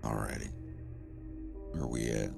Alrighty. Where we at?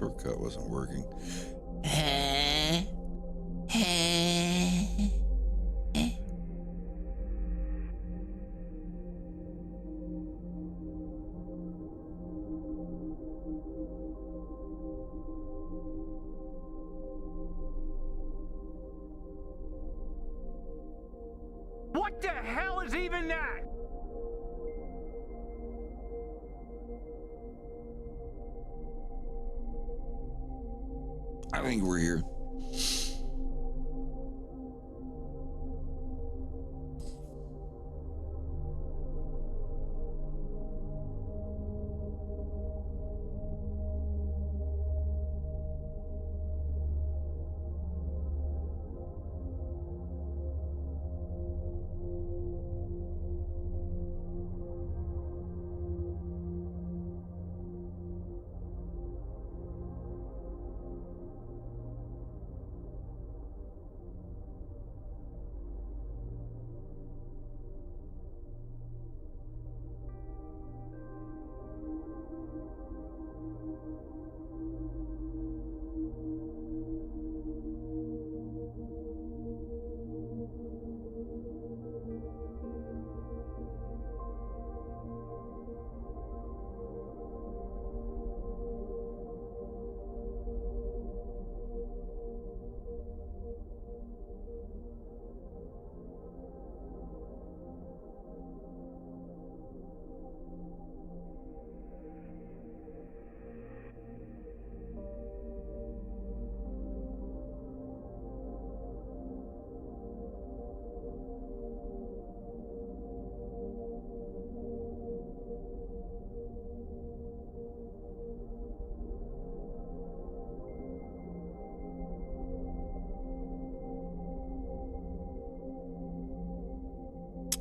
shortcut wasn't working. What the hell is even that? I think we're here.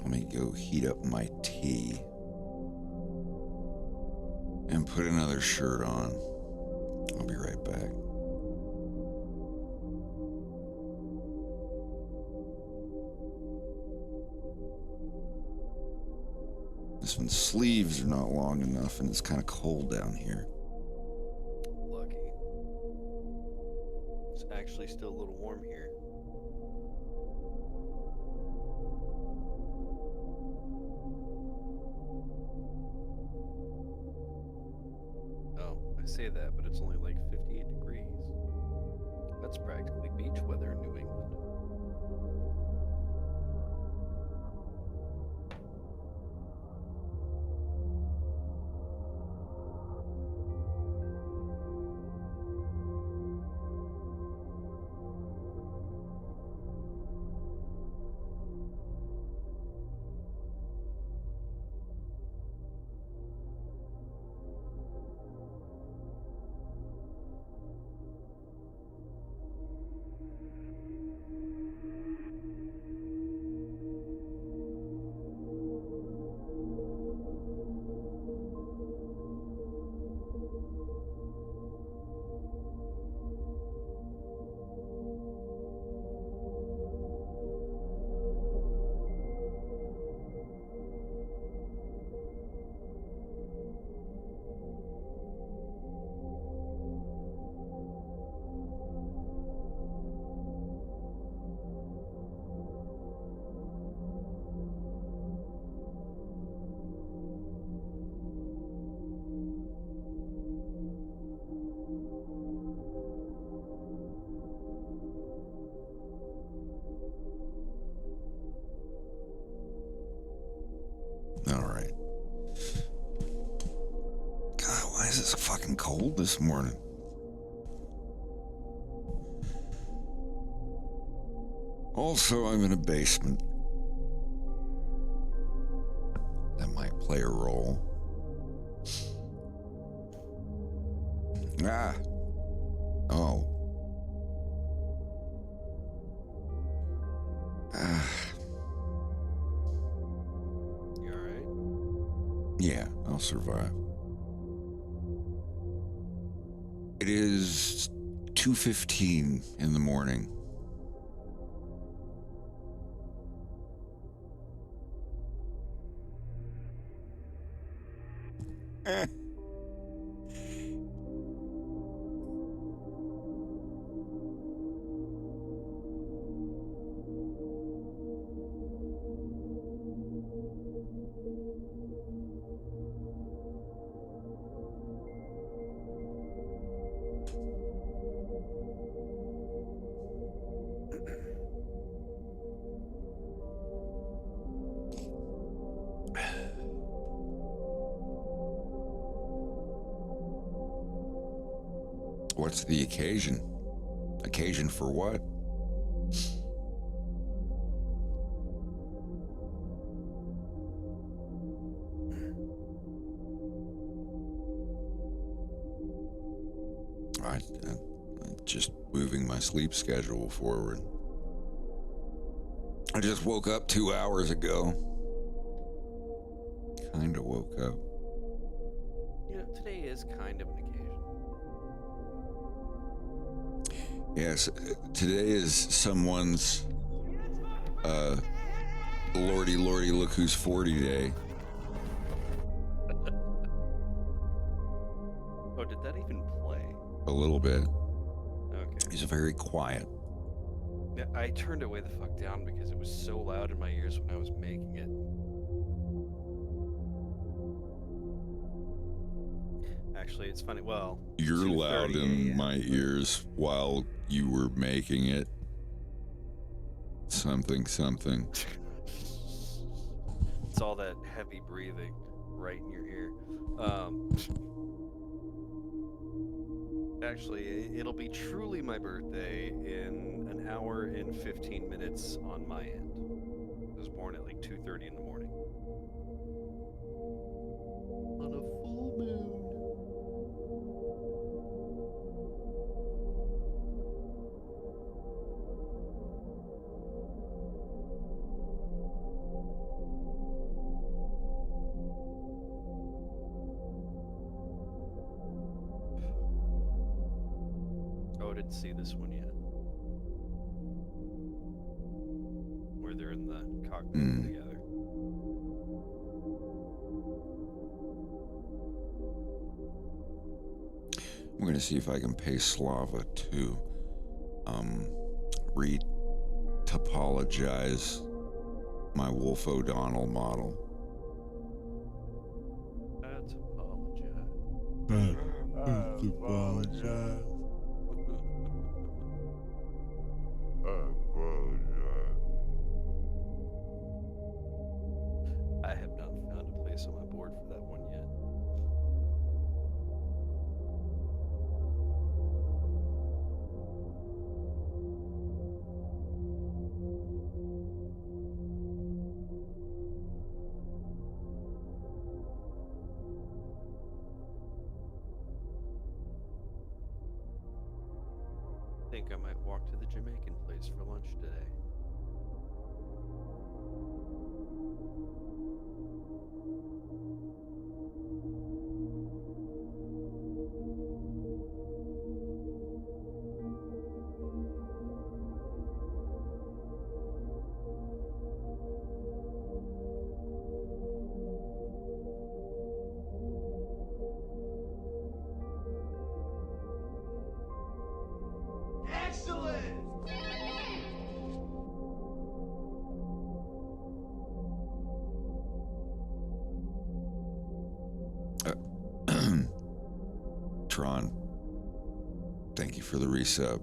Let me go heat up my tea and put another shirt on. I'll be right back. This one's sleeves are not long enough and it's kind of cold down here. Lucky. It's actually still a little warm here. Oh, I say that, but it's only like 58 degrees. That's practically beach weather in New England. All right. God, why is this fucking cold this morning? Also, I'm in a basement. That might play a role. Ah. Oh. Ah. You alright? Yeah, I'll survive. It is 2:15 in the morning. What's the occasion? Occasion for what? I'm just moving my sleep schedule forward. I just woke up 2 hours ago. Kind of woke up. You know, today is kind of an occasion. Yes, today is someone's lordy look who's 40 day. Oh, did that even play? A little bit. Okay. He's very quiet. Yeah, I turned it way the fuck down because it was so loud in my ears when I was making it. Actually, it's funny. Well, You're loud 2:30 in a.m., my but- ears while you were making it. Something. It's all that heavy breathing right in your ear. Actually, it'll be truly my birthday in an hour and 15 minutes on my end. I was born at like 2:30 in the morning. On a full moon. Oh, I didn't see this one yet. Where they're in the cockpit together. I'm going to see if I can pay Slava to re-topologize my Wolf O'Donnell model. That's apologize. Apologize. I have not found a place on my board for that one yet. I think I might walk to the Jamaican place for lunch today. Tron, thank you for the resub.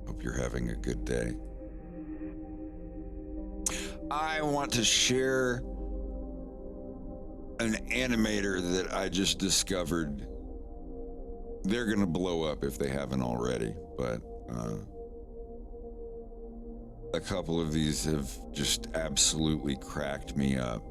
Hope you're having a good day. I want to share an animator that I just discovered. They're going to blow up if they haven't already, but a couple of these have just absolutely cracked me up.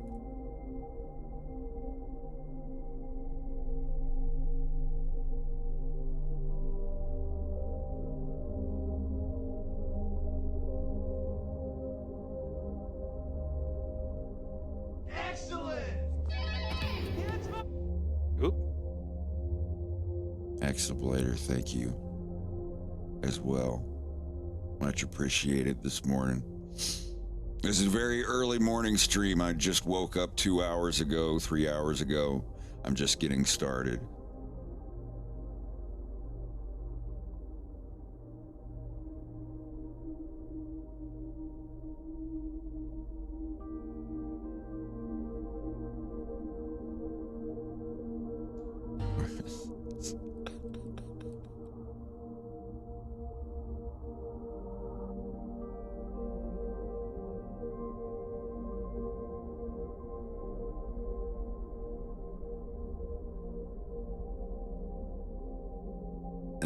Oop. Exablator, thank you as well. Much appreciated this morning. This is a very early morning stream. I just woke up 2 hours ago, 3 hours ago. I'm just getting started.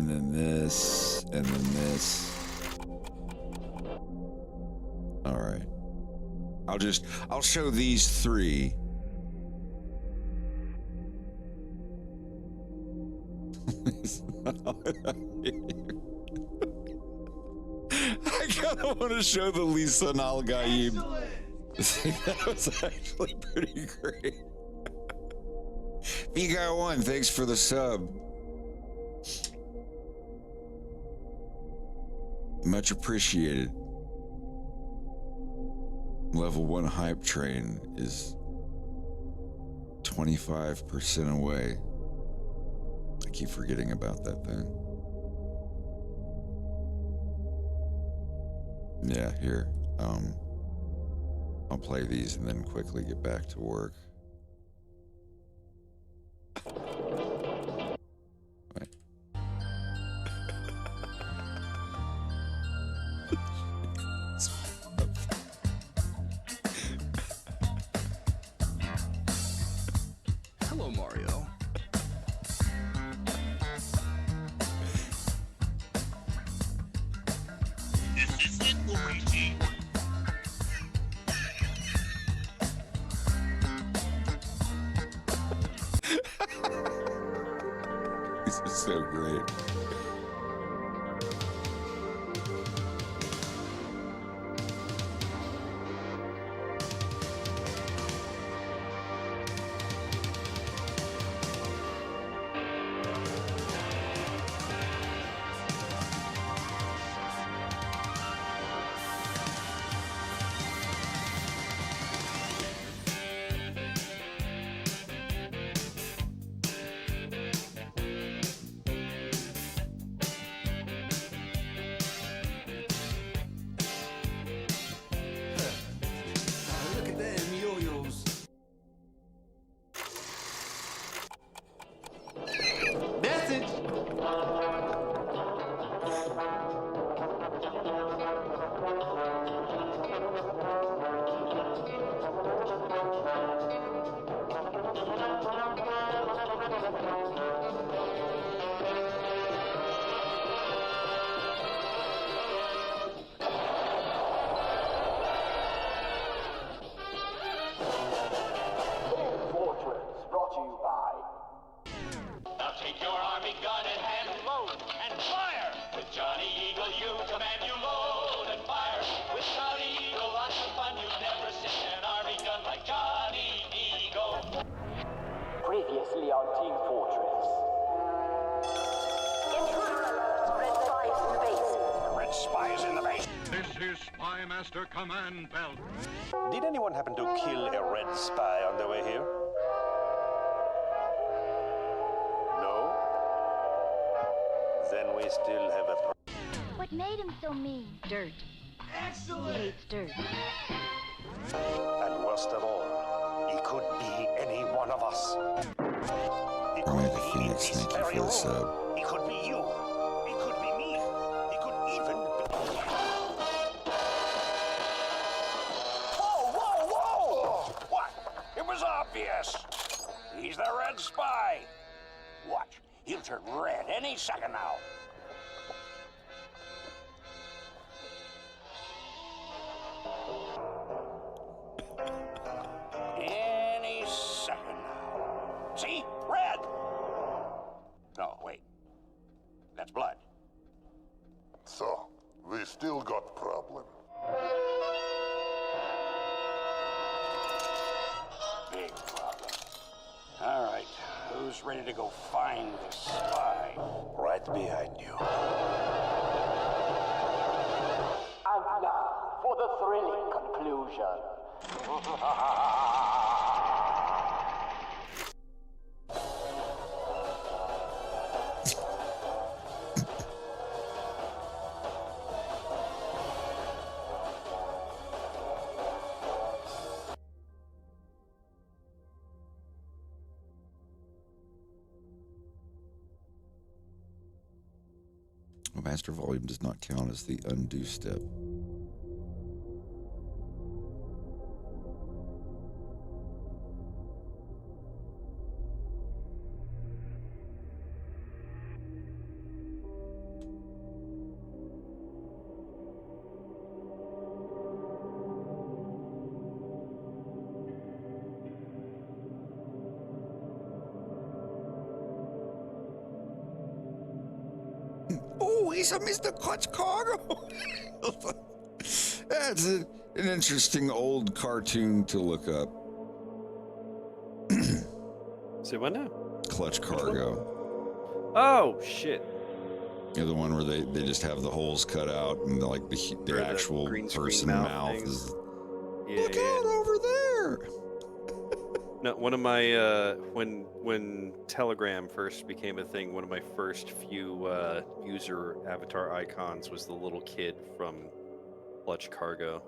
and then this, and then this. All right. I'll show these three. I kind of want to show the Lisa Nalgaib. That was actually pretty great. Vigo1, thanks for the sub. Much appreciated. Level 1 hype train is 25% away. I keep forgetting about that thing. Yeah, here. I'll play these and then quickly get back to work. Wait. Hello, Mario. This is it, Luigi. This is so great. Look at them yo-yos. Message. Fortress brought to you by. Now take your army gun in hand, load and fire. With Johnny Eagle, you command, you load and fire. With Johnny Eagle, lots of fun. You've never seen an army gun like Johnny Eagle. Previously on Team Fortress. Red spies in the base. Red spies in the base. This is Spy Master Command Belt. Did anyone happen to kill a red spy on the way here? No? Then we still have a What made him so mean? Dirt. Excellent! He hates dirt. And worst of all, he could be any one of us. He Army could of the be Phoenix, in this thank you very for the room. sub. He could be you. He could be me. He could even be... Whoa, whoa, whoa! What? It was obvious. He's the red spy. Watch. He'll turn red any second now. Any second now. See? Red! No, wait. That's blood. So, we still got problem. Big problem. All right. Who's ready to go find this spy? Right behind you. And now for the thrilling conclusion. Master volume does not count as the undo step. Lisa, Mr. Clutch Cargo. That's an interesting old cartoon to look up. Say what now? Clutch Cargo. Oh, shit. Yeah, the one where they just have the holes cut out and like their actual person mouth is. Look out over there! No, one of my when Telegram first became a thing, one of my first few user avatar icons was the little kid from Clutch Cargo.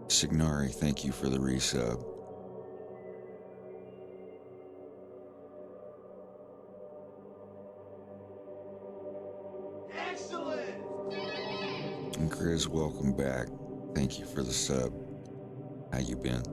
Signari, thank you for the resub. Excellent. And Chris, welcome back. Thank you for the sub. How you been?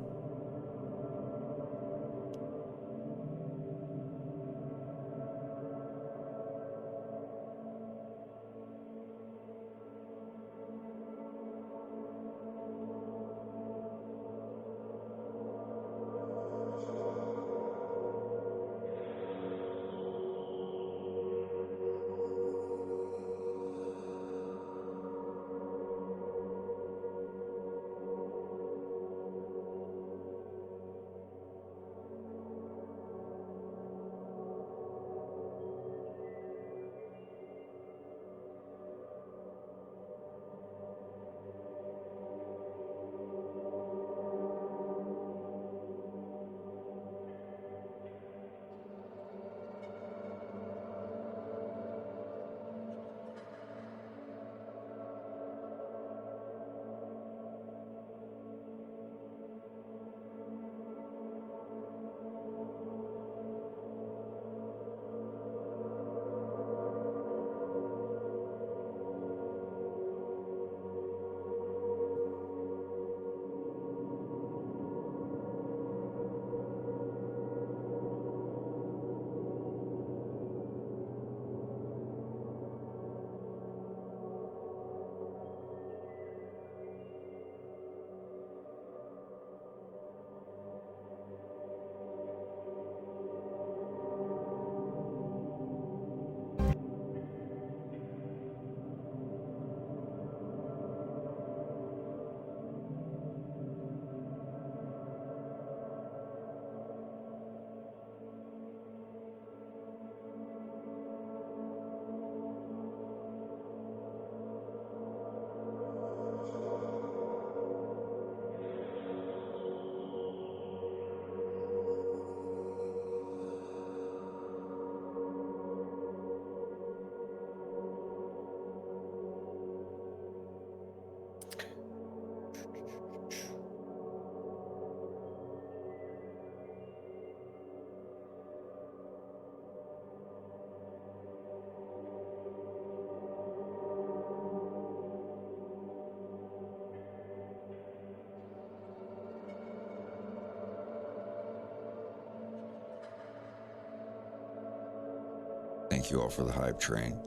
Thank you all for the hype train.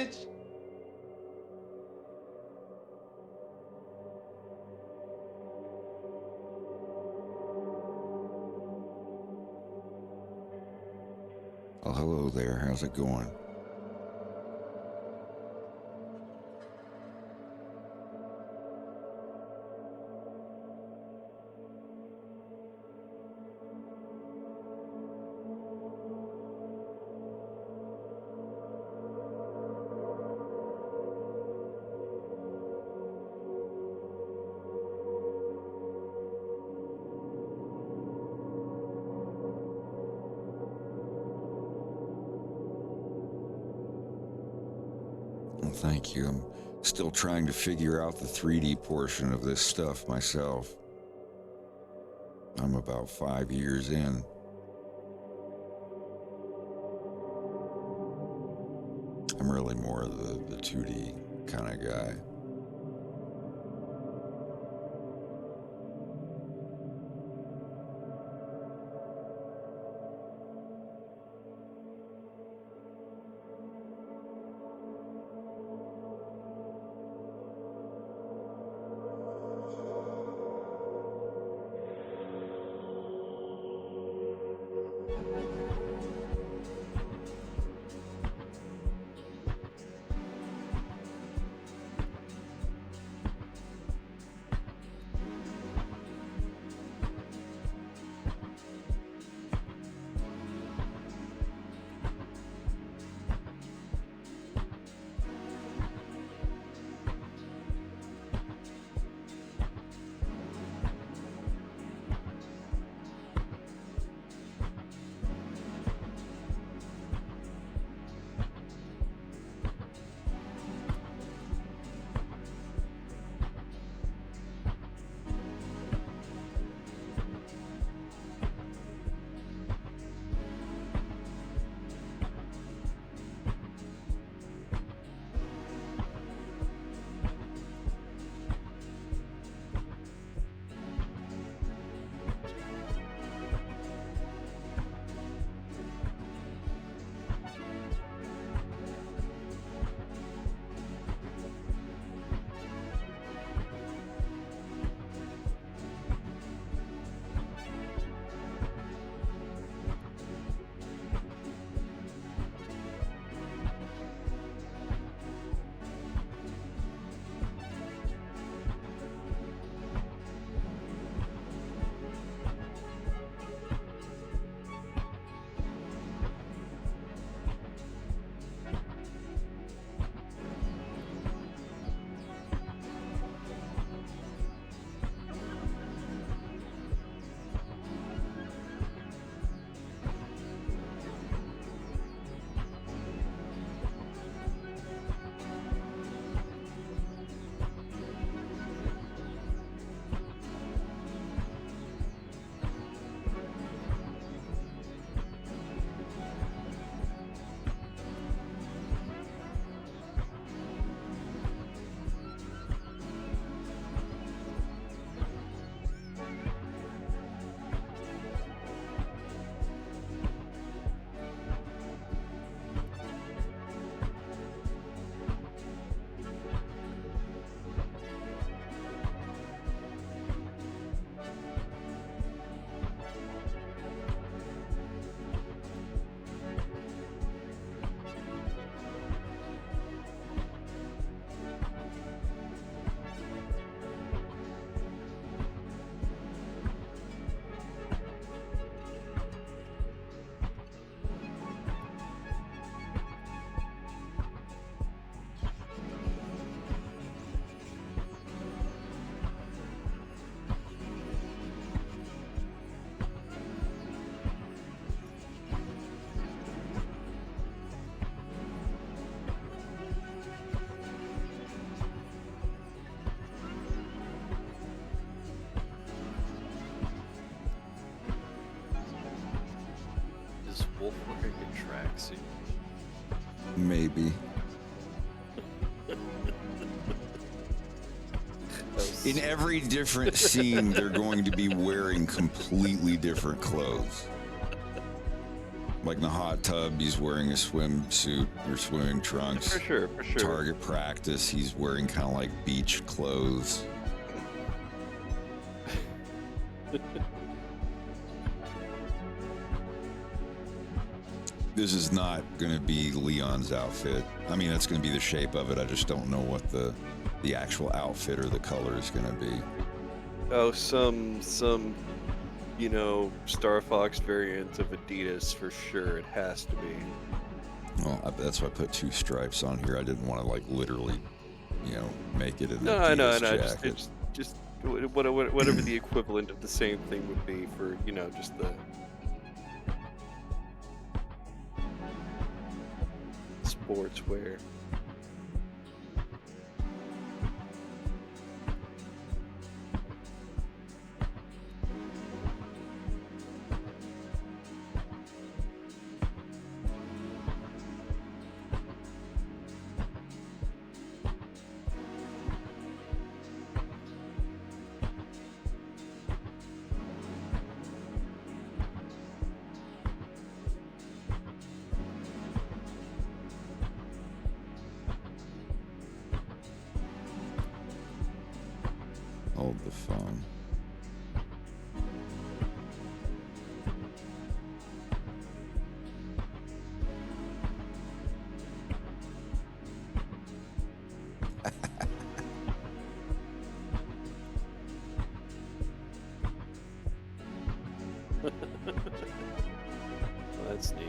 message. Oh, hello there. How's it going? Well, thank you. I'm still trying to figure out the 3D portion of this stuff myself. I'm about 5 years in. I'm really more of the 2D kind of guy. Wolf wearing a tracksuit? Maybe. In every different scene, they're going to be wearing completely different clothes. Like in the hot tub, he's wearing a swimsuit or swimming trunks. For sure, for sure. Target practice, he's wearing kind of like beach clothes. This is not going to be Leon's outfit. I mean, it's going to be the shape of it. I just don't know what the actual outfit or the color is going to be. Oh, some you know, Star Fox variant of Adidas for sure. It has to be. Well, that's why I put 2 stripes on here. I didn't want to like literally, you know, make it an No, Adidas no. jacket. Just whatever the equivalent of the same thing would be for, you know, just the sportswear. Hold the phone. Well, that's neat.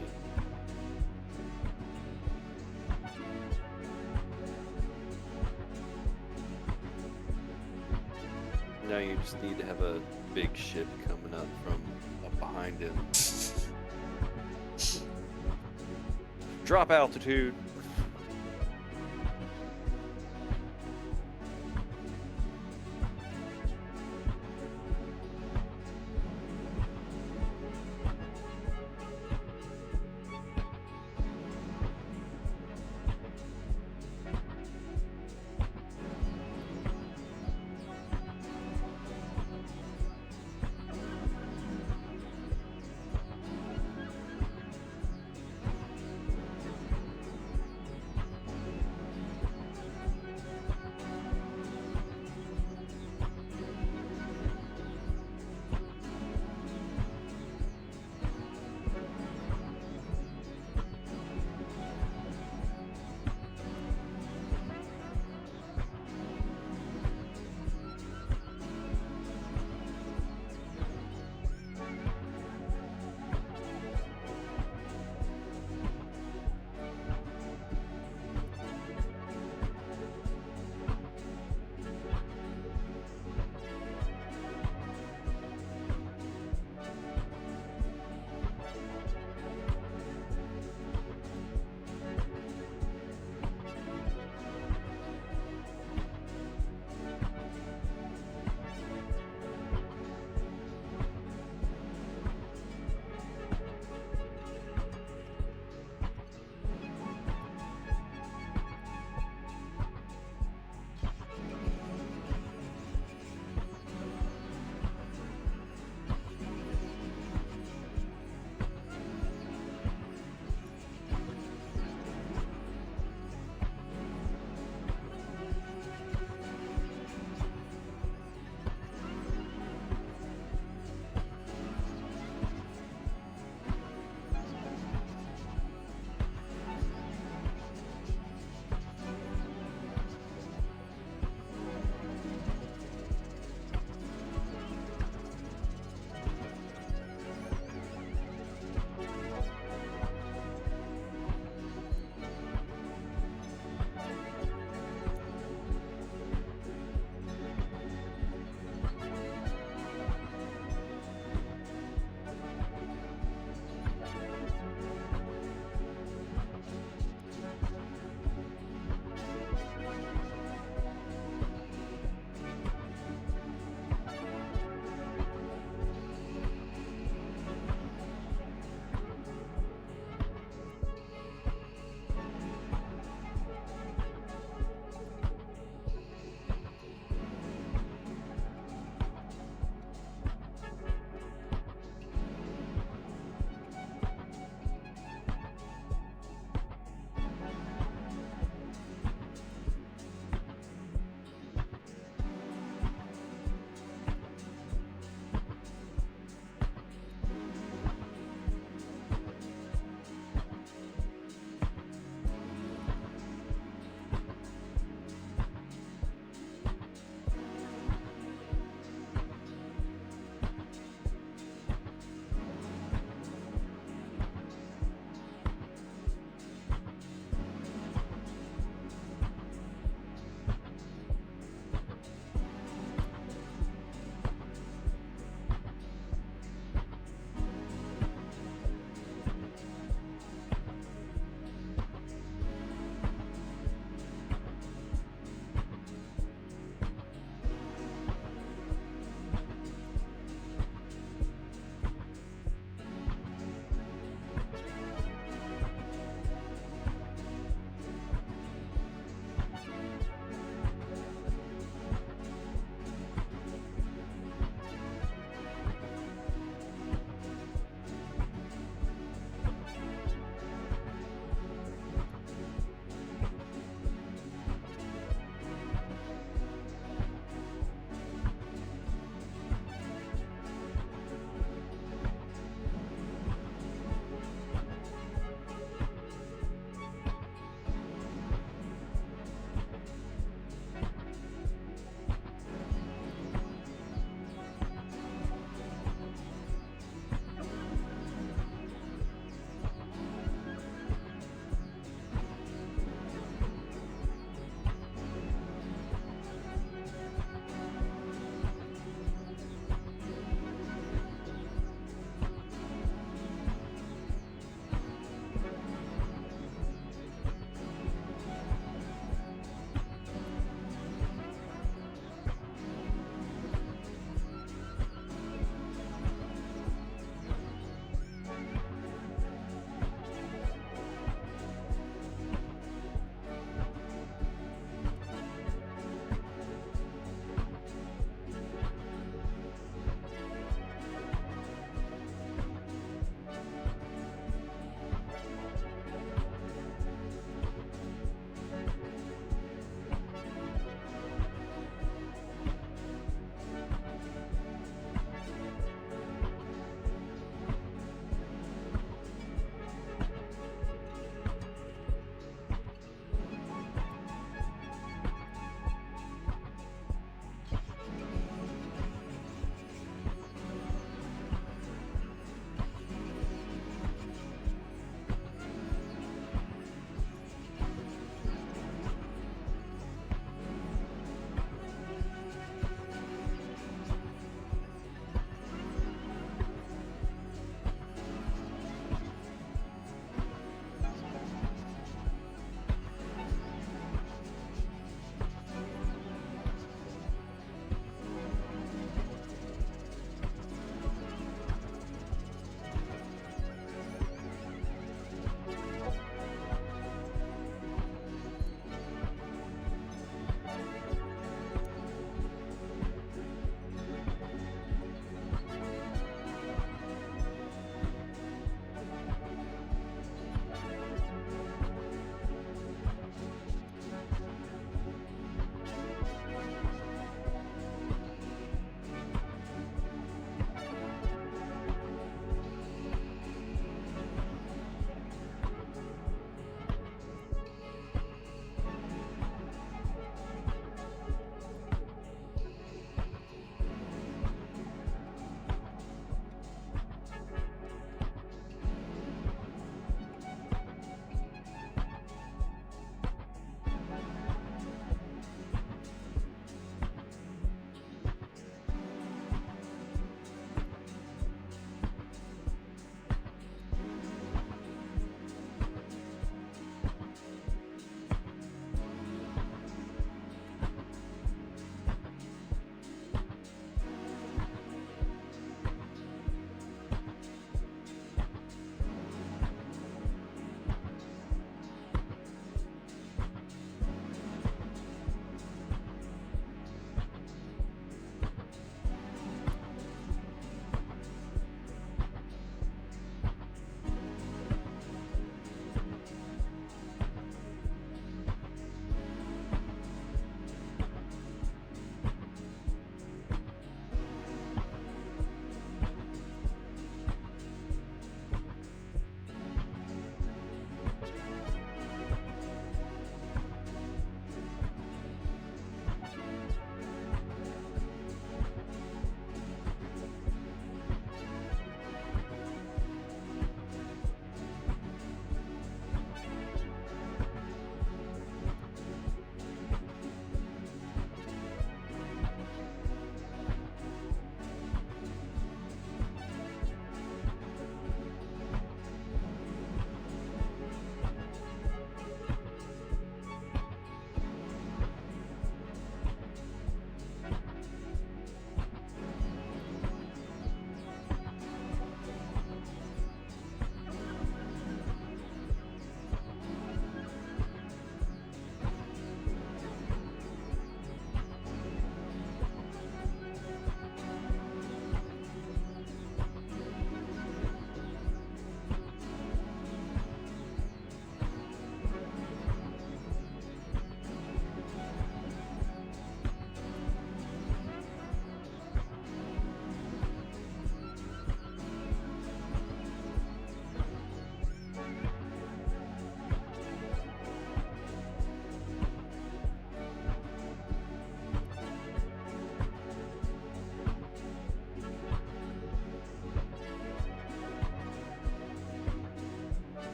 Now you just need to have a big ship coming up from up behind him. Drop altitude.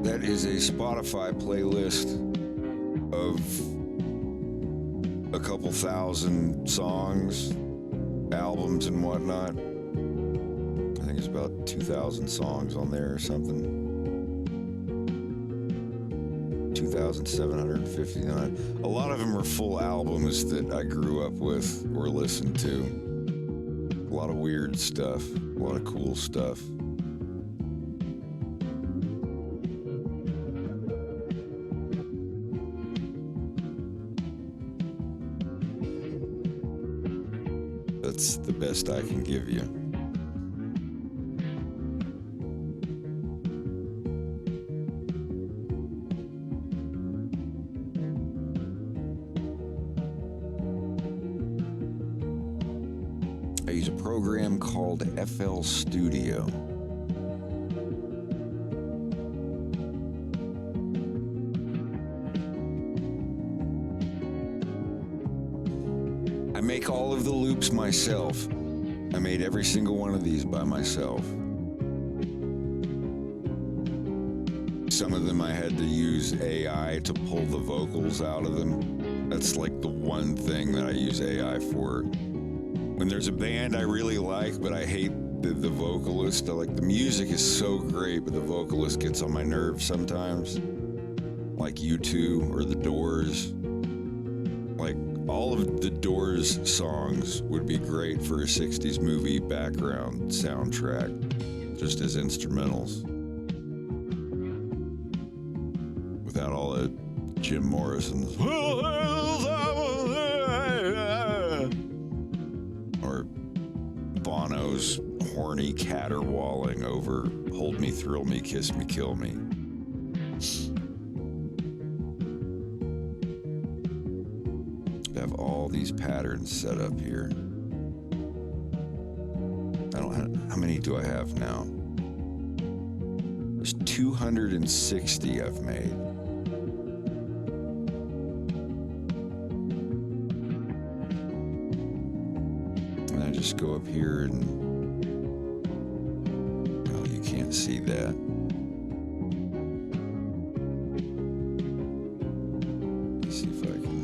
That is a Spotify playlist of a couple thousand songs, albums, and whatnot. I think it's about 2,000 songs on there or something. 2,759. A lot of them are full albums that I grew up with or listened to. A lot of weird stuff, a lot of cool stuff. That's the best I can give you. I use a program called FL Studio. I make all of the loops myself. I made every single one of these by myself. Some of them I had to use AI to pull the vocals out of them. That's like the one thing that I use AI for. When there's a band I really like, but I hate the vocalist, like the music is so great, but the vocalist gets on my nerves sometimes. Like U2 or The Doors. Like all of the Doors songs would be great for a 60s movie background soundtrack, just as instrumentals. Without all that Jim Morrison's or Bono's horny caterwauling over Hold Me, Thrill Me, Kiss Me, Kill Me. I have all these patterns set up here. I don't have, how many do I have now? There's 260 I've made. And I just go up here and, well, you can't see that. Let's see if I can.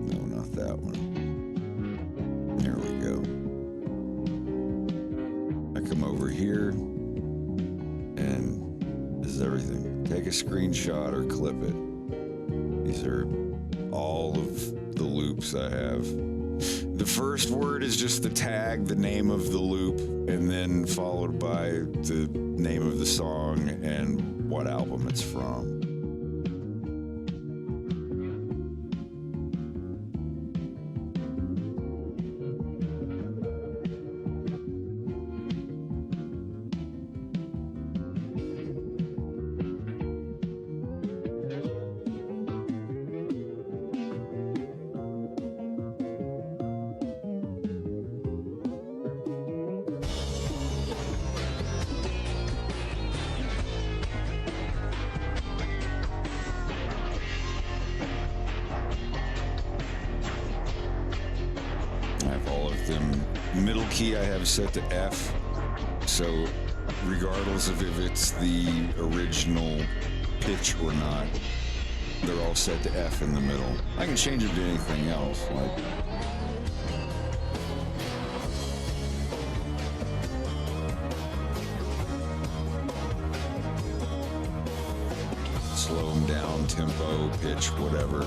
No, not that one. There we go. I come over here, and this is everything. Take a screenshot or clip it. These are all of the loops I have. The first word is just the tag, the name of the loop, and then followed by the name of the song and what album it's from. Middle key I have set to F, so regardless of if it's the original pitch or not, they're all set to F in the middle. I can change it to anything else, like slow them down, tempo, pitch, whatever.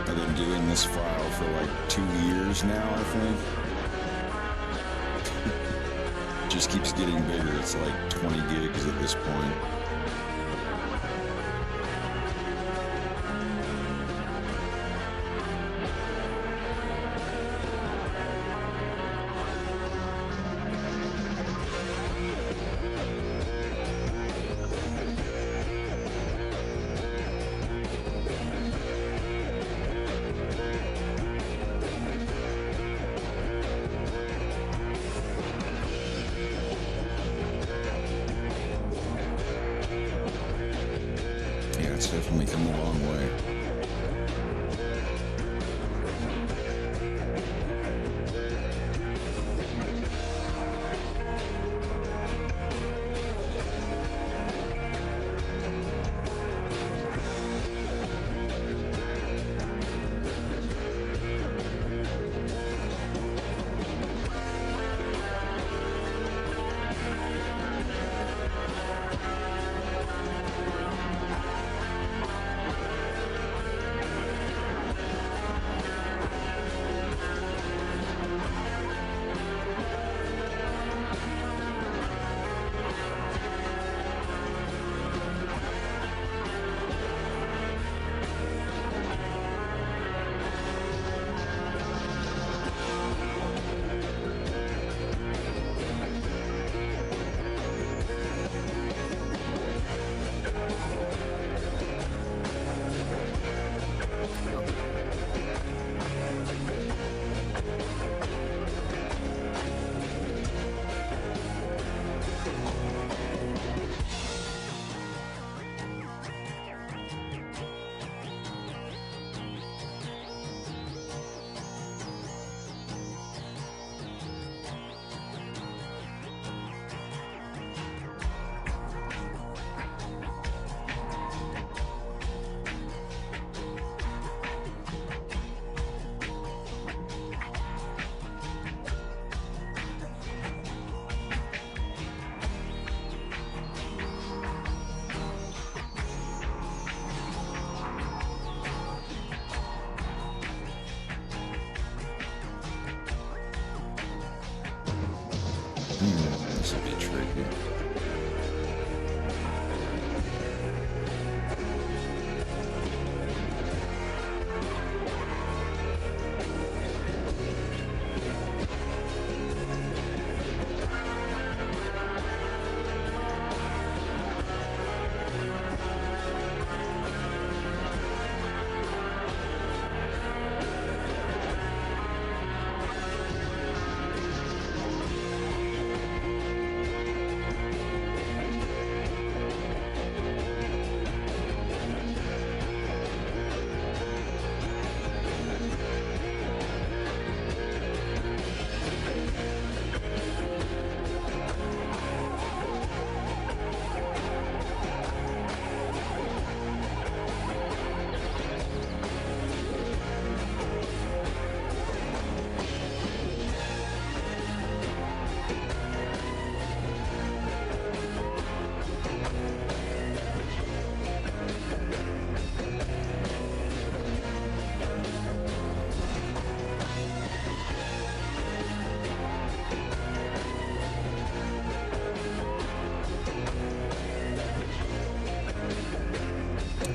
I've been doing this file for like 2 years now, I think. Just keeps getting bigger. It's like 20 gigs at this point. It's definitely come a long way. This will be tricky.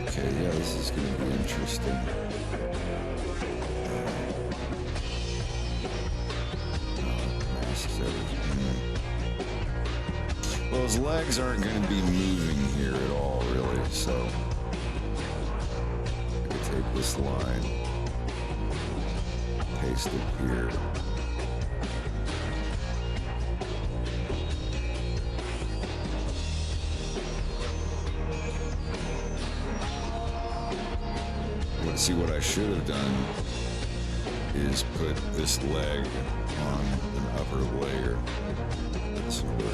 Okay, yeah, this is going to be interesting. Well, his legs aren't going to be moving here at all, really, so I can take this line, paste it here. See, what I should have done is put this leg on an upper layer. This will work.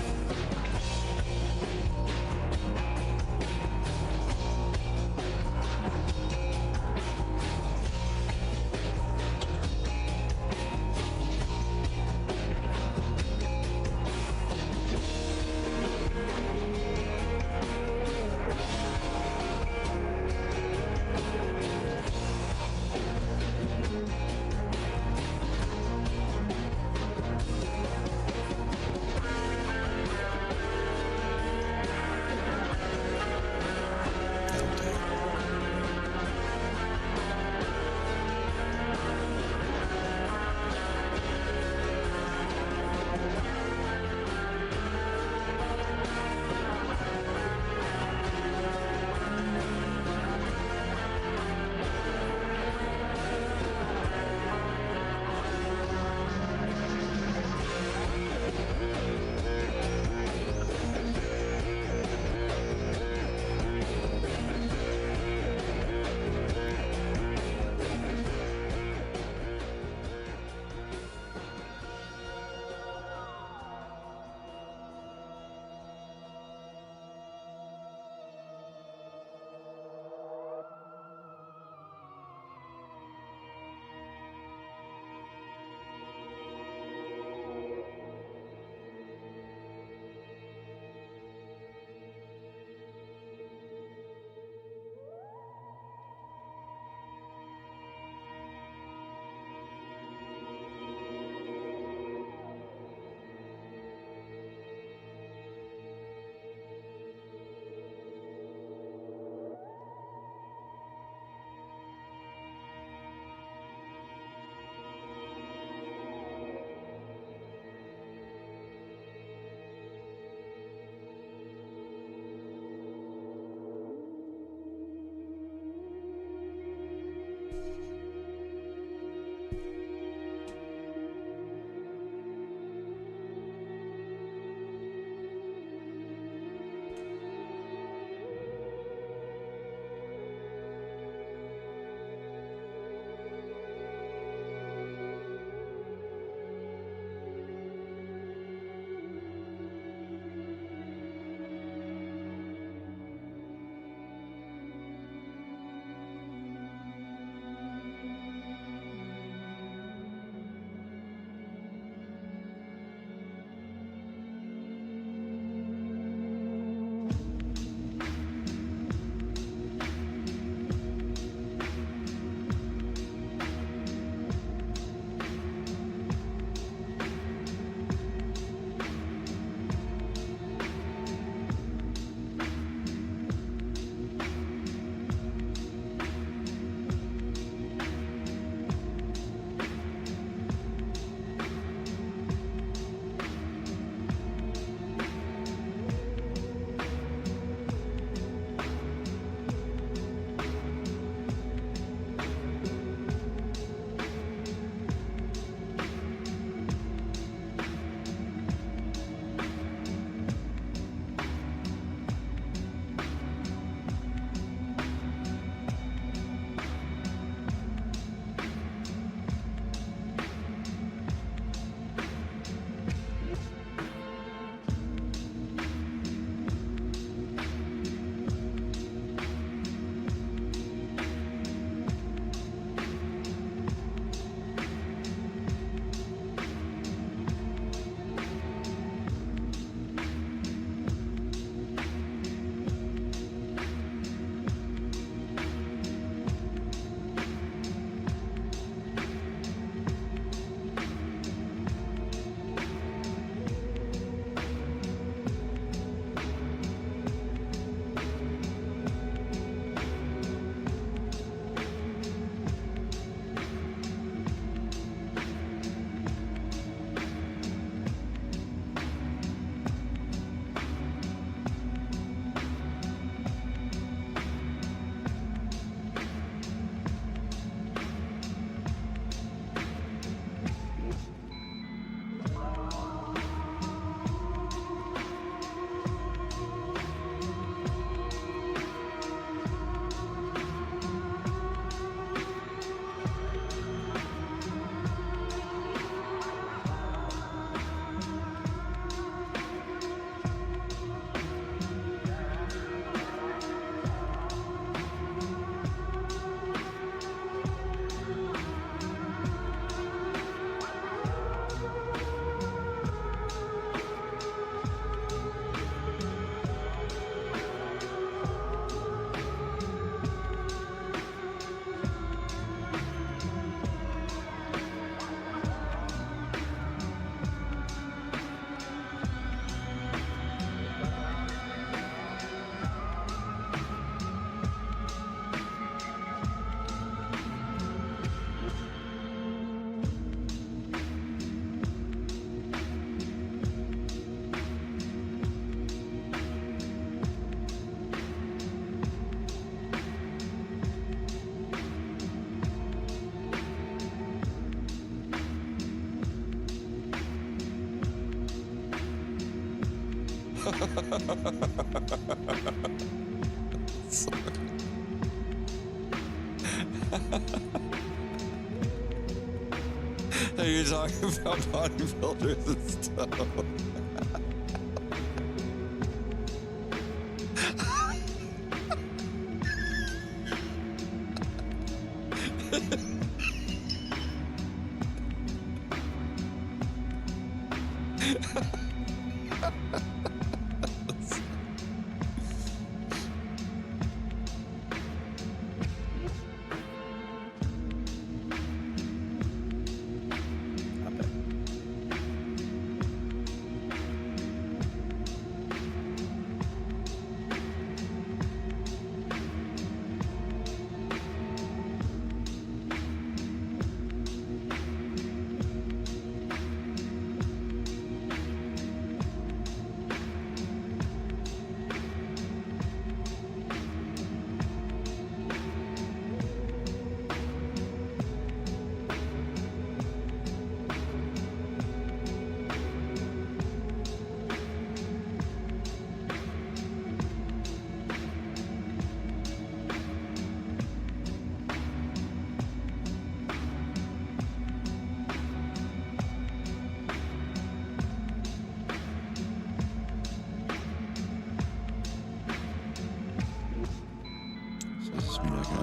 You're talking about bodybuilders and stuff.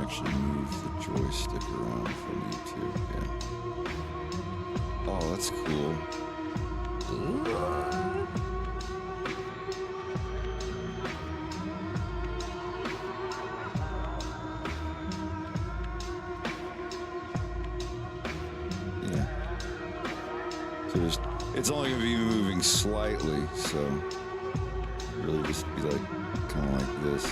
Actually move the joystick around if I need to, yeah. Oh, that's cool. Yeah. So it's only going to be moving slightly, so really just be like, kind of like this.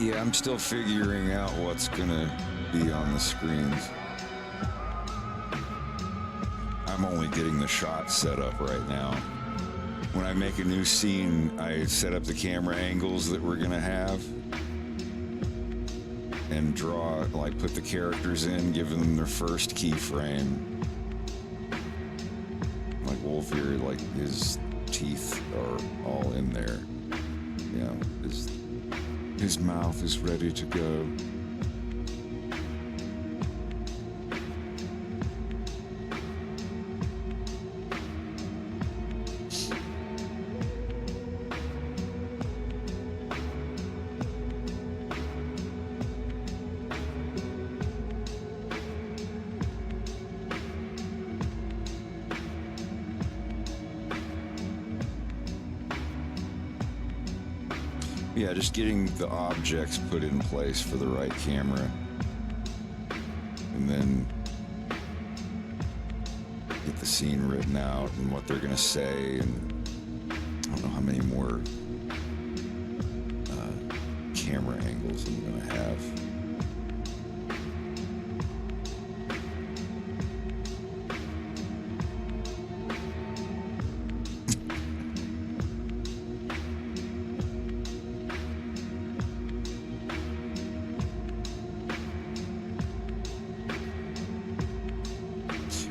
Yeah, I'm still figuring out what's gonna be on the screens. I'm only getting the shot set up right now. When I make a new scene, I set up the camera angles that we're gonna have and draw, like put the characters in, give them their first keyframe. Like Wolfir, like his teeth are all in there. You know, his mouth is ready to go. Yeah, just getting the objects put in place for the right camera. And then get the scene written out and what they're gonna say, and I don't know how many more camera angles I'm gonna have.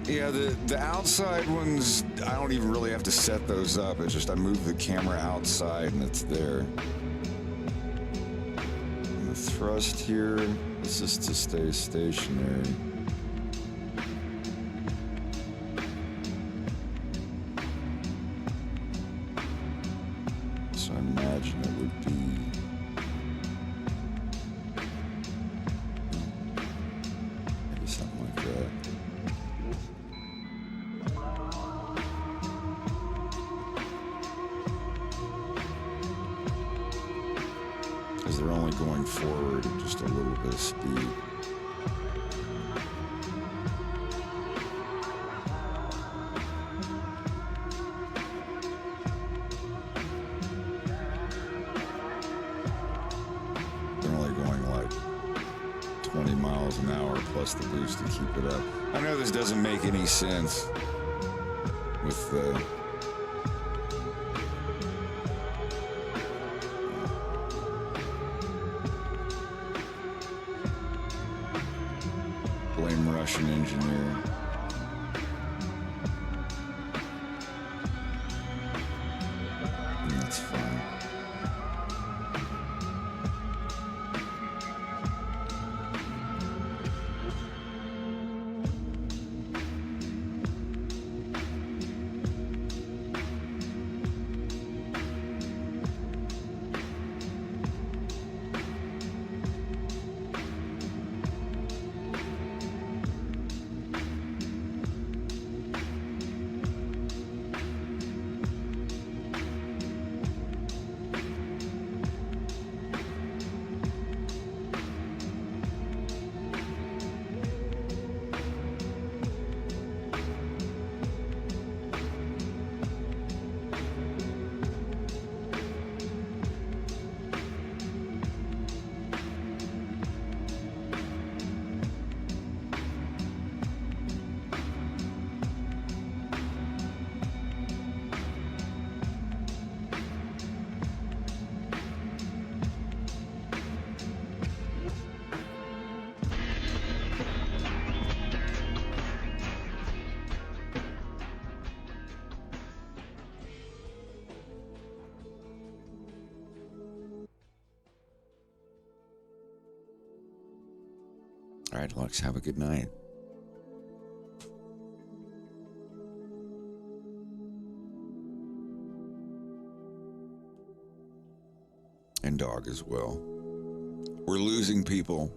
Yeah, the outside ones, I don't even really have to set those up. It's just I move the camera outside and it's there. And the thrust here, this is to stay stationary. So I imagine it would be maybe something like that. Because they're only going forward at just a little bit of speed. They're only going like 20 miles an hour plus the boost to keep it up. I know this doesn't make any sense with the some Russian engineer. And that's fun. All right, Lux, have a good night. And dog as well. We're losing people.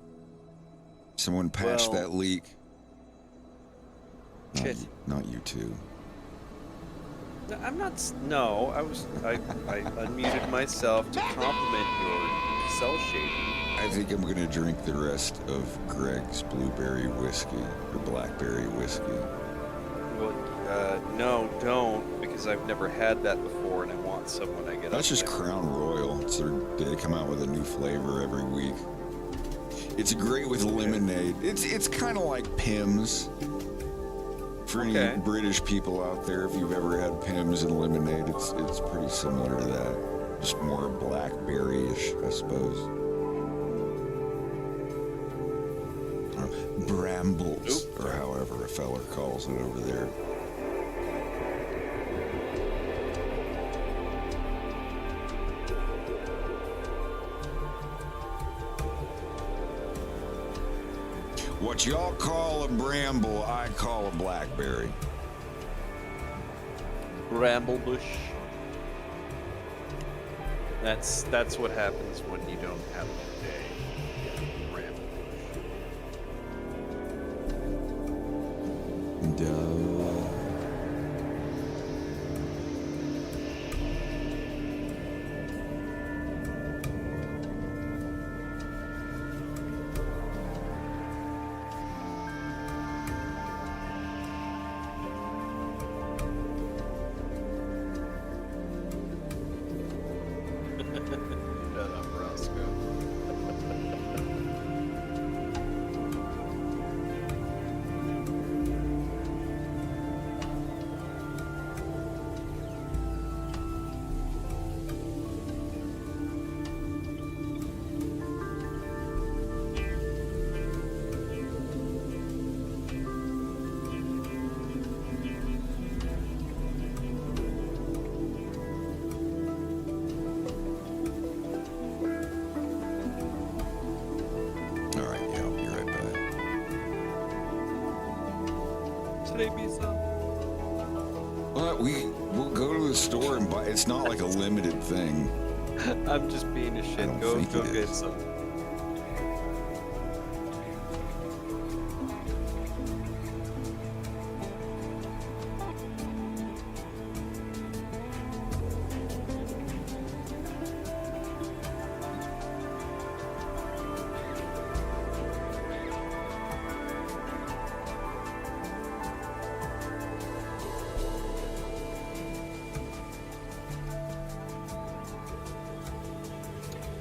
Someone patched that leak. Shit. Not you two. No, I'm not. No, I unmuted myself to compliment your cell shading. I think I'm going to drink the rest of Greg's blueberry whiskey or blackberry whiskey. Well, no, don't, because I've never had that before, and I want some when I get. That's just Crown Royal. They come out with a new flavor every week. It's great with lemonade. It's kind of like Pimm's. For any British people out there, if you've ever had Pimm's and lemonade, it's pretty similar to that. Just more blackberry-ish, I suppose. Or brambles, or however a feller calls it over there. What y'all call a bramble, I call a blackberry. Bramble bush. That's what happens when you don't have a day. Bramble bush. We'll go to the store and buy. It's not like a limited thing. I'm just being a shit. Go get some.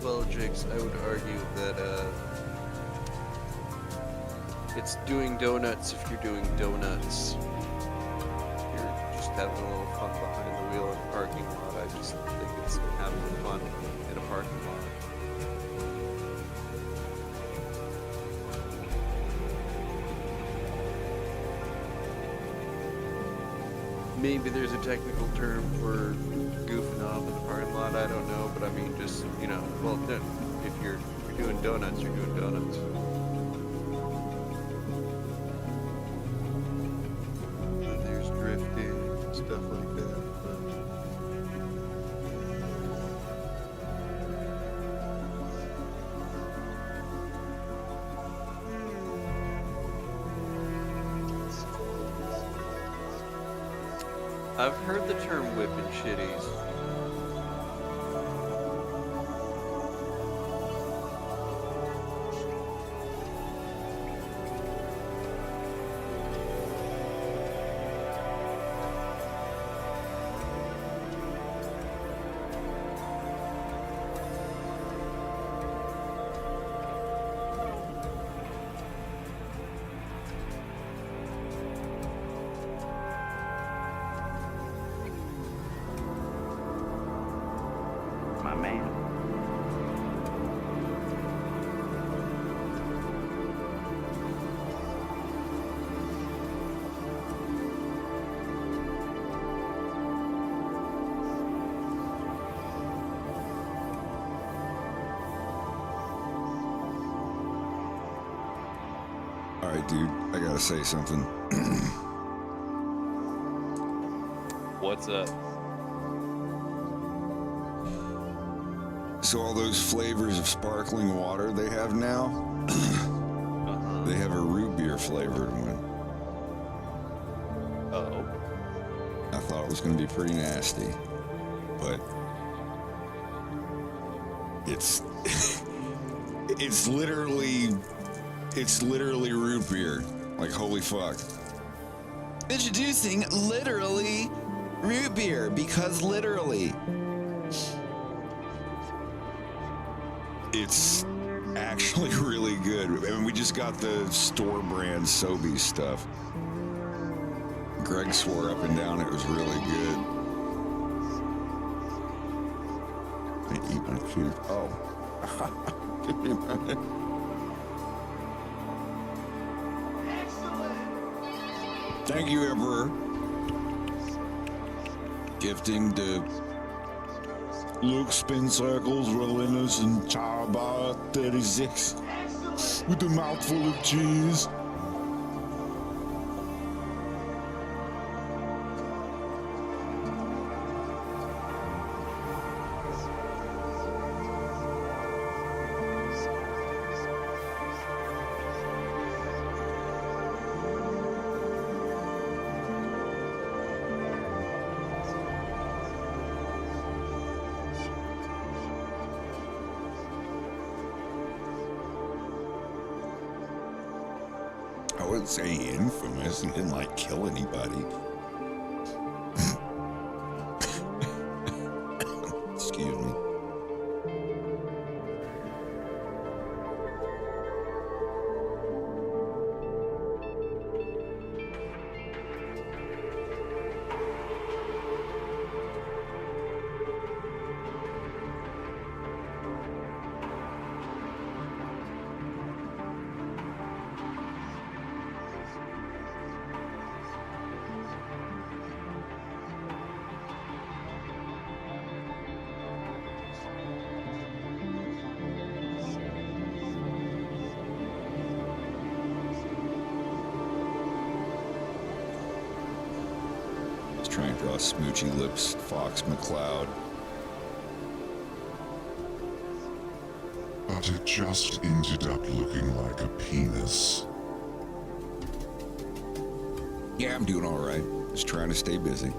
Well, Jigs, I would argue that it's doing donuts if you're doing donuts. You're just having a little fun behind the wheel in a parking lot. I just think it's having fun in a parking lot. maybe there's a technical term for goofing off in the parking lot. I don't know, but I mean, just well, if you're doing donuts, you're doing donuts. And there's drifting and stuff like that. I've heard the term whipping shitties. My man. All right, dude, I gotta say something. What's up? So all those flavors of sparkling water they have now, they have a root beer flavored one. Oh. I thought it was going to be pretty nasty, but it's it's literally root beer. Like, holy fuck. Introducing literally root beer, because literally. It's actually really good. I mean, we just got the store brand Sobe stuff. Greg swore up and down it was really good. I eat my food. Oh. Give me a minute. Thank you, Emperor. Gifting to Luke Spin Circles, Rolinus, and Chaba 36 with a mouthful of cheese. I wouldn't say infamous. He didn't like kill anybody. Excuse me. Trying to draw smoochy lips, Fox McCloud. But it just ended up looking like a penis. Yeah, I'm doing all right. Just trying to stay busy.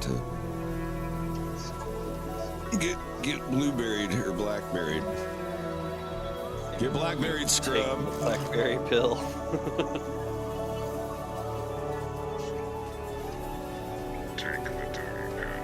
to get blueberried or blackberried. Get blackberried, scrub. Take the blackberry pill. Take the dirty pill.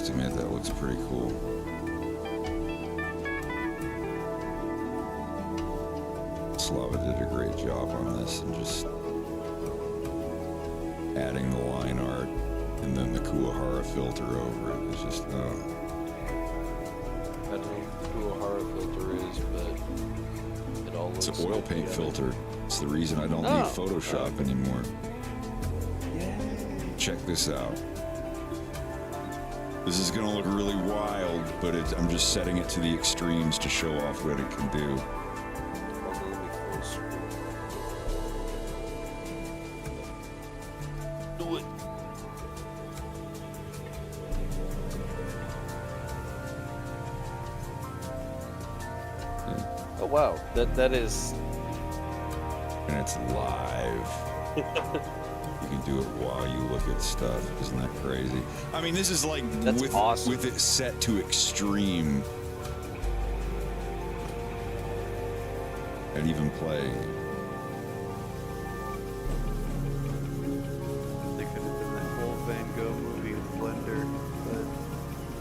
have to admit, that looks pretty cool. Slava did a great job on this, and just adding the line art and then the Kuwahara filter over it. It's just, I don't know what the Kuwahara filter is, but it all looks it's an oil like paint the filter. It's the reason I don't need Photoshop anymore. Check this out. This is going to look really wild, but I'm just setting it to the extremes to show off what it can do. Do it. Oh wow, that is. And it's live. You can do it while you look at stuff. Isn't that crazy? I mean, this is like awesome. With it set to extreme. And even playing. They could have done that whole Van Gogh movie in Blender, but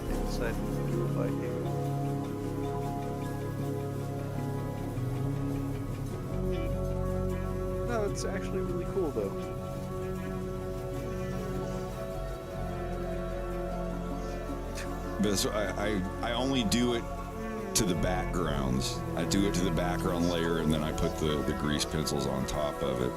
they decided to do it by hand. No, it's actually really cool though. But I only do it to the backgrounds. I do it to the background layer, and then I put the grease pencils on top of it.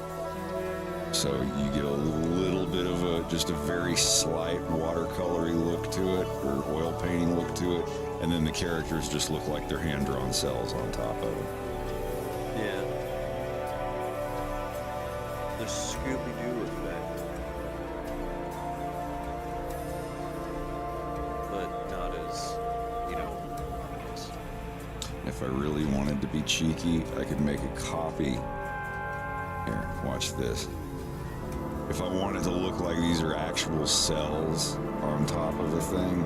So you get a little bit of just a very slight watercolory look to it, or oil painting look to it, and then the characters just look like they're hand-drawn cells on top of it. Yeah. The Scooby-Doo effect. But not as, If I really wanted to be cheeky, I could make a copy. Here, watch this. If I wanted to look like these are actual cells on top of a thing,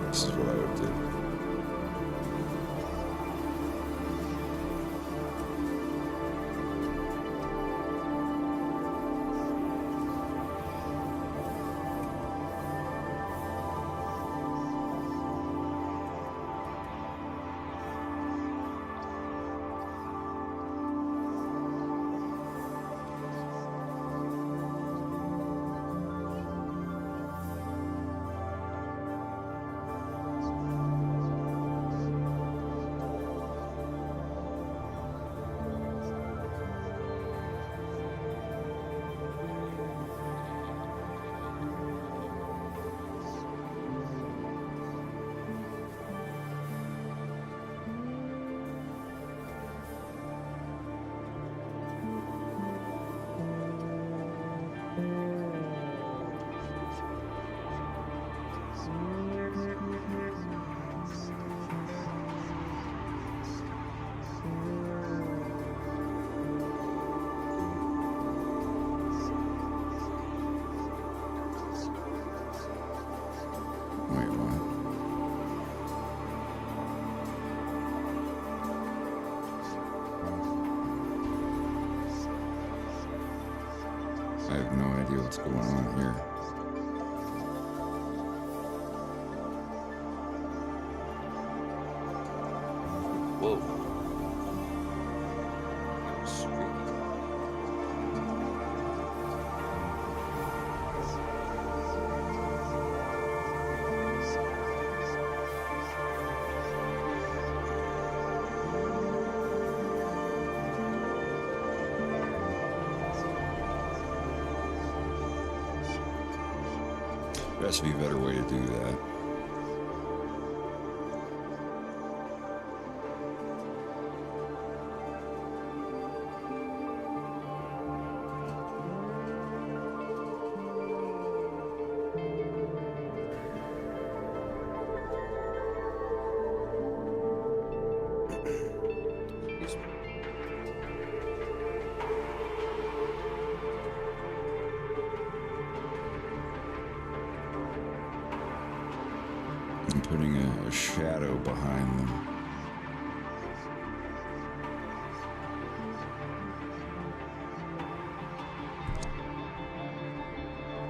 this is what I would do. I have no idea what's going on here. Whoa. There has to be a better way to do that. I'm putting a shadow behind them.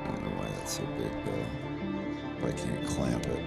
I don't know why that's so big though. But I can't clamp it.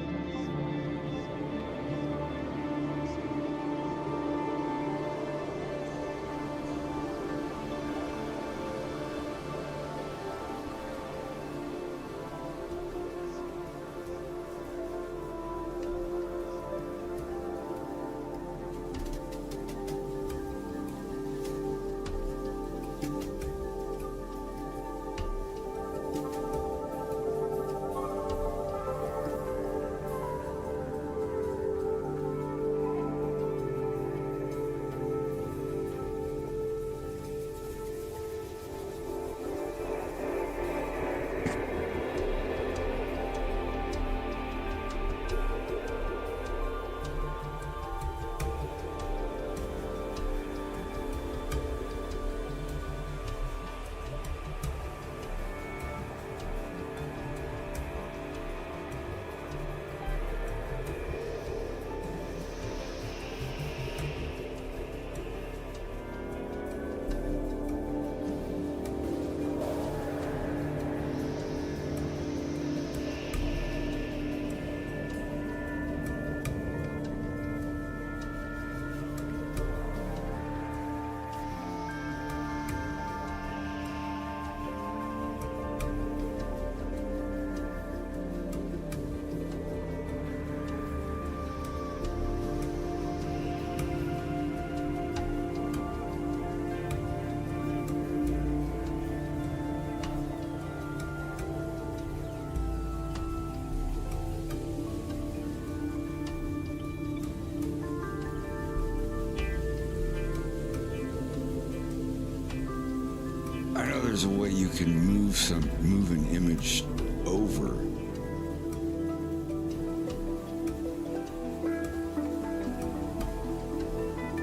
I know there's a way you can move an image over.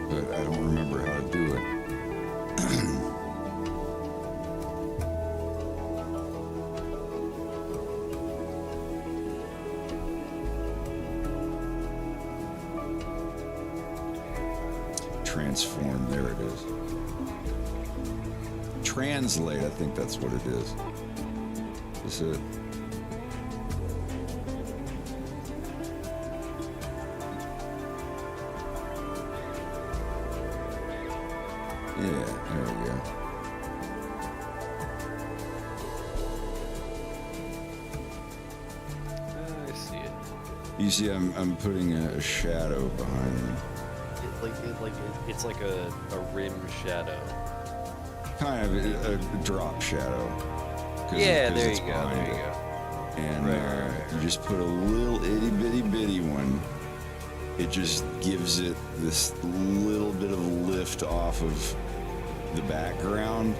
But I don't remember how to do it. Transform, there it is. Translate, I think that's what it is. Is it? Yeah, there we go. I see it. You see, I'm putting a shadow behind me. It's like a rim shadow. Kind of a drop shadow. Yeah, there you it's go. behind There you it. go. And Right. you just put a little itty bitty one. It just gives it this little bit of lift off of the background.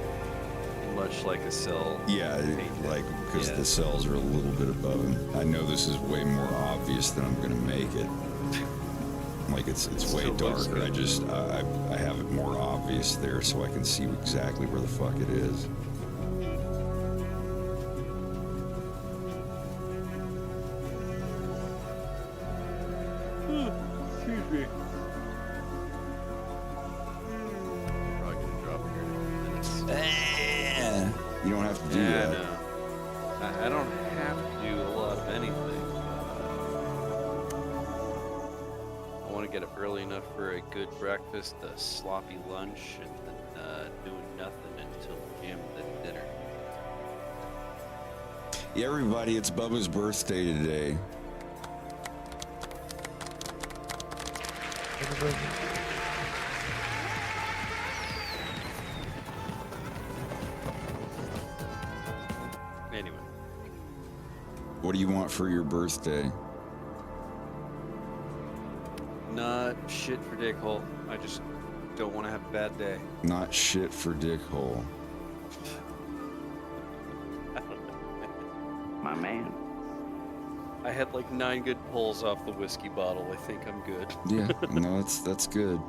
Much like a cell. Yeah, like because the cells are a little bit above them. I know this is way more obvious than I'm gonna make it. Like it's way Still looks darker. good. I have it more obvious there so I can see exactly where the fuck it is. Excuse me. Probably gonna drop here in a minute. You don't have to do that. No. I don't have to do a lot of anything. I want to get up early enough for a good breakfast, a sloppy lunch, and then doing nothing until gym, then dinner. Yeah, everybody, it's Bubba's birthday today. Anyway. What do you want for your birthday? Not shit for dickhole. I just don't want to have a bad day. Not shit for dickhole. My man. I had like 9 good pulls off the whiskey bottle. I think I'm good. Yeah, no, that's good.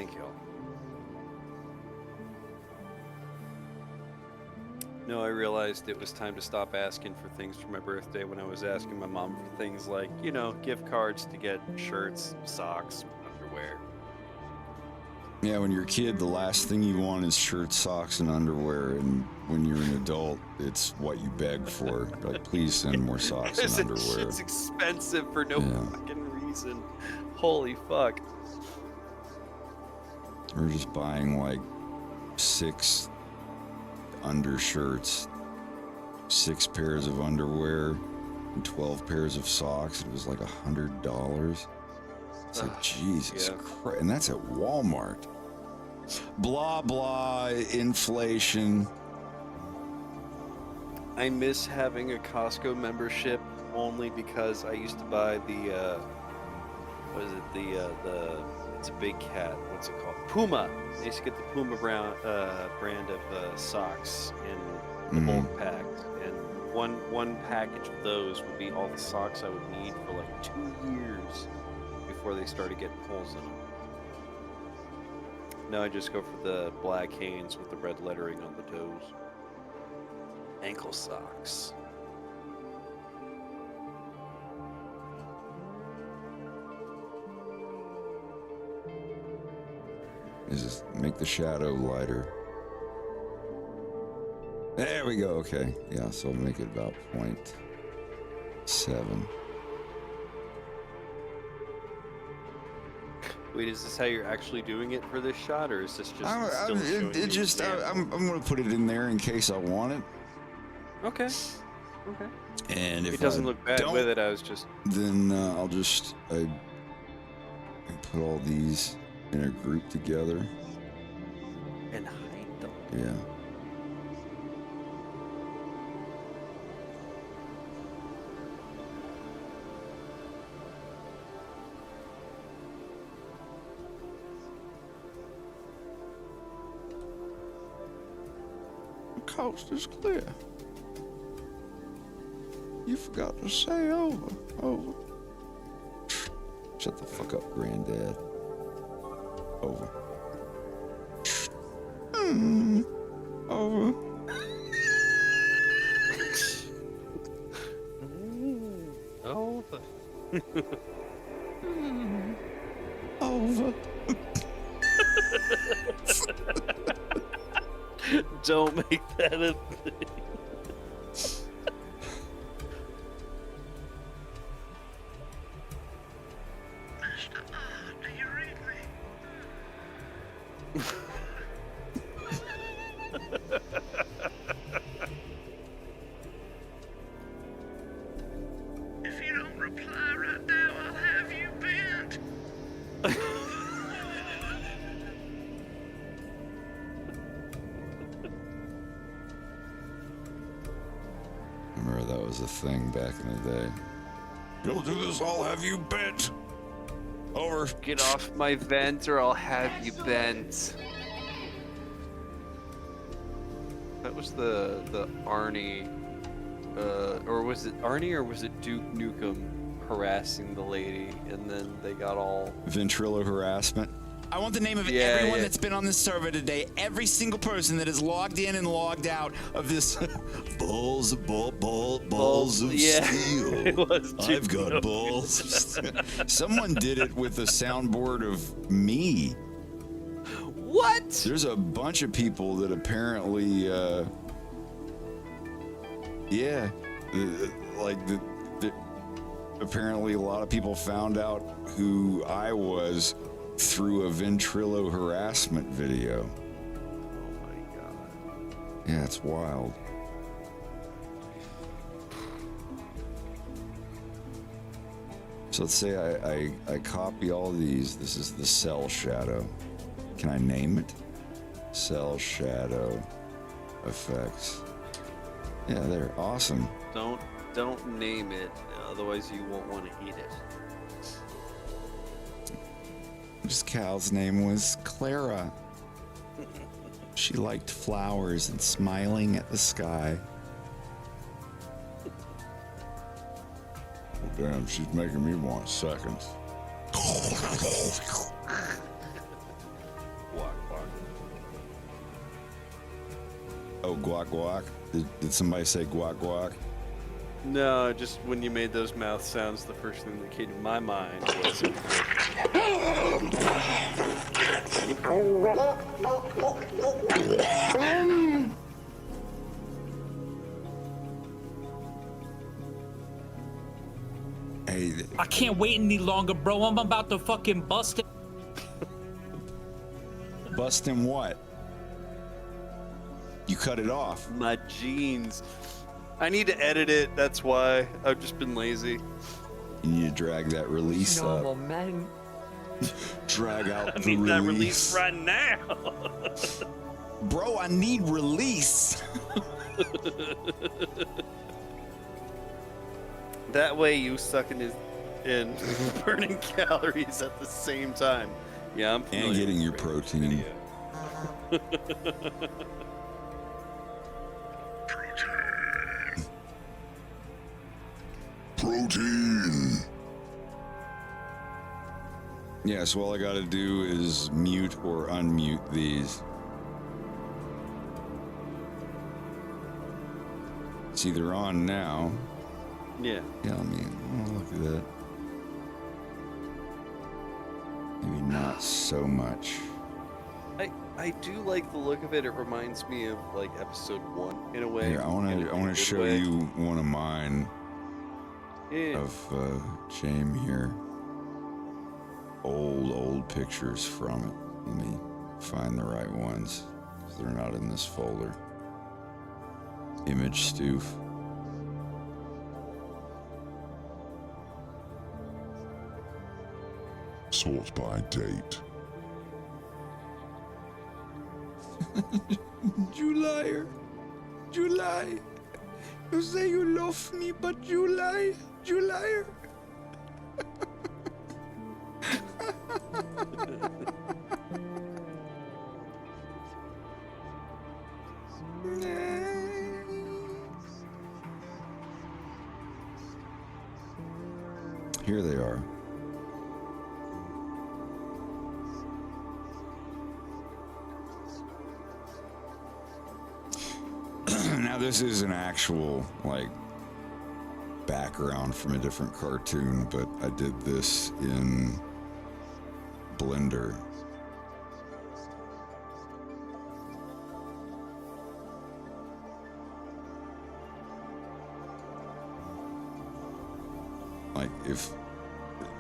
Thank you. No, I realized it was time to stop asking for things for my birthday when I was asking my mom for things like, you know, gift cards to get shirts, socks, underwear. Yeah, when you're a kid, the last thing you want is shirts, socks, and underwear. And when you're an adult, it's what you beg for. Like, please send more socks and underwear. Shit's expensive for no fucking reason. Holy fuck. We're just buying like 6 undershirts, 6 pairs of underwear, and 12 pairs of socks. It was like $100. It's like, Jesus Christ. And that's at Walmart. Blah, blah, inflation. I miss having a Costco membership only because I used to buy the, what is it? The it's a big cat. What's it called? Puma. I used to get the Puma brand of socks in the bulk pack. And one package of those would be all the socks I would need for like 2 years before they started getting holes in them. Now I just go for the black Hanes with the red lettering on the toes. Ankle socks. Just make the shadow lighter. There we go. Okay. Yeah, so I'll make it about 0.7. Wait, is this how you're actually doing it for this shot, or is this just I'm going to put it in there in case I want it. Okay. Okay. And if it doesn't look bad with it, I was just... Then I'll just I put all these in a group together. And hide them. Yeah. The coast is clear. You forgot to say over. Over. Shut the fuck up, Granddad. Over. Over. Over. Over. Don't make that a thing. Do you read me? If you don't reply right now, I'll have you bent. Remember that was a thing back in the day. You'll do this, I'll have you bent. Over. Get off my vent or I'll have you bent. That was the Arnie, or was it Arnie or was it Duke Nukem harassing the lady, and then they got all Ventrilo harassment. I want the name of everyone that's been on this server today. Every single person that has logged in and logged out of this. balls of steel. It was I've got balls of steel. Someone did it with a soundboard of me. What? There's a bunch of people that apparently, apparently a lot of people found out who I was through a Ventrilo harassment video. Oh my god. Yeah, it's wild. So let's say I copy all these. This is the cell shadow. Can I name it? Cell shadow effects. Yeah, they're awesome. Don't name it, otherwise you won't want to eat it. This cow's name was Clara. She liked flowers and smiling at the sky. Well, damn, she's making me want seconds. guac guac? Did somebody say guac guac? No, just when you made those mouth sounds, the first thing that came to my mind was. Hey, I can't wait any longer, bro. I'm about to fucking bust it. Bust him what? You cut it off. My jeans. I need to edit it. That's why I've just been lazy. You need to drag that release up. Man. Drag out I the need that release right now. Bro, I need release. That way you sucking in burning calories at the same time. Yeah, I'm and getting your protein. Protein. Yeah, so all I gotta do is mute or unmute these. It's either on now. Yeah. Yeah, I mean, oh, look at that. Maybe not so much. I do like the look of it. It reminds me of like episode 1 in a way. Here, I wanna show you one of mine. Yeah. Of Shame here. Old pictures from it. Let me find the right ones, 'cause they're not in this folder. Image stoof. Sort by date. You liar. You lie. You say you love me, but you lie. You liar. Here they are. Now this is an actual, like, background from a different cartoon, but I did this in Blender.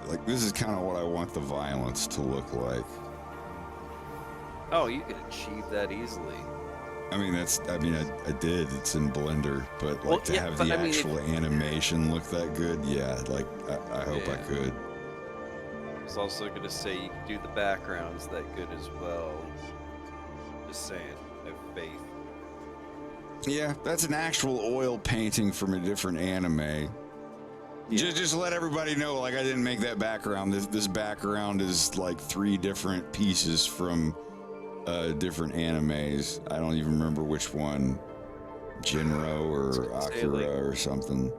Like this is kind of what I want the violence to look like. Oh, you can achieve that easily. I mean, I did. It's in Blender, but like to have the actual animation look that good, yeah. Like I hope I could. I was also gonna say you can do the backgrounds that good as well. Just saying, I have faith. Yeah, that's an actual oil painting from a different anime. Yeah. Just let everybody know, like, I didn't make that background. This background is like 3 different pieces from different animes. I don't even remember which one. Jinro or Akira or something.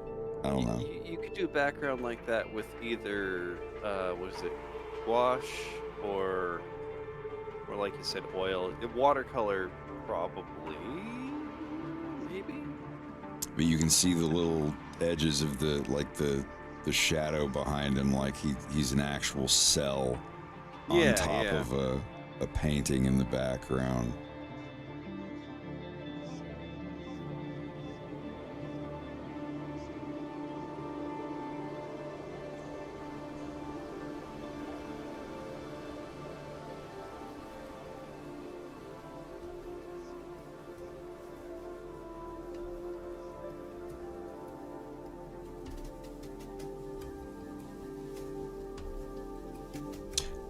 I don't know. You could do a background like that with either, what is it, gouache or like you said, oil. Watercolor, probably, maybe. But you can see the little edges of the shadow behind him, like he's an actual cell on top of a painting in the background.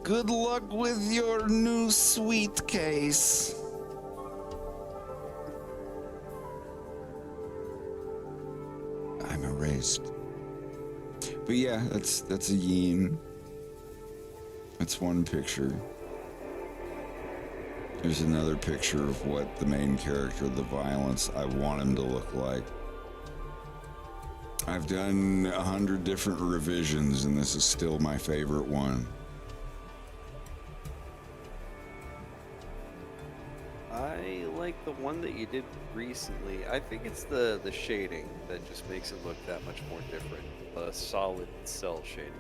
Good luck with your new sweet case. I'm erased. But yeah, that's a yin. That's one picture. There's another picture of what the main character, the violence, I want him to look like. I've done 100 different revisions, and this is still my favorite one. I like like the one that you did recently. I think it's the shading that just makes it look that much more different. The solid cell shading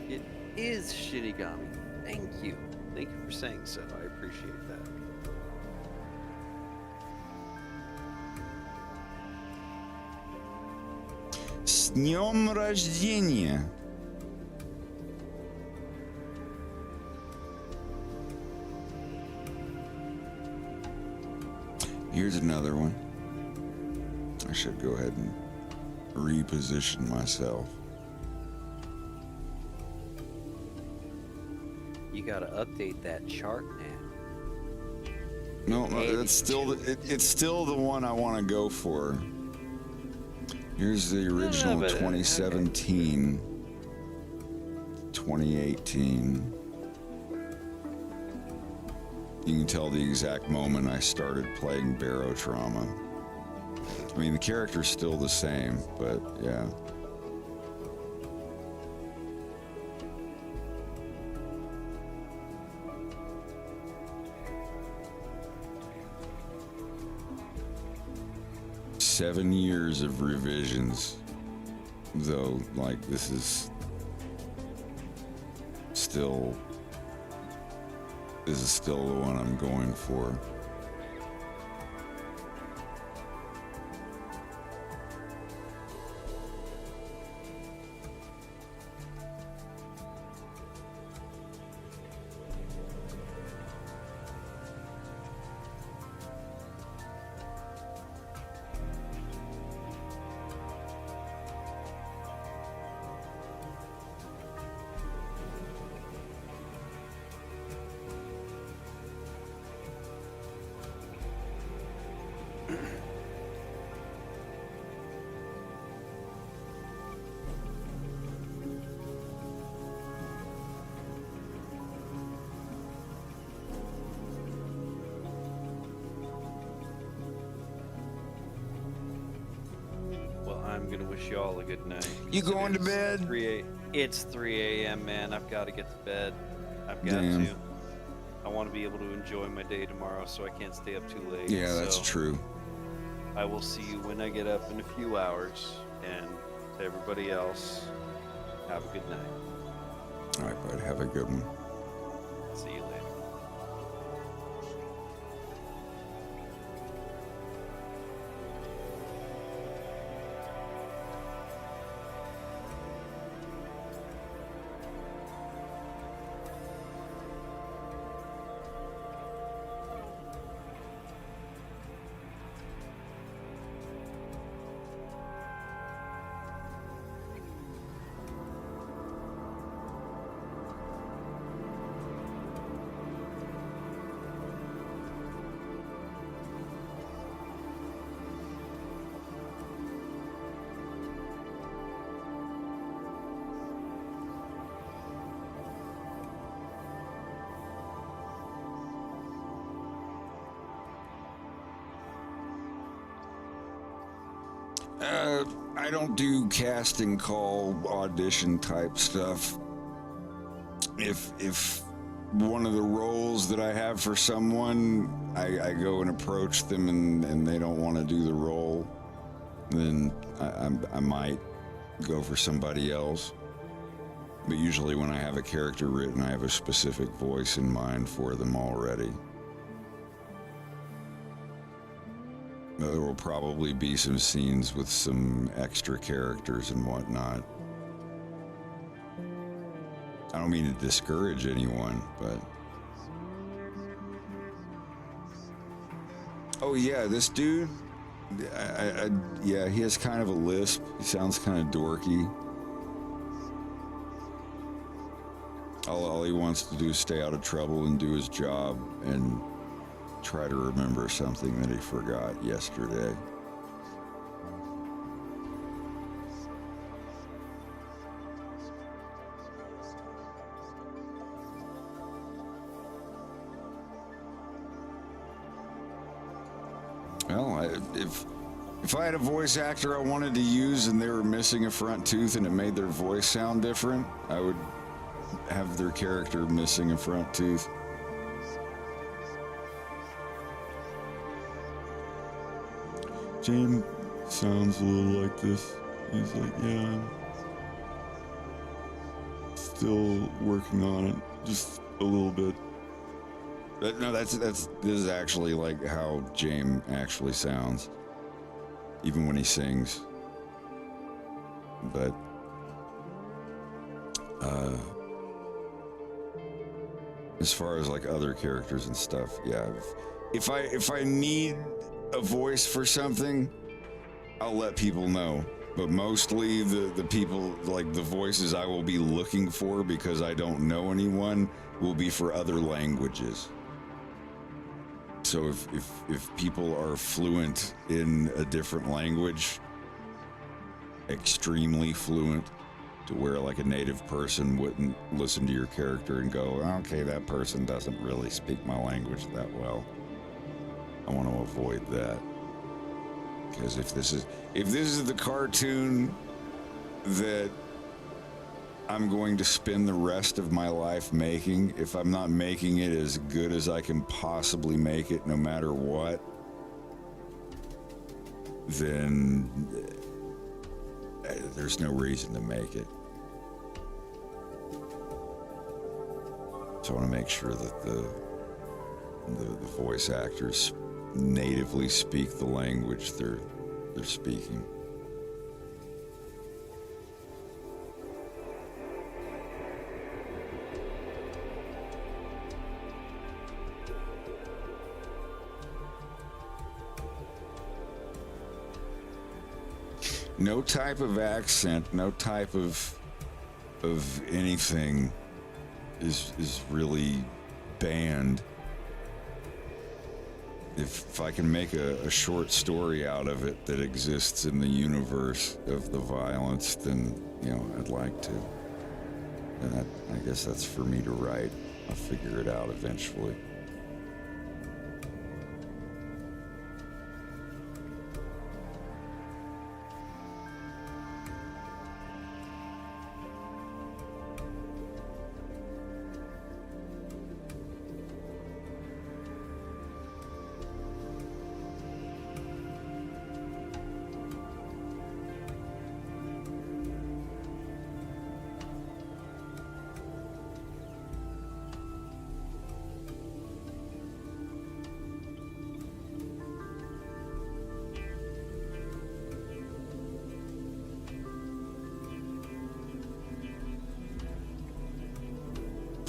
you did. It is Shinigami. Thank you. Thank you for saying so. I appreciate that. С днем рождения! Here's another one. I should go ahead and reposition myself. You gotta update that chart now. No, that's still it's still the one I want to go for. Here's the original 2017, 2018. You can tell the exact moment I started playing Barotrauma. I mean, the character's still the same, but yeah. Seven years of revisions, though, like, this is still the one I'm going for. I'm gonna wish you all a good night. You going to bed? It's 3 a.m., man. I've got to get to bed. I've got Damn. to. I want to be able to enjoy my day tomorrow, so I can't stay up too late. Yeah, that's So true. I will see you when I get up in a few hours. And to everybody else, have a good night. All right, bud. Have a good one. See you later. I don't do casting call audition type stuff. If one of the roles that I have for someone, I go and approach them and they don't want to do the role, then I might go for somebody else. But usually when I have a character written, I have a specific voice in mind for them already. There will probably be some scenes with some extra characters and whatnot. I don't mean to discourage anyone, but... Oh yeah, this dude, yeah, he has kind of a lisp. He sounds kind of dorky. All he wants to do is stay out of trouble and do his job and try to remember something that he forgot yesterday. Well, if If I had a voice actor I wanted to use and they were missing a front tooth and it made their voice sound different, I would have their character missing a front tooth. James sounds a little like this. He's like, yeah, I'm still working on it, just a little bit. But no, this is actually like how James actually sounds, even when he sings. But as far as like other characters and stuff, yeah. If I need a voice for something, I'll let people know. But mostly the people, like the voices I will be looking for because I don't know anyone, will be for other languages. So if people are fluent in a different language, extremely fluent, to where like a native person wouldn't listen to your character and go, okay, that person doesn't really speak my language that well. I want to avoid that. Because if this is the cartoon that I'm going to spend the rest of my life making, if I'm not making it as good as I can possibly make it, no matter what, then there's no reason to make it. So I want to make sure that the voice actors natively speak the language they're speaking. No type of accent, no type of anything is really banned. If I can make a short story out of it that exists in the universe of the violence, then, you know, I'd like to. And I guess that's for me to write. I'll figure it out eventually.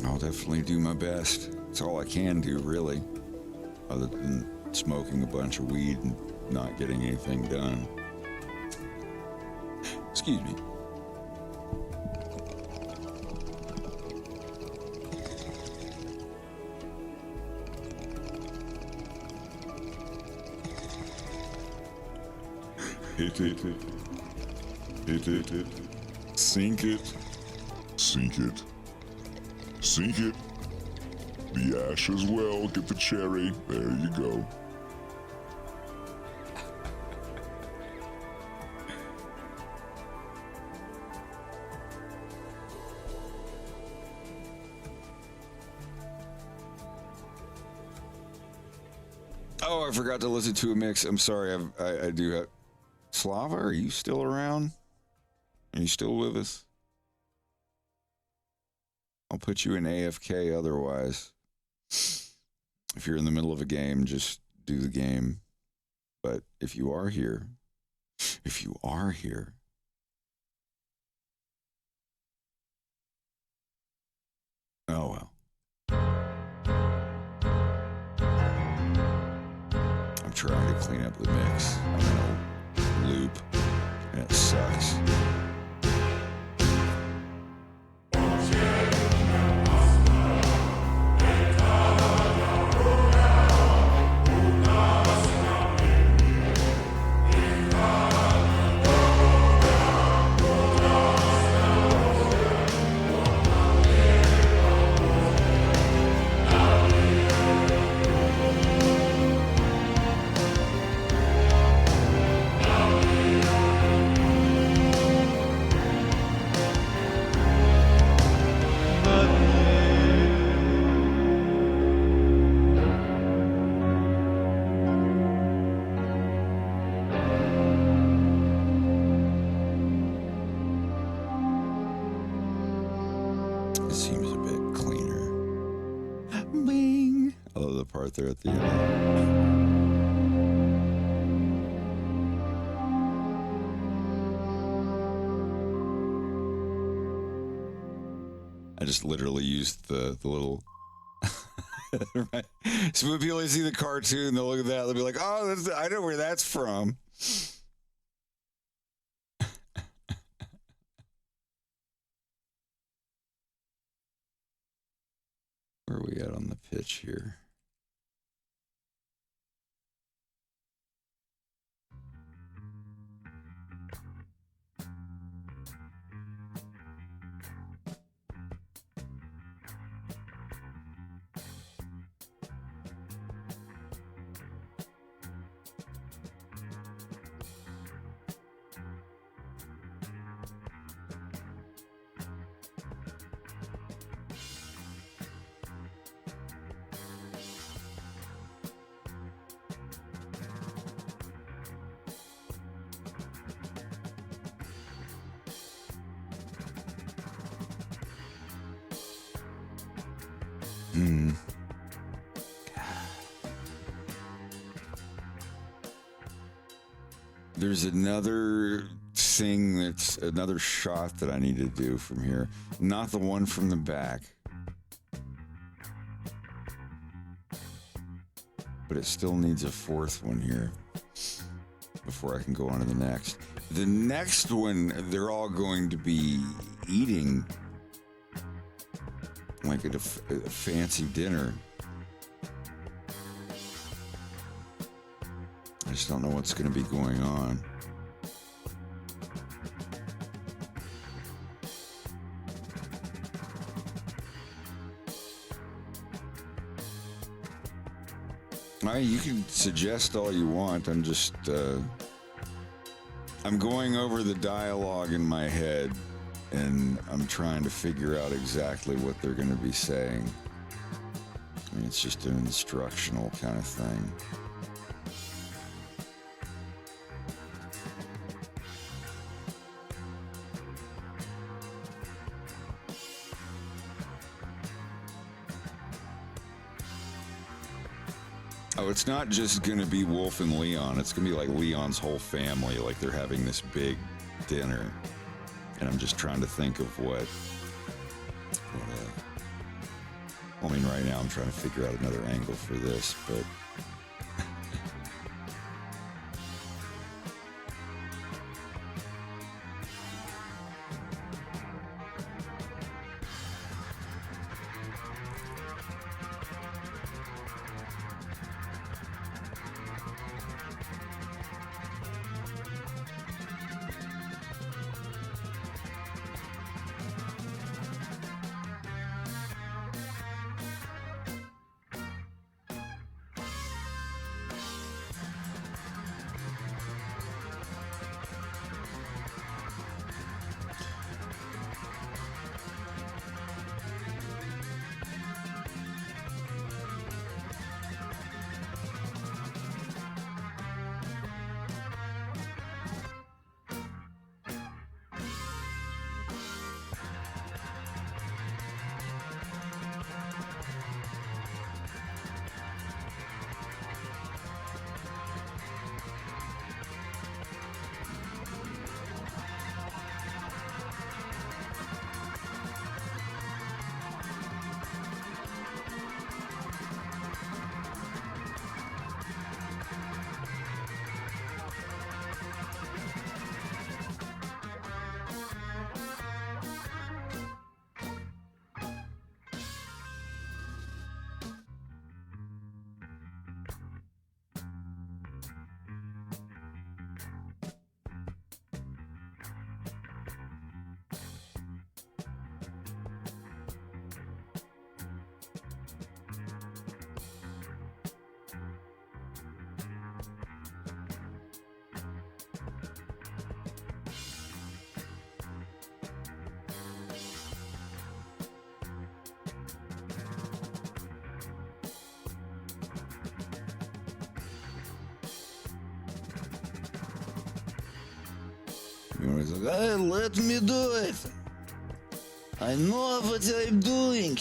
I'll definitely do my best. It's all I can do, really, other than smoking a bunch of weed and not getting anything done. Excuse me. Hit it. Hit it. Sink it. Sink it. Sink it. The ash as well. Get the cherry. There you go. Oh, I forgot to listen to a mix. I'm sorry. I do have. Slava, are you still around? Are you still with us? I'll put you in AFK otherwise. If you're in the middle of a game, just do the game. But if you are here, oh well. I'm trying to clean up the mix. I'm in a loop, and it sucks. I love the part there at the end. I just literally used the little. Right. So when people see the cartoon, they'll look at that, they'll be like, "Oh, I know where that's from." Where are we at on the pitch here? There's another thing that's another shot that I need to do from here. Not the one from the back. But it still needs a fourth one here before I can go on to the next. The next one, they're all going to be eating like at a fancy dinner. I just don't know what's going to be going on. You can suggest all you want. I'm just, I'm going over the dialogue in my head, and I'm trying to figure out exactly what they're going to be saying. I mean, it's just an instructional kind of thing. Oh, it's not just going to be Wolf and Leon. It's going to be like Leon's whole family. Like they're having this big dinner. And I'm just trying to think of what I mean, right now I'm trying to figure out another angle for this, but... He's like, hey, let me do it. I know what I'm doing.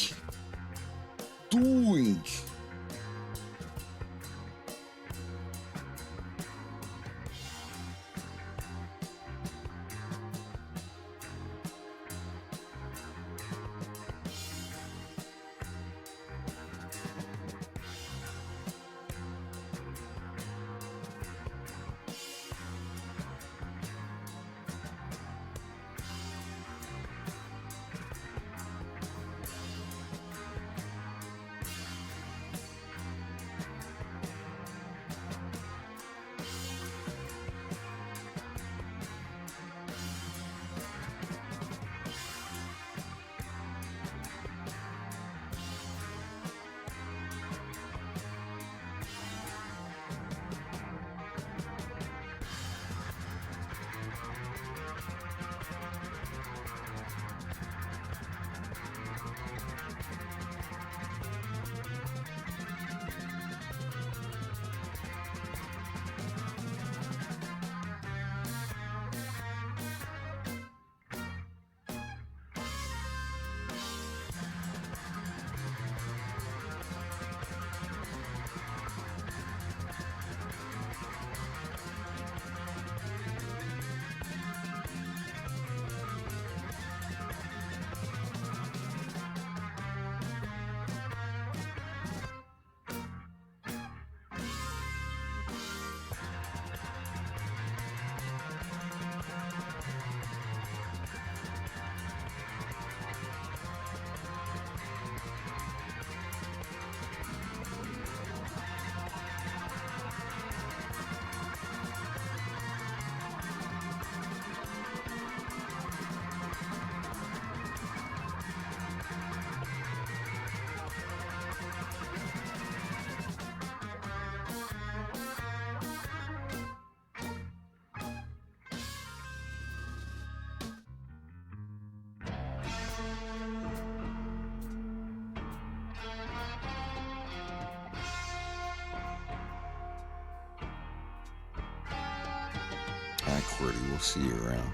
night, QWERTY. We'll see you around.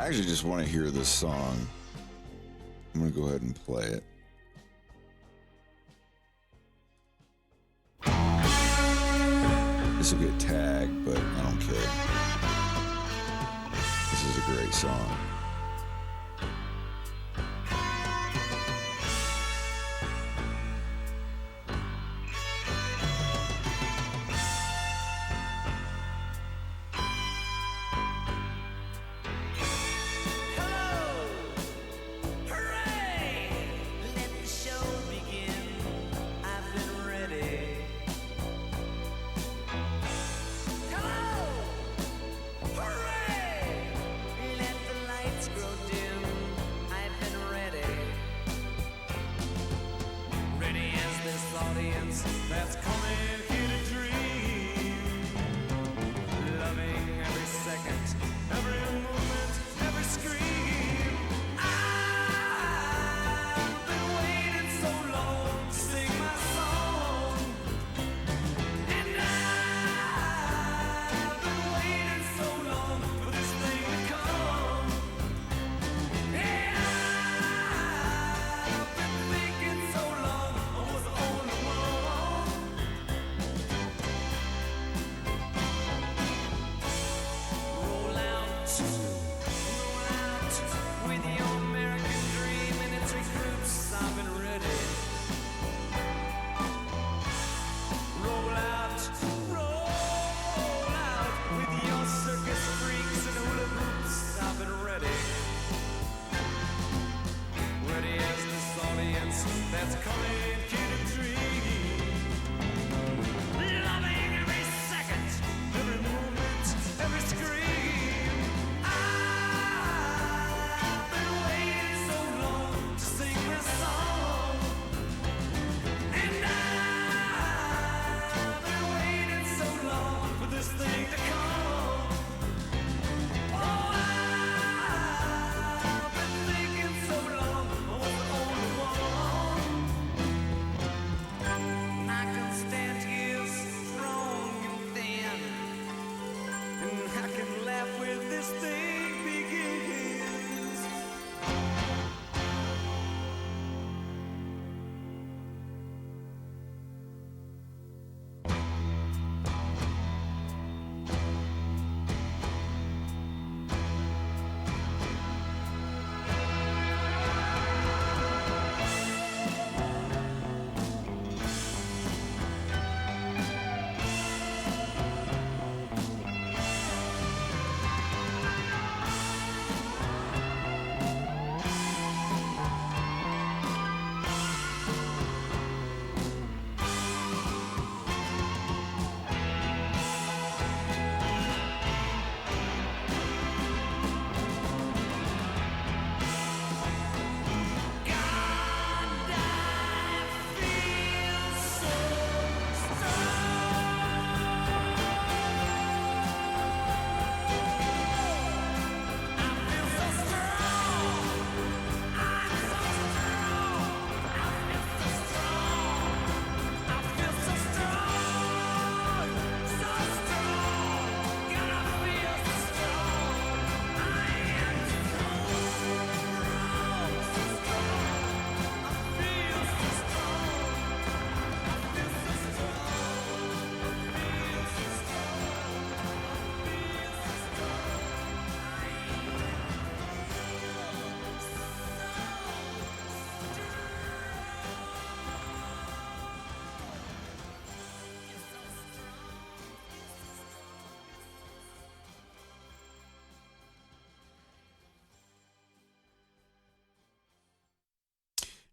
I actually just want to hear this song. I'm going to go ahead and play it. This will get tagged, but I don't care. This is a great song.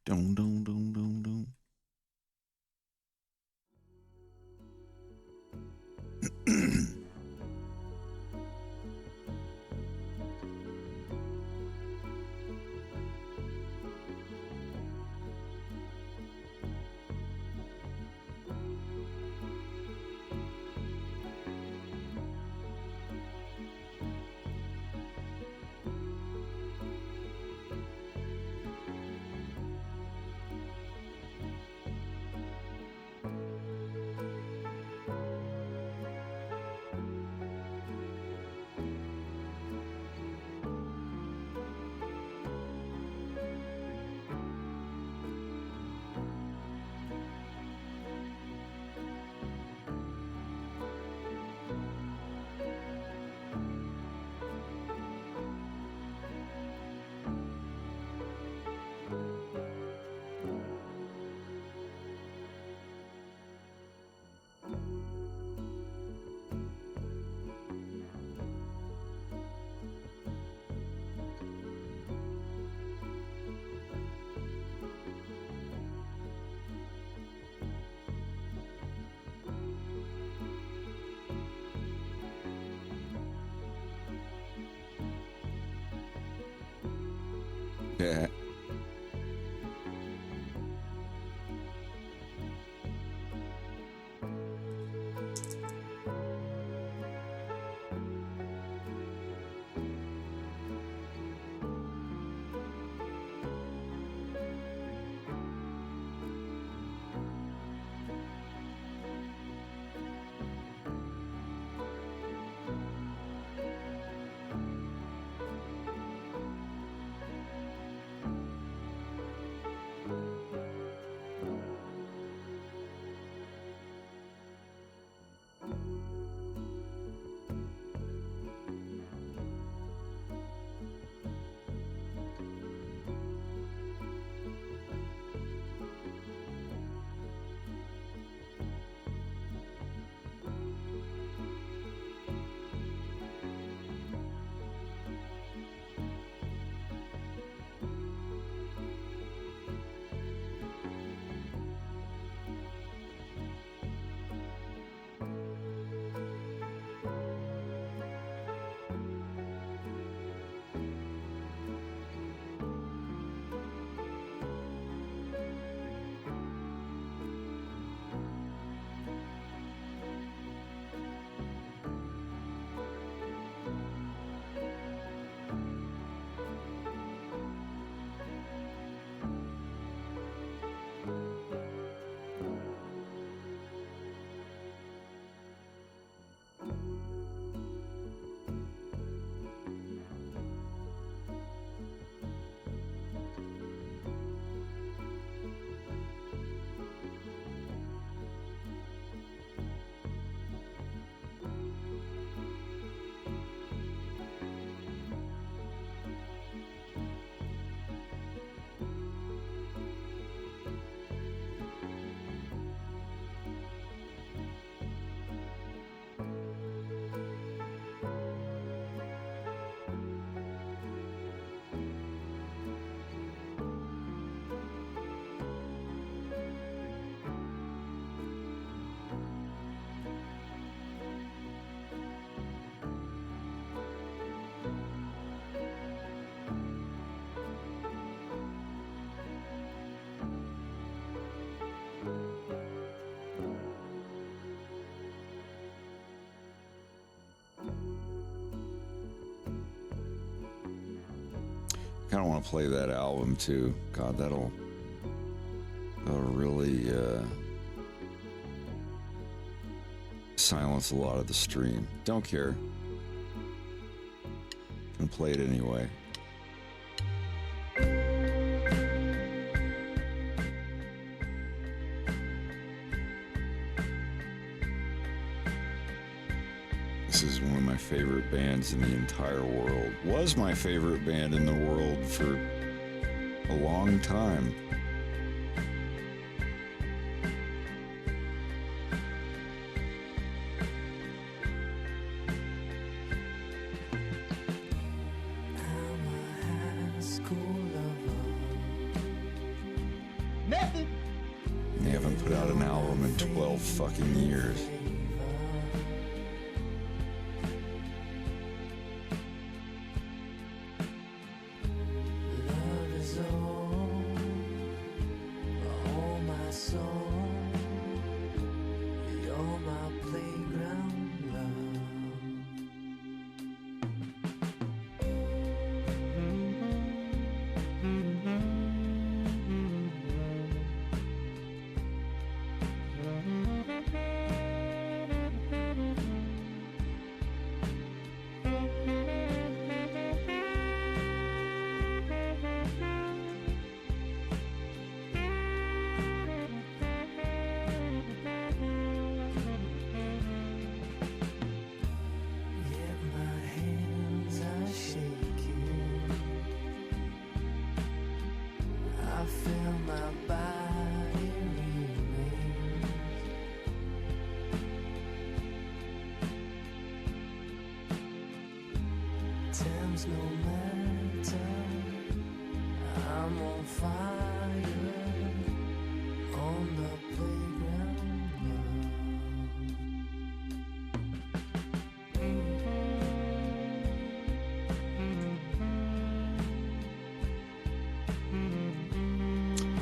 Dun, dun, dun, dun, dun. kind of want to play that album too. God, that'll really silence a lot of the stream. Don't care. Gonna play it anyway. This is one of my favorite bands in the entire world. Was my favorite band in the world for a long time. Method. They haven't put out an album in 12 fucking years.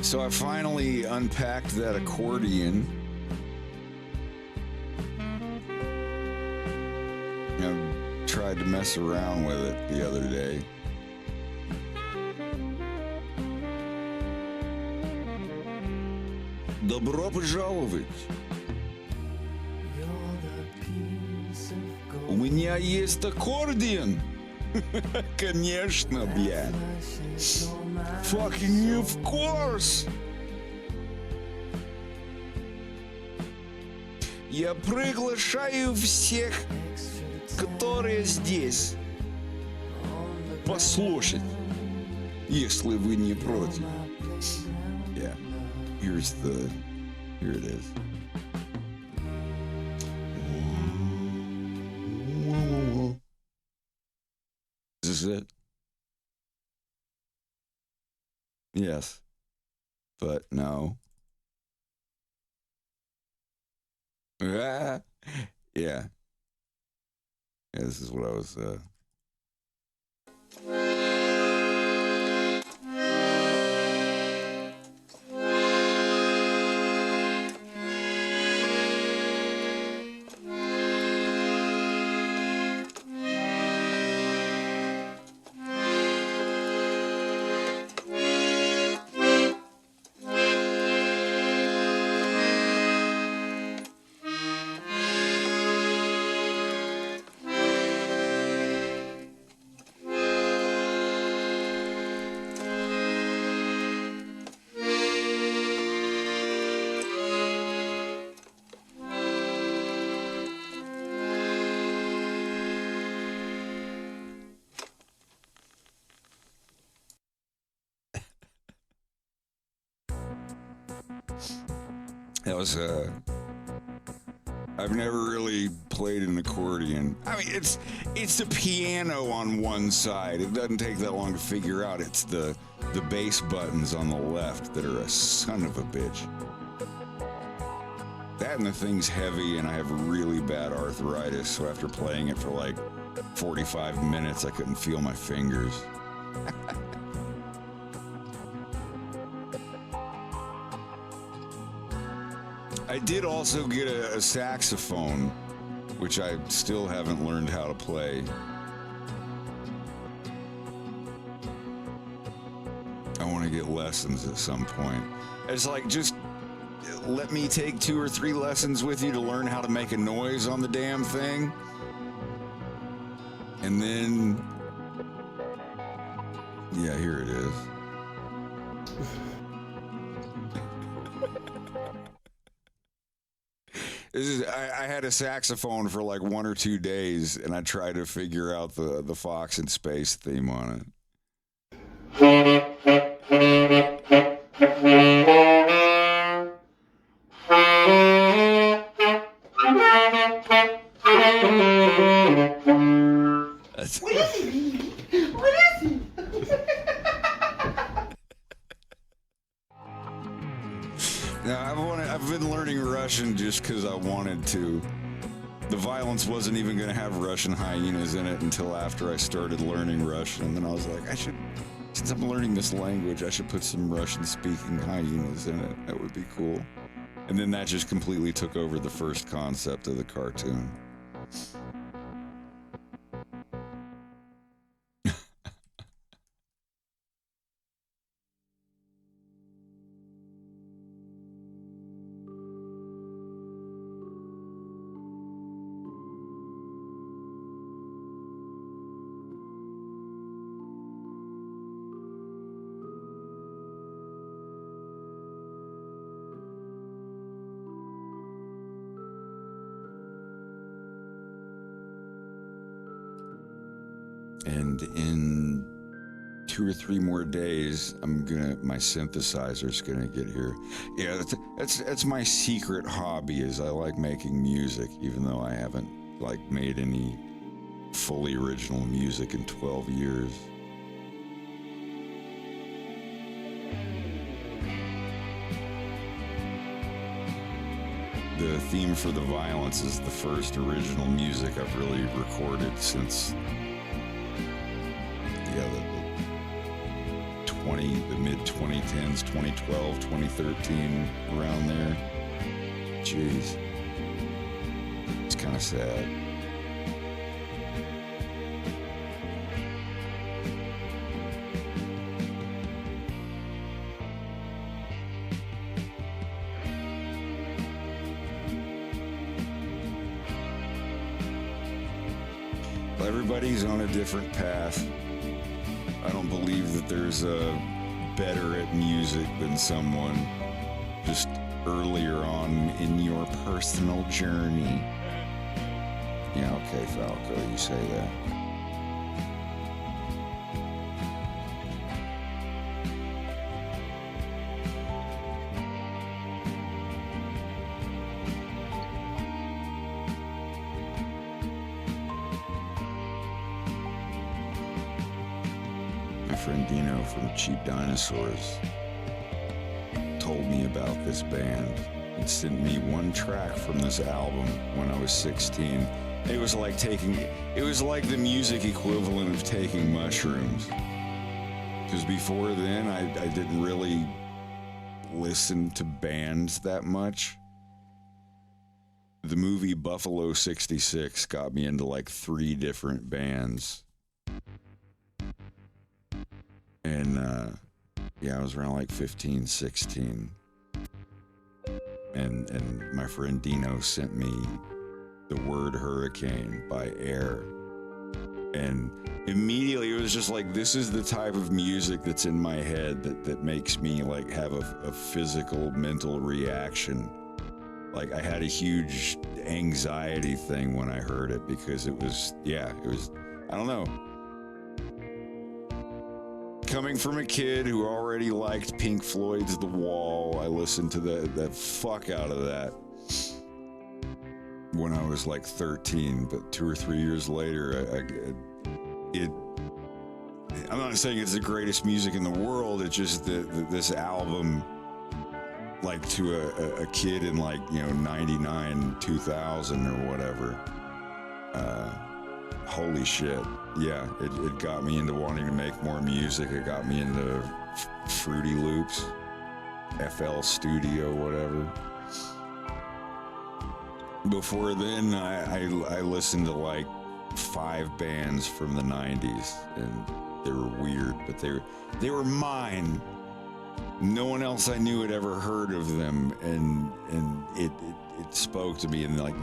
So I finally unpacked that accordion. I tried to mess around with it the other day. Добро пожаловать. У меня есть аккордеон. Конечно, блядь. Fucking of course. Я приглашаю всех, которые здесь, послушать, если вы не против. Yeah, here it is. Is this it? Yes, but no. Yeah. This is what I was, that was, I've never really played an accordion. I mean, it's the piano on one side. It doesn't take that long to figure out. It's the bass buttons on the left that are a son of a bitch. That and the thing's heavy, and I have really bad arthritis, so after playing it for like 45 minutes, I couldn't feel my fingers. I did also get a saxophone, which I still haven't learned how to play. get lessons at some point. It's like, just let me take 2 or 3 lessons with you to learn how to make a noise on the damn thing. And then, yeah, here it is. I had a saxophone for like 1 or 2 days, and I tried to figure out the Fox in Space theme on it. What is he? What is he? Now, I've been learning Russian just because I wanted to. The violence wasn't even going to have Russian hyenas in it until after I started learning Russian. And then I was like, since I'm learning this language, I should put some Russian-speaking hyenas in it. That would be cool. And then that just completely took over the first concept of the cartoon. And in 2 or 3 more days, my synthesizer's gonna get here. Yeah, that's my secret hobby, is I like making music, even though I haven't like made any fully original music in 12 years. The theme for The Violence is the first original music I've really recorded since the mid-2010s, 2012, 2013, around there. Jeez. It's kind of sad. Everybody's on a different path. I don't believe that there's a better at music than someone just earlier on in your personal journey. Yeah, okay, Falco, you say that. Friend Dino from Cheap Dinosaurs told me about this band and sent me one track from this album when I was 16. It was like the music equivalent of taking mushrooms. Because before then, I didn't really listen to bands that much. The movie Buffalo 66 got me into like 3 different bands. And, yeah, I was around like 15, 16. And my friend Dino sent me The Word Hurricane by Air. And immediately it was just like, this is the type of music that's in my head that makes me like have a physical, mental reaction. Like I had a huge anxiety thing when I heard it because it was, I don't know. Coming from a kid who already liked Pink Floyd's The Wall, I listened to that fuck out of that when I was like 13, but 2 or 3 years later, I'm not saying it's the greatest music in the world, it's just that this album, like to a kid in like, 99, 2000 or whatever, holy shit. Yeah, it got me into wanting to make more music. It got me into Fruity Loops, FL Studio, whatever. Before then, I listened to like 5 bands from the 90s, and they were weird, but they were mine. no one else I knew had ever heard of them, and it spoke to me. And like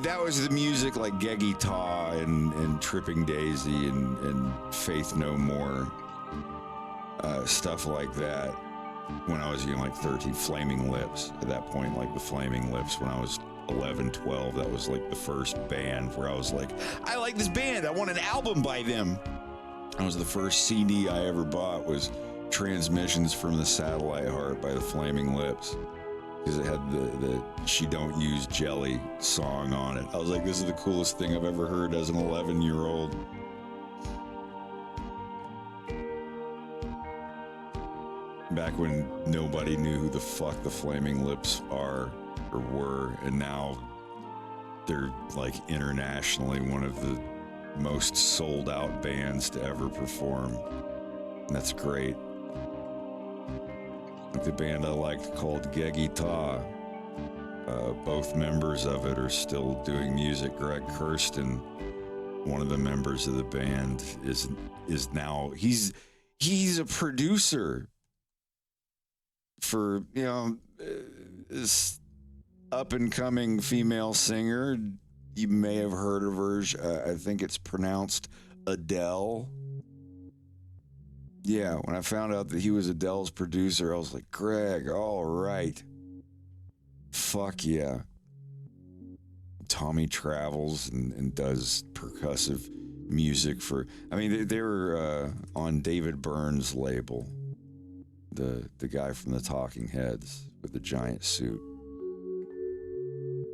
that was the music like Geggy Taw and Tripping Daisy and Faith No More, stuff like that. When I was like 13, Flaming Lips at that point, like the Flaming Lips when I was 11, 12, that was like the first band where I was like, I like this band, I want an album by them. That was the first CD I ever bought, was Transmissions from the Satellite Heart by the Flaming Lips, because it had the She Don't Use Jelly song on it. I was like, this is the coolest thing I've ever heard as an 11-year-old. Back when nobody knew who the fuck the Flaming Lips are or were, and now they're like internationally one of the most sold out bands to ever perform. And that's great. Like the band I liked called Geggy Taw. Both members of it are still doing music. Greg Kirsten, one of the members of the band, is now he's a producer for, you know, this up and coming female singer. You may have heard of her. I think it's pronounced Adele. Yeah, when I found out that he was Adele's producer, I was like, Greg, all right. Fuck yeah. Tommy travels and does percussive music for, I mean, they were on David Byrne's label. The guy from the Talking Heads with the giant suit.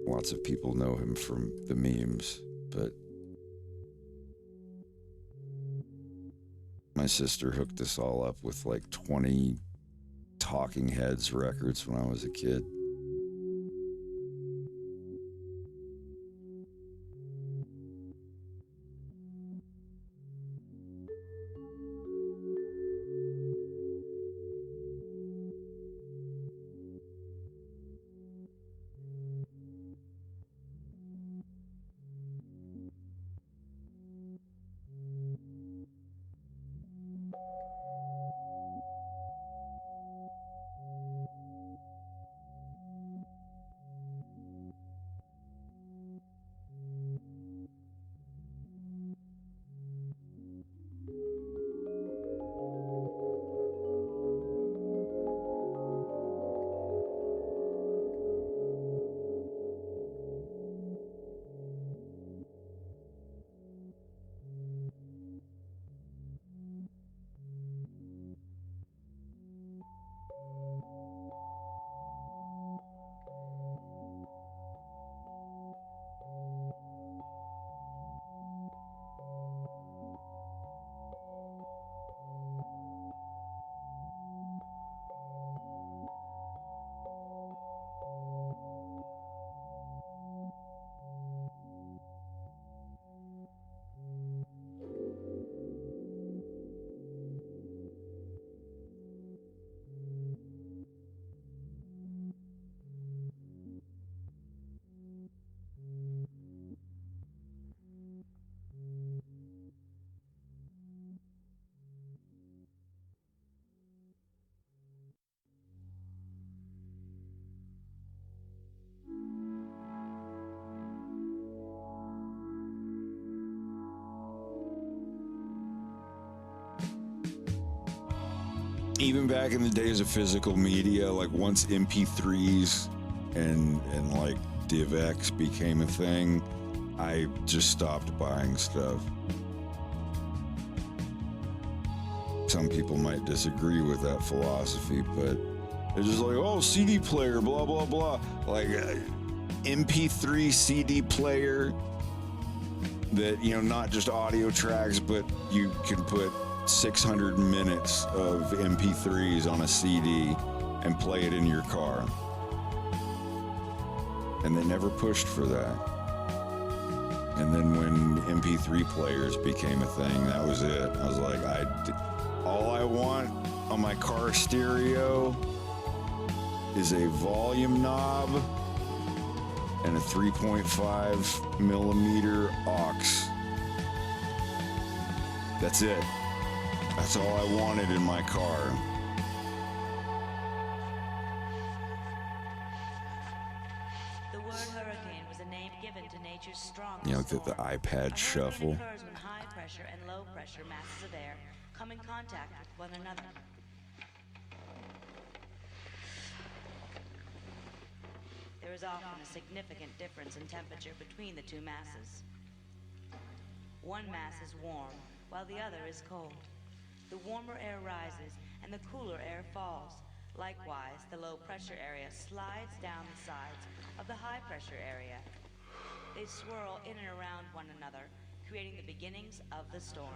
Lots of people know him from the memes, but my sister hooked us all up with like 20 Talking Heads records when I was a kid. Even back in the days of physical media, like once MP3s and like DivX became a thing, I just stopped buying stuff. Some people might disagree with that philosophy, but they're just like, oh, CD player, blah, blah, blah. Like MP3 CD player that, you know, not just audio tracks, but you can put 600 minutes of MP3s on a CD and play it in your car. And they never pushed for that. And then when MP3 players became a thing, that was it. I was like, all I want on my car stereo is a volume knob and a 3.5 millimeter aux. That's it. That's all I wanted in my car. word hurricane was a name given to nature's strongest You know, the iPad shuffle. occurs when high pressure and low pressure masses of air come in contact with one another. There is often a significant difference in temperature between the two masses. One mass is warm, while the other is cold. The warmer air rises, and the cooler air falls. Likewise, the low-pressure area slides down the sides of the high-pressure area. They swirl in and around one another, creating the beginnings of the storm.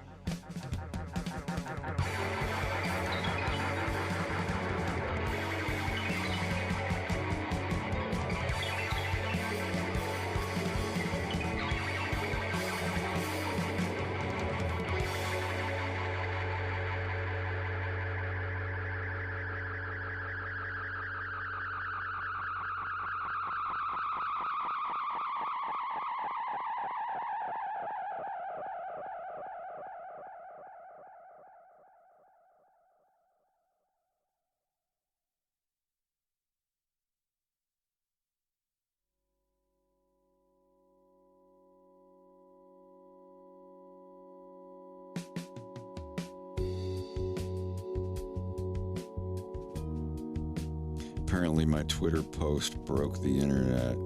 Apparently my Twitter post broke the internet.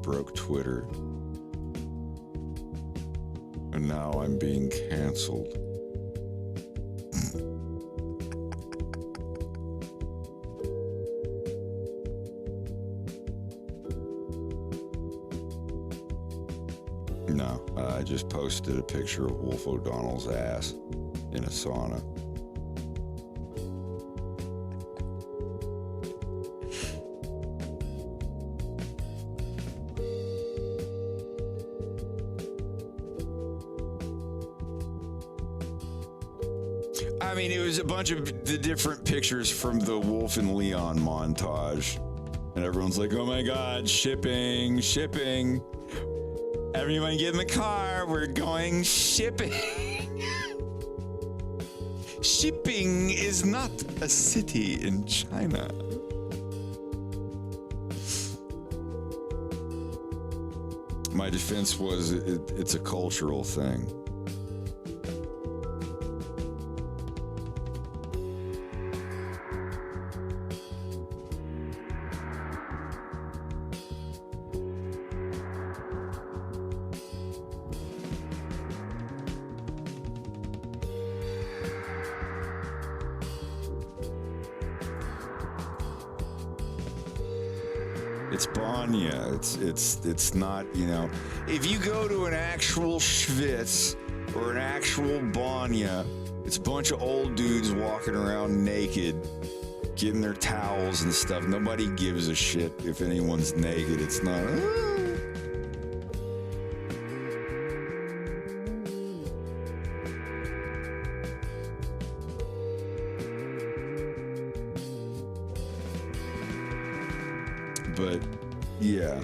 Broke Twitter. And now I'm being canceled. No, I just posted a picture of Wolf O'Donnell's ass in a sauna. I mean, it was a bunch of the different pictures from the Wolf and Leon montage. And everyone's like, oh my God, shipping. Everyone get in the car, we're going shipping. Shipping is not a city in China. My defense was it's a cultural thing. It's Banya. It's not, you know. If you go to an actual Schwitz or an actual Banya, it's a bunch of old dudes walking around naked, getting their towels and stuff. Nobody gives a shit if anyone's naked. It's not. But yeah,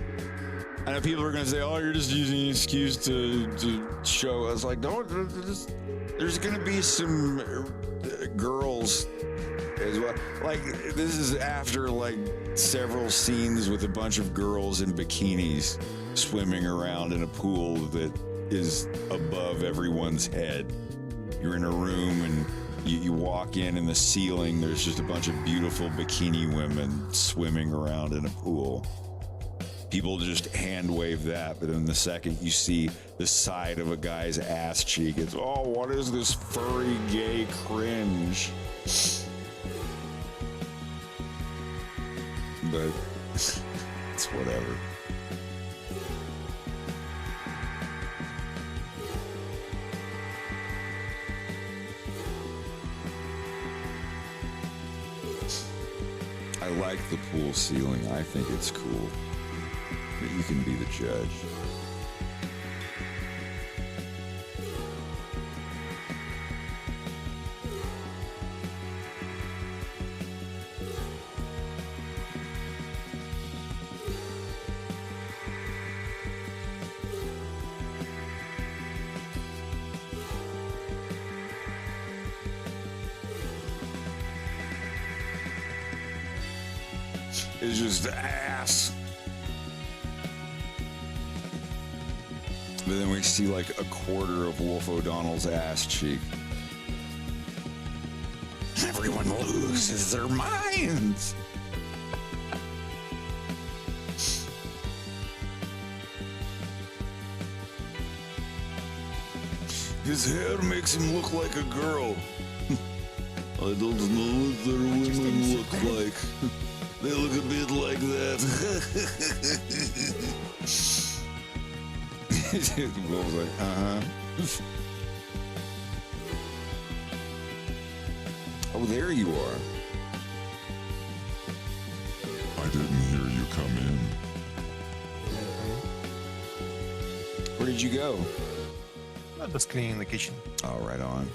I know people are gonna say, "Oh, you're just using an excuse to show us." Like, don't. There's gonna be some girls as well. Like, this is after like several scenes with a bunch of girls in bikinis swimming around in a pool that is above everyone's head. You're in a room and you walk in the ceiling, there's just a bunch of beautiful bikini women swimming around in a pool. People just hand wave that, but then the second you see the side of a guy's ass cheek, it's, oh, what is this furry gay cringe? But it's whatever. I like the pool ceiling. I think it's cool. But you can be the judge. It's just ass. But then we see like a quarter of Wolf O'Donnell's ass cheek. Everyone loses their minds. His hair makes him look like a girl. I don't know what their women look like. They look a bit like that. Wolf's like, Oh, there you are. I didn't hear you come in. Where did you go? I'm just cleaning the kitchen. Oh, right on.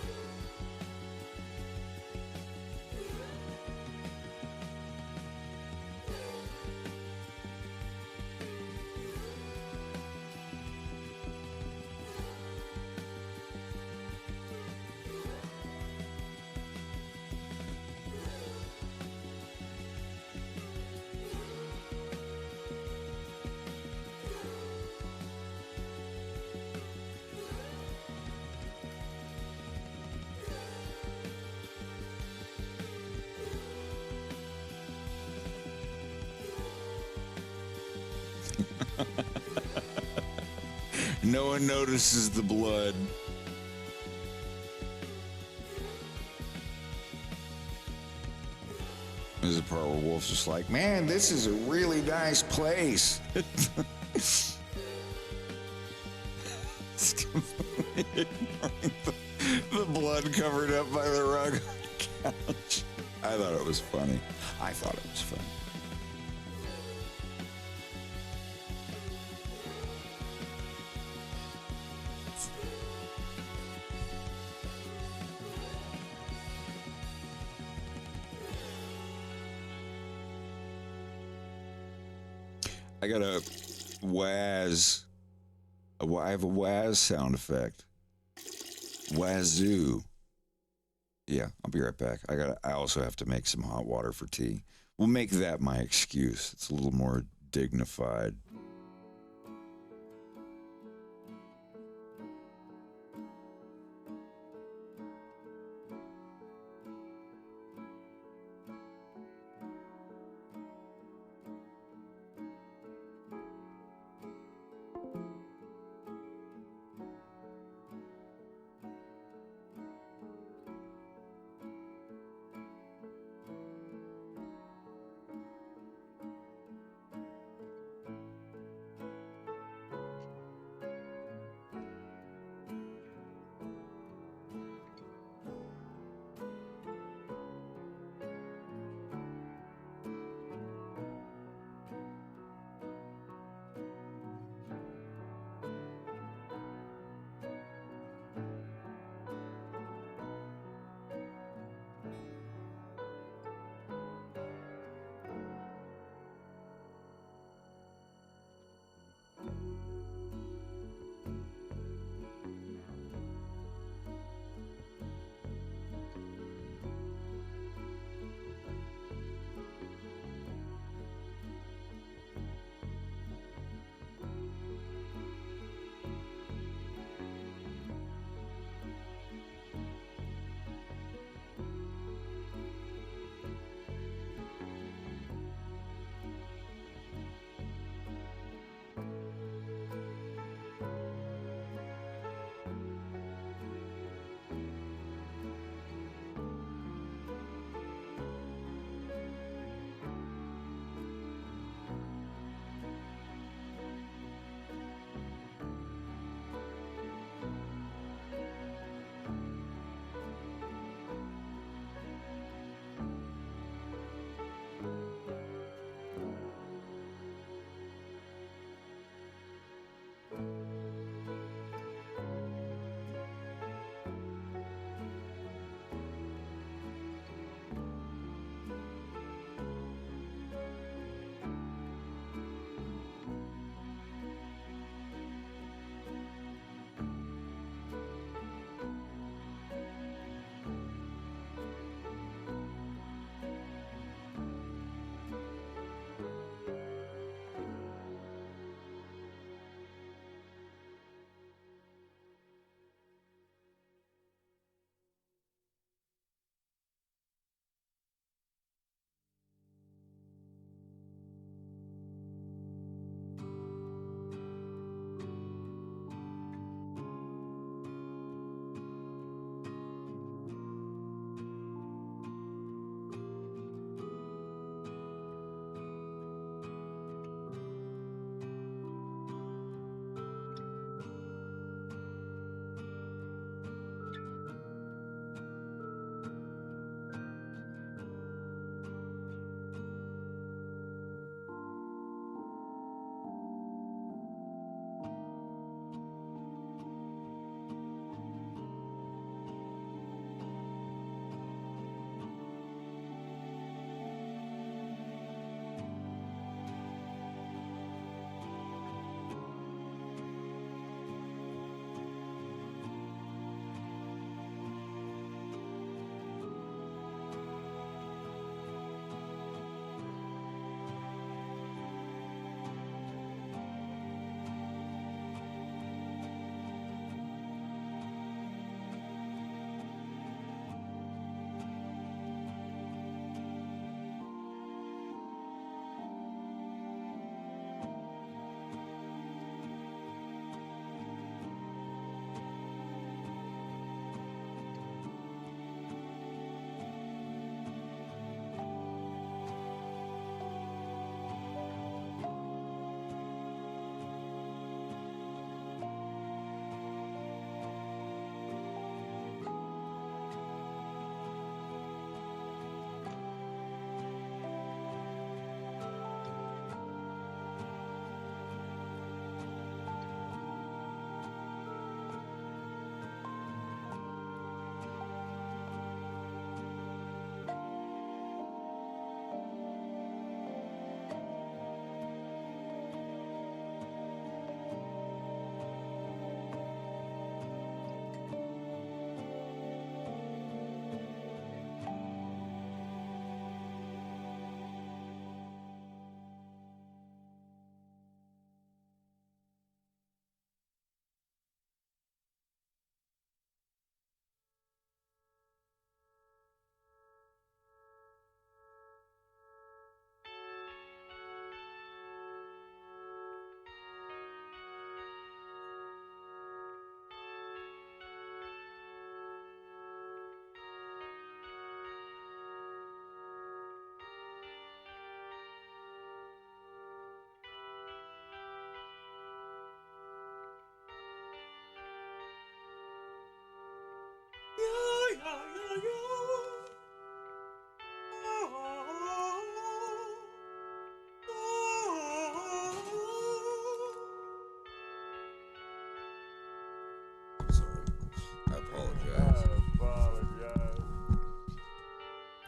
No one notices the blood. There's a part where Wolf's just like, man, this is a really nice place. the blood covered up by the rug on the couch. I thought it was funny. I thought it was funny. I got a Waz. I have a Waz sound effect. Wazoo. Yeah, I'll be right back. I also have to make some hot water for tea. We'll make that my excuse. It's a little more dignified.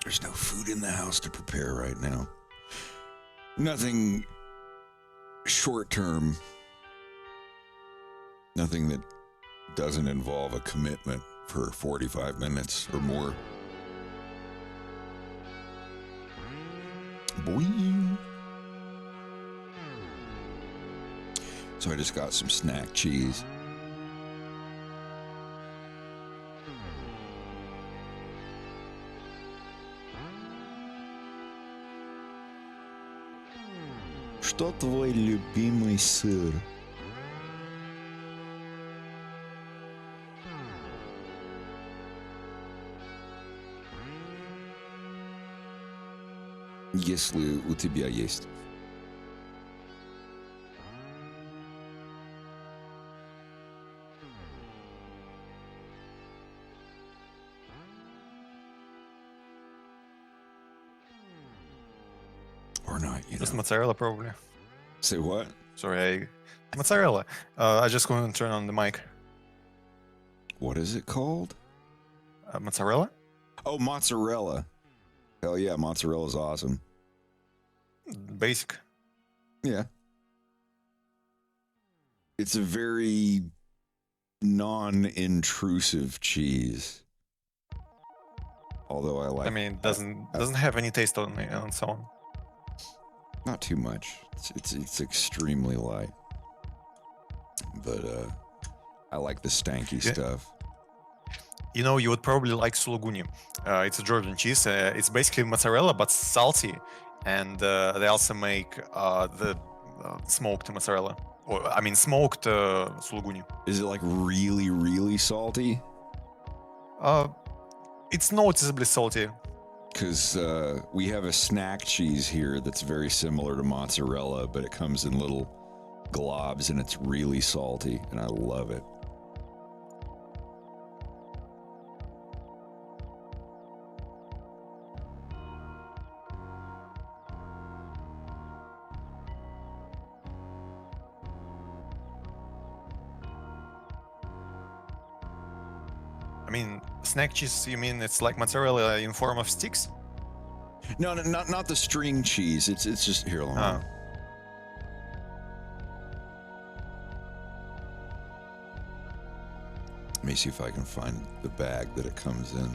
There's no food in the house to prepare right now. Nothing short term. Nothing that doesn't involve a commitment for 45 minutes or more. Boing. So I just got some snack cheese. Что твой любимый сыр? Если у тебя есть. Or not, you Just know. mozzarella, probably. Say what? Sorry, mozzarella. I just going to turn on the mic. What is it called? Mozzarella? Oh, mozzarella. Hell yeah, mozzarella's awesome. Basic. Yeah. It's a very non-intrusive cheese. Although I like. I mean, it doesn't have any taste on it and so on. Not too much. It's extremely light. But I like the stanky stuff. You know, you would probably like suluguni. It's a Georgian cheese. It's basically mozzarella, but salty. And they also make the smoked mozzarella. Or, I mean, smoked suluguni. Is it like really, really salty? It's noticeably salty. Because we have a snack cheese here that's very similar to mozzarella, but it comes in little globs and it's really salty, and I love it. I mean, snack cheese, you mean it's like mozzarella in form of sticks? No, not the string cheese. It's just here. Let me see if I can find the bag that it comes in.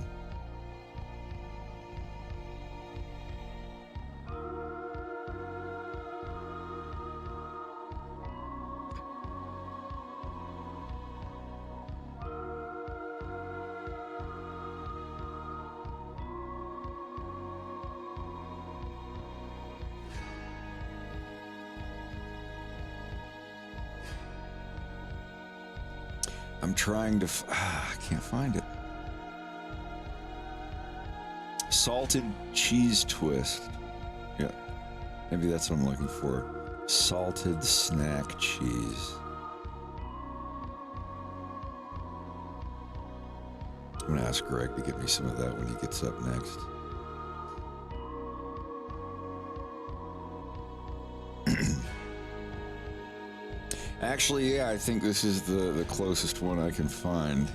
I'm trying to. I can't find it. Salted cheese twist. Yeah, maybe that's what I'm looking for. Salted snack cheese. I'm gonna ask Greg to get me some of that when he gets up next. Actually, yeah, I think this is the closest one I can find.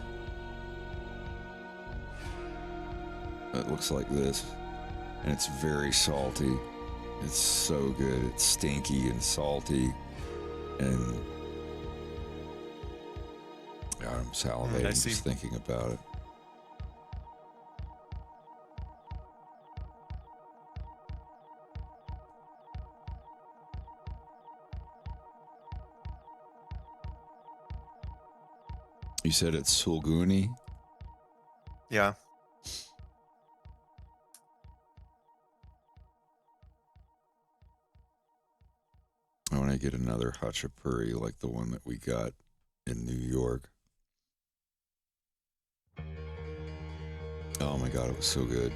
It looks like this, and it's very salty. It's so good. It's stinky and salty, and God, I'm salivating just thinking about it. You said it's sulguni? Yeah. I want to get another hachapuri like the one that we got in New York. Oh my God, it was so good.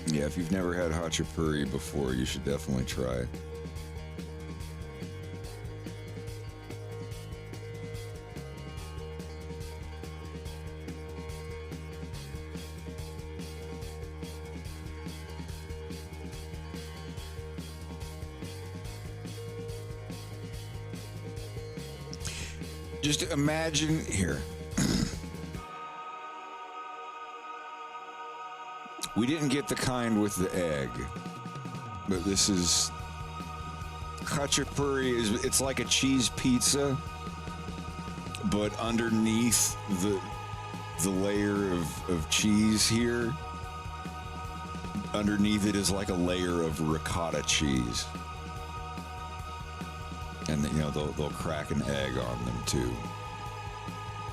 Yeah, Yeah, if you've never had hachapuri before, you should definitely try it. Just imagine here. We didn't get the kind with the egg, but this is khachapuri. It's like a cheese pizza, but underneath the layer of cheese here, underneath it is like a layer of ricotta cheese. And you know they'll crack an egg on them too.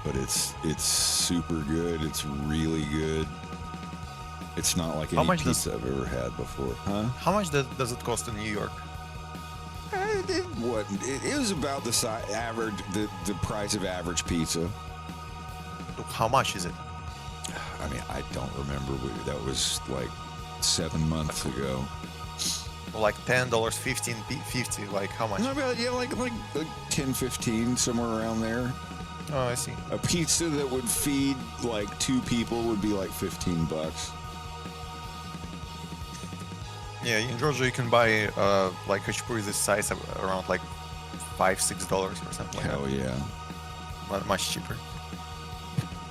But it's super good. It's really good. It's not like any pizza I've ever had before, huh? How much does it cost in New York? It was about the average, the price of average pizza. How much is it? I mean, I don't remember. That was like 7 months ago. Like $10, $15, like how much? No, yeah, like 10, 15, somewhere around there. Oh, I see. A pizza that would feed like 2 people would be like $15. Yeah, in Georgia you can buy like khachapuri this size around like $5-6 or something like that. Hell yeah. Much cheaper.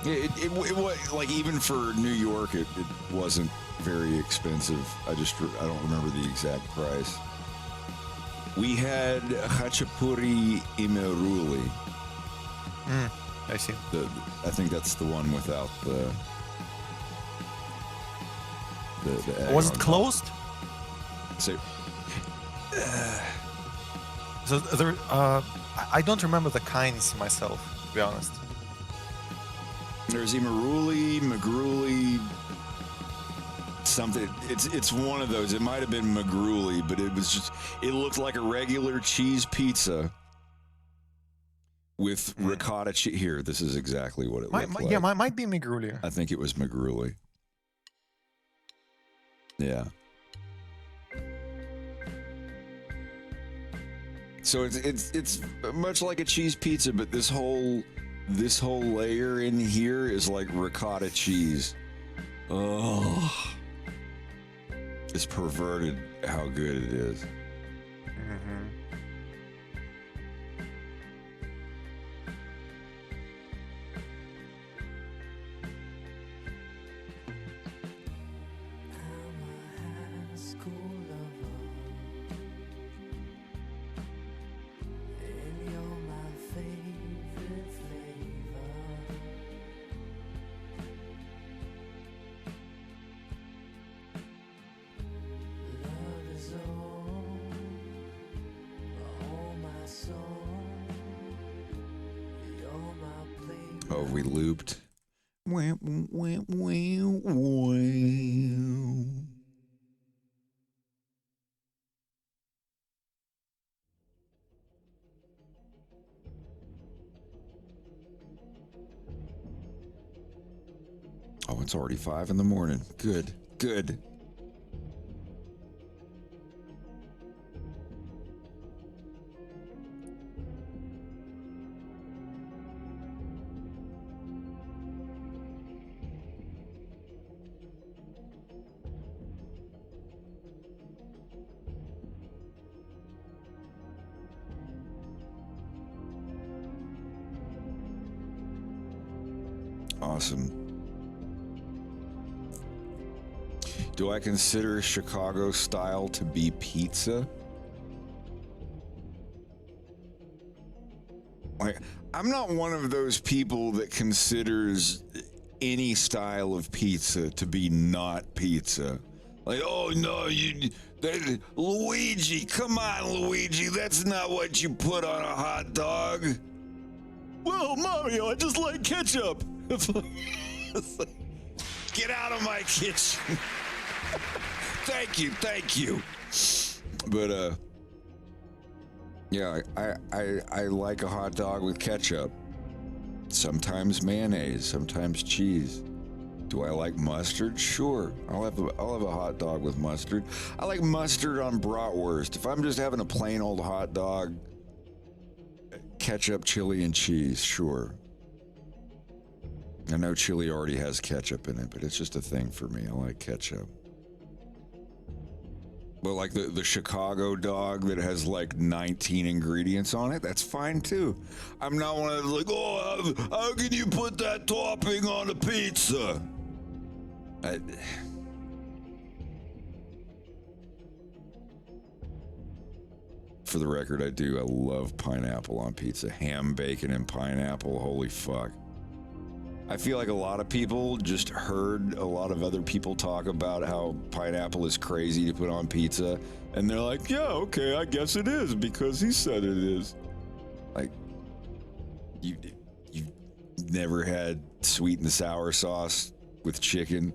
Yeah, it was like even for New York, it wasn't very expensive. I don't remember the exact price. We had khachapuri imeruli. I see. I think that's the one without the egg. Was it closed? So there, I don't remember the kinds myself, to be honest. There's imeruli, magruli, something. It's one of those. It might have been magruli, but it looked like a regular cheese pizza with ricotta cheese. Here, this is exactly what it looked like. Yeah, might be magruli. I think it was magruli. Yeah. So it's much like a cheese pizza, but this whole layer in here is like ricotta cheese. Oh, it's perverted how good it is. Oh, we looped. Oh, it's already 5 in the morning. Good, good. Awesome. Do I consider Chicago style to be pizza? Like, I'm not one of those people that considers any style of pizza to be not pizza. Like, oh no, Luigi, come on, Luigi, that's not what you put on a hot dog. Well, Mario, I just like ketchup. Get out of my kitchen. Thank you. But yeah, I like a hot dog with ketchup. Sometimes mayonnaise, sometimes cheese. Do I like mustard? Sure. I'll have a hot dog with mustard. I like mustard on bratwurst. If I'm just having a plain old hot dog, ketchup, chili, and cheese, sure. I know chili already has ketchup in it, but it's just a thing for me. I like ketchup. But like the Chicago dog that has like 19 ingredients on it, that's fine too. I'm not one of those like, oh, how can you put that topping on a pizza? For the record, I do. I love pineapple on pizza. Ham, bacon, and pineapple. Holy fuck. I feel like a lot of people just heard a lot of other people talk about how pineapple is crazy to put on pizza, and they're like, yeah, okay, I guess it is because he said it is. Like, you've never had sweet and sour sauce with chicken?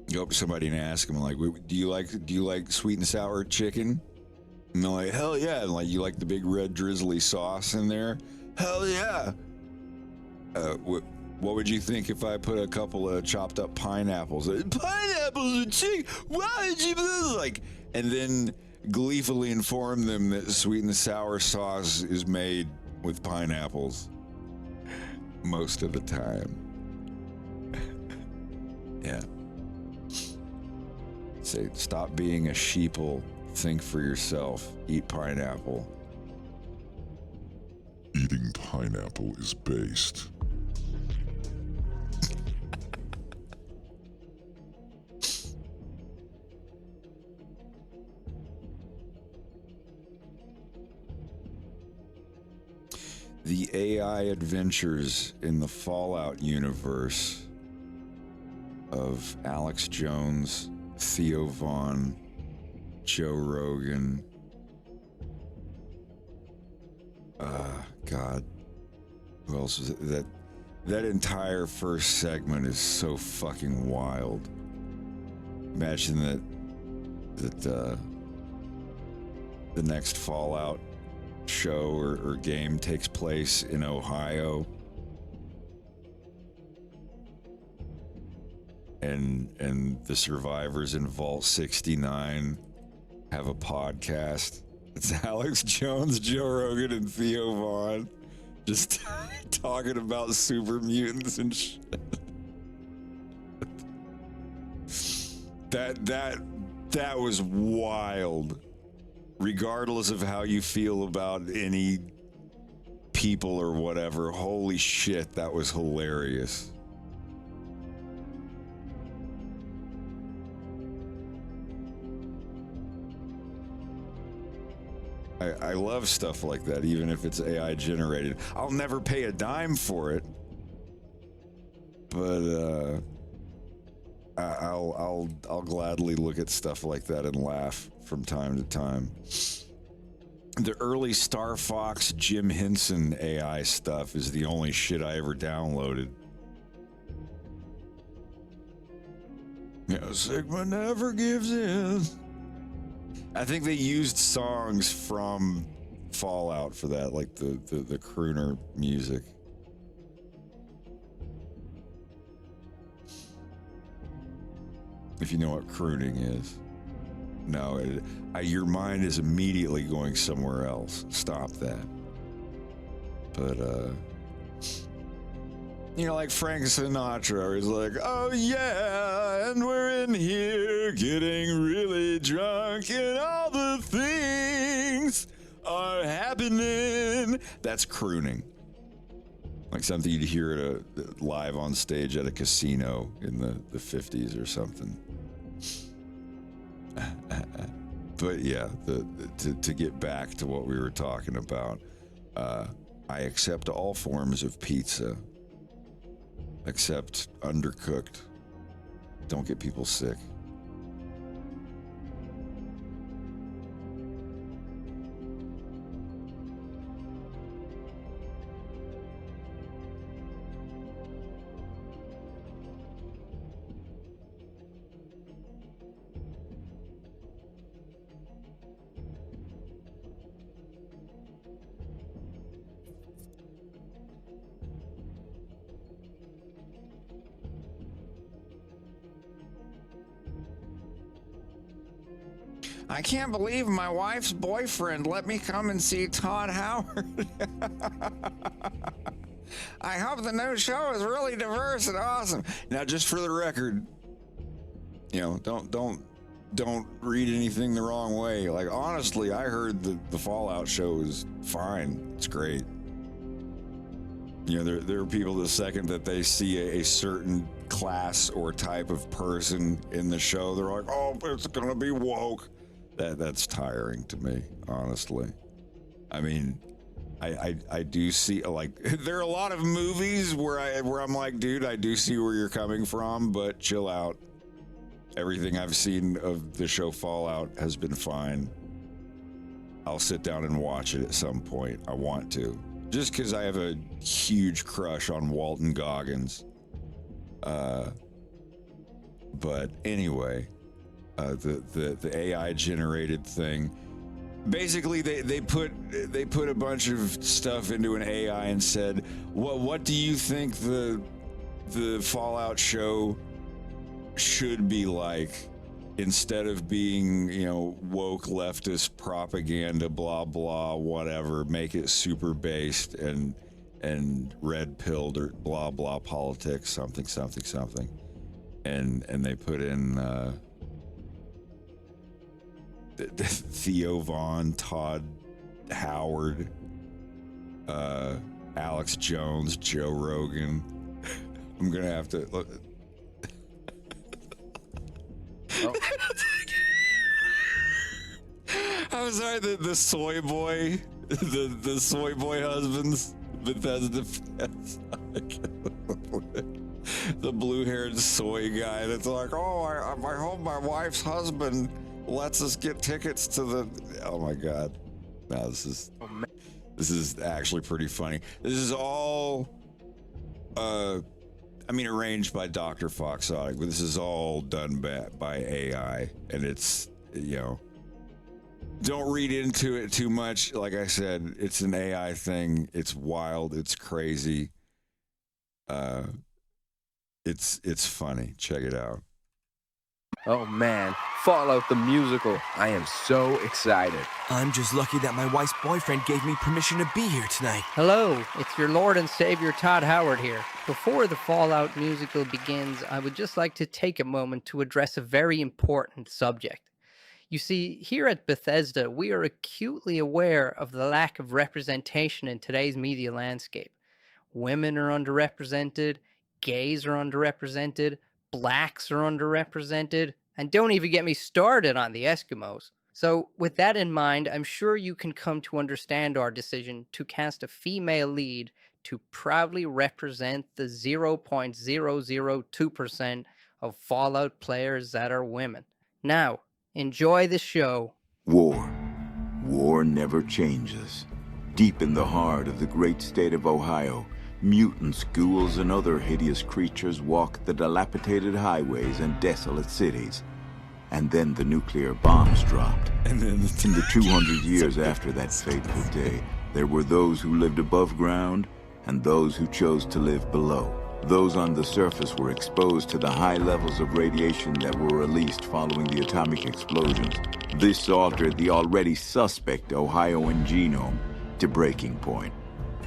You go up to somebody and ask them, like, do you like sweet and sour chicken? And they're like, hell yeah. And like, you like the big red drizzly sauce in there? Hell yeah. What would you think if I put a couple of chopped up pineapples? Pineapples and chicken? Why would you like? And then gleefully inform them that sweet and sour sauce is made with pineapples most of the time. Yeah. Say, stop being a sheeple. Think for yourself. Eat pineapple. Eating pineapple is based. The AI adventures in the Fallout universe of Alex Jones, Theo Vaughn, Joe Rogan. God, who else was it? That entire first segment is so fucking wild. Imagine that the next Fallout show or game takes place in Ohio, and the survivors in Vault 69 have a podcast. It's Alex Jones, Joe Rogan, and Theo Vaughn just talking about super mutants and shit. That was wild. Regardless of how you feel about any people or whatever, holy shit, that was hilarious. I love stuff like that, even if it's AI generated. I'll never pay a dime for it, but I'll gladly look at stuff like that and laugh from time to time. The early Star Fox Jim Henson AI stuff is the only shit I ever downloaded. Yeah, Sigma never gives in. I think they used songs from Fallout for that, like the crooner music. If you know what crooning is. No, your mind is immediately going somewhere else. Stop that. But, you know, like Frank Sinatra, he's like, oh yeah, and we're in here getting really drunk and all the things are happening. That's crooning. Like something you'd hear at live on stage at a casino in the 50s or something. But yeah, to get back to what we were talking about, I accept all forms of pizza. Except undercooked. Don't get people sick. I can't believe my wife's boyfriend let me come and see Todd Howard. I hope the new show is really diverse and awesome. Now, just for the record, you know, don't read anything the wrong way. Like, honestly, I heard the Fallout show is fine. It's great. You know, there are people the second that they see a certain class or type of person in the show, they're like, oh, it's gonna be woke. That's tiring to me, honestly. I mean, I do see, like, there are a lot of movies where I'm like, dude, I do see where you're coming from, but chill out. Everything I've seen of the show Fallout has been fine. I'll sit down and watch it at some point. I want to. Just because I have a huge crush on Walton Goggins. But anyway, the AI generated thing. Basically, they put a bunch of stuff into an AI and said, what do you think the Fallout show should be like, instead of being, you know, woke leftist propaganda, blah blah whatever, make it super based and red pilled or blah blah politics, something and they put in Theo Vaughn, Todd Howard, Alex Jones, Joe Rogan. I'm gonna have to look. Oh. I'm sorry, the soy boy, the soy boy husbands, Bethesda, the blue-haired soy guy that's like, oh, I hope my wife's husband lets us get tickets to the. Oh my God, no, this is actually pretty funny. This is all, arranged by Dr. Foxotic, but this is all done by AI, and it's, you know, don't read into it too much. Like I said, it's an AI thing. It's wild. It's crazy. It's funny. Check it out. Oh man, Fallout the musical. I am so excited. I'm just lucky that my wife's boyfriend gave me permission to be here tonight. Hello, it's your Lord and Savior Todd Howard here. Before the Fallout musical begins, I would just like to take a moment to address a very important subject. You see, here at Bethesda, we are acutely aware of the lack of representation in today's media landscape. Women are underrepresented, gays are underrepresented, blacks are underrepresented, and don't even get me started on the Eskimos. So with that in mind, I'm sure you can come to understand our decision to cast a female lead to proudly represent the 0.002% of Fallout players that are women. Now, enjoy the show. War. War never changes. Deep in the heart of the great state of Ohio, mutants, ghouls, and other hideous creatures walk the dilapidated highways and desolate cities. And then the nuclear bombs dropped. And then in the 200 years after that fateful day, there were those who lived above ground and those who chose to live below. Those on the surface were exposed to the high levels of radiation that were released following the atomic explosions. This altered the already suspect Ohioan genome to breaking point.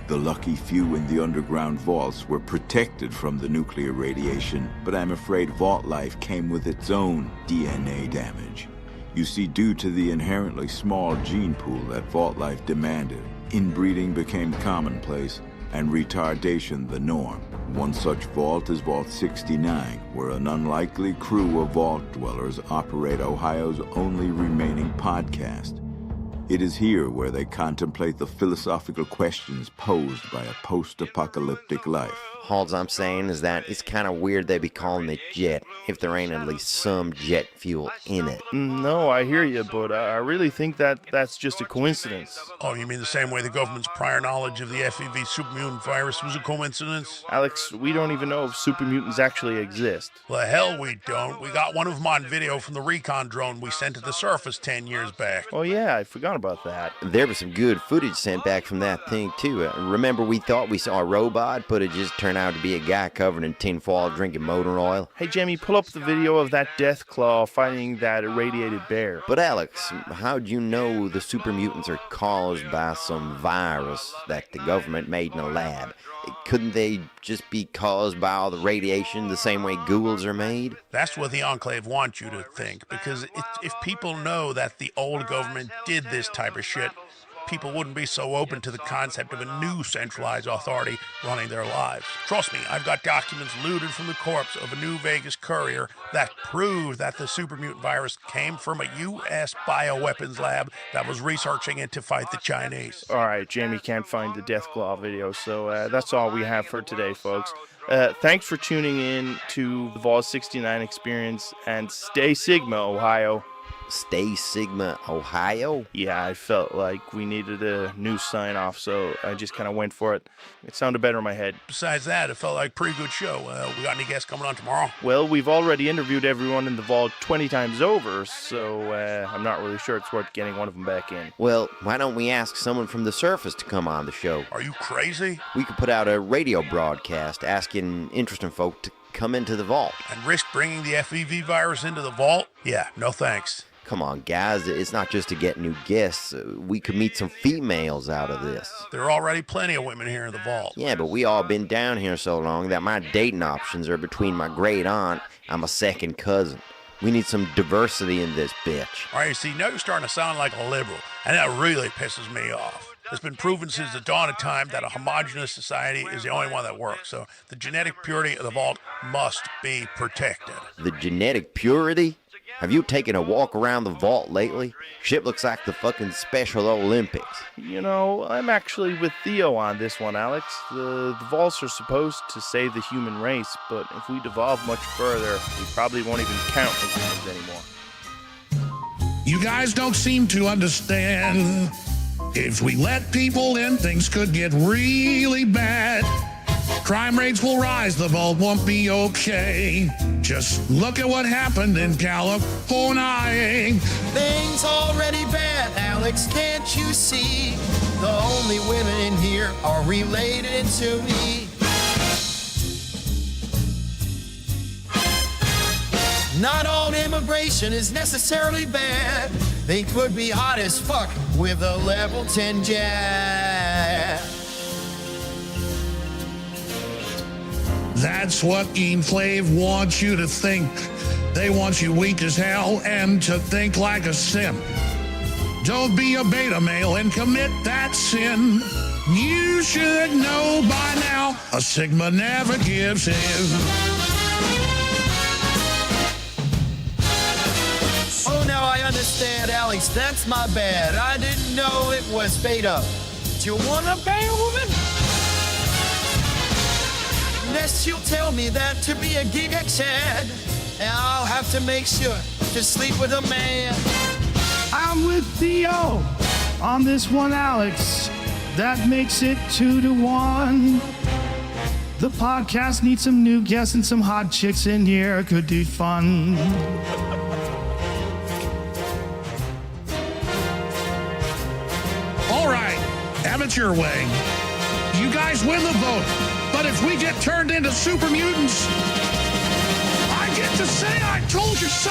The lucky few in the underground vaults were protected from the nuclear radiation, but I'm afraid vault life came with its own DNA damage. You see, due to the inherently small gene pool that vault life demanded, inbreeding became commonplace and retardation the norm. One such vault is Vault 69, where an unlikely crew of vault dwellers operate Ohio's only remaining podcast. It is here where they contemplate the philosophical questions posed by a post-apocalyptic life. All I'm saying is that it's kind of weird they be calling it jet if there ain't at least some jet fuel in it. No, I hear you, but I really think that's just a coincidence. Oh, you mean the same way the government's prior knowledge of the FEV supermutant virus was a coincidence? Alex, we don't even know if supermutants actually exist. Well, hell we don't. We got one of them on video from the recon drone we sent to the surface 10 years back. Oh yeah, I forgot about that. There was some good footage sent back from that thing too. Remember we thought we saw a robot, but it just turned turn out to be a guy covered in tinfoil drinking motor oil. Hey, Jamie, pull up the video of that death claw fighting that irradiated bear. But Alex, how'd you know the super mutants are caused by some virus that the government made in a lab? Couldn't they just be caused by all the radiation the same way ghouls are made? That's what the Enclave wants you to think, because if people know that the old government did this type of shit, people wouldn't be so open to the concept of a new centralized authority running their lives. Trust me, I've got documents looted from the corpse of a New Vegas courier that prove that the super mutant virus came from a U.S. bioweapons lab that was researching it to fight the Chinese. All right, Jamie can't find the death claw video, so that's all we have for today, folks. Thanks for tuning in to the Vol 69 experience, and stay Sigma, Ohio. Stay Sigma, Ohio? Yeah, I felt like we needed a new sign-off, so I just kind of went for it. It sounded better in my head. Besides that, it felt like a pretty good show. We got any guests coming on tomorrow? Well, we've already interviewed everyone in the vault 20 times over, so I'm not really sure it's worth getting one of them back in. Well, why don't we ask someone from the surface to come on the show? Are you crazy? We could put out a radio broadcast asking interesting folk to come into the vault. And risk bringing the FEV virus into the vault? Yeah, no thanks. Come on, guys, it's not just to get new guests. We could meet some females out of this. There are already plenty of women here in the vault. Yeah, but we all been down here so long that my dating options are between my great aunt and my second cousin. We need some diversity in this bitch. All right, see, now you're starting to sound like a liberal, and that really pisses me off. It's been proven since the dawn of time that a homogenous society is the only one that works, so the genetic purity of the vault must be protected. The genetic purity? Have you taken a walk around the vault lately? Shit looks like the fucking Special Olympics. You know, I'm actually with Theo on this one, Alex. The vaults are supposed to save the human race, but if we devolve much further, we probably won't even count as humans anymore. You guys don't seem to understand. If we let people in, things could get really bad. Crime rates will rise, the vault won't be okay. Just look at what happened in California. Things already bad, Alex, can't you see? The only women in here are related to me. Not all immigration is necessarily bad. They could be hot as fuck with a level 10 jab. That's what Enclave wants you to think. They want you weak as hell and to think like a simp. Don't be a beta male and commit that sin. You should know by now, a Sigma never gives in. Oh, now I understand, Alex. That's my bad. I didn't know it was beta. Do you want a beta woman? Unless you'll tell me that to be a Giga Chad, I'll have to make sure to sleep with a man. I'm with Theo on this one, Alex. That makes it 2-1. The podcast needs some new guests and some hot chicks in here. Could be fun. All right, have it your way. You guys win the vote. But if we get turned into super mutants, I get to say I told you so!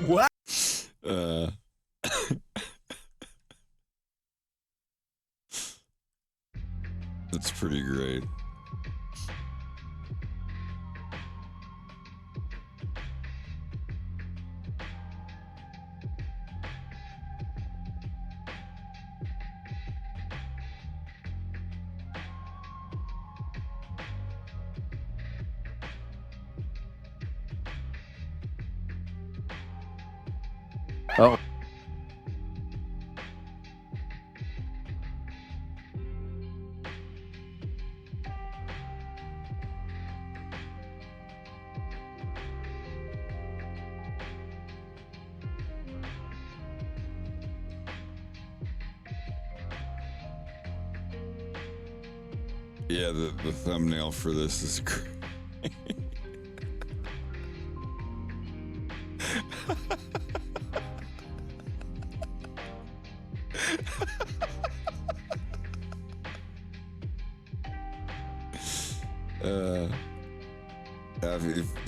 What? That's pretty great. Oh. Yeah, the thumbnail for this is great.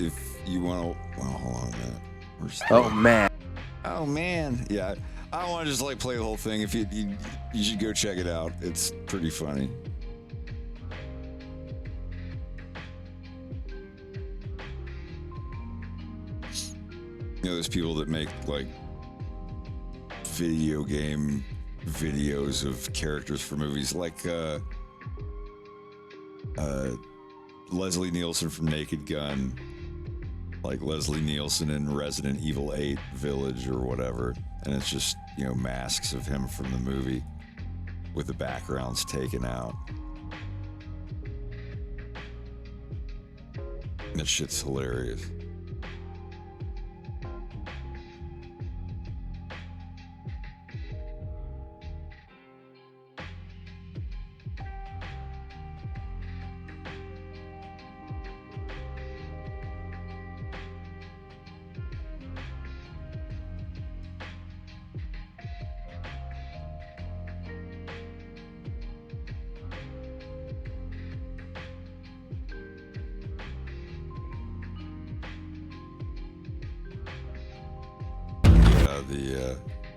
If you want to, well, hold on a minute. Oh man. Oh man, yeah. I don't want to just like play the whole thing. If you should go check it out. It's pretty funny. You know, there's people that make like video game videos of characters for movies, like Leslie Nielsen from Naked Gun, like Leslie Nielsen in Resident Evil 8 Village or whatever, and it's just, you know, masks of him from the movie with the backgrounds taken out. And that shit's hilarious.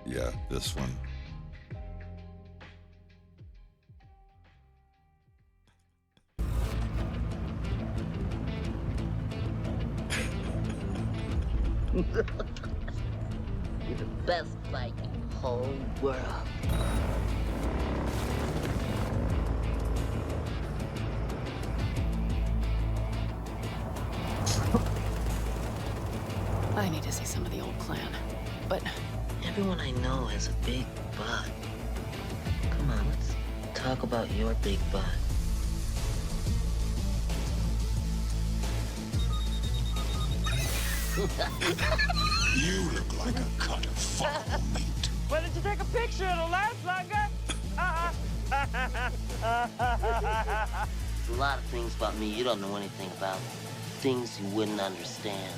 Yeah, this one. You're the best bike in the whole world. I need to see some of the old clan, but everyone I know has a big butt. Come on, let's talk about your big butt. You look like a cut of foul meat. Why did you take a picture? It'll last longer. There's a lot of things about me you don't know anything about. Things you wouldn't understand.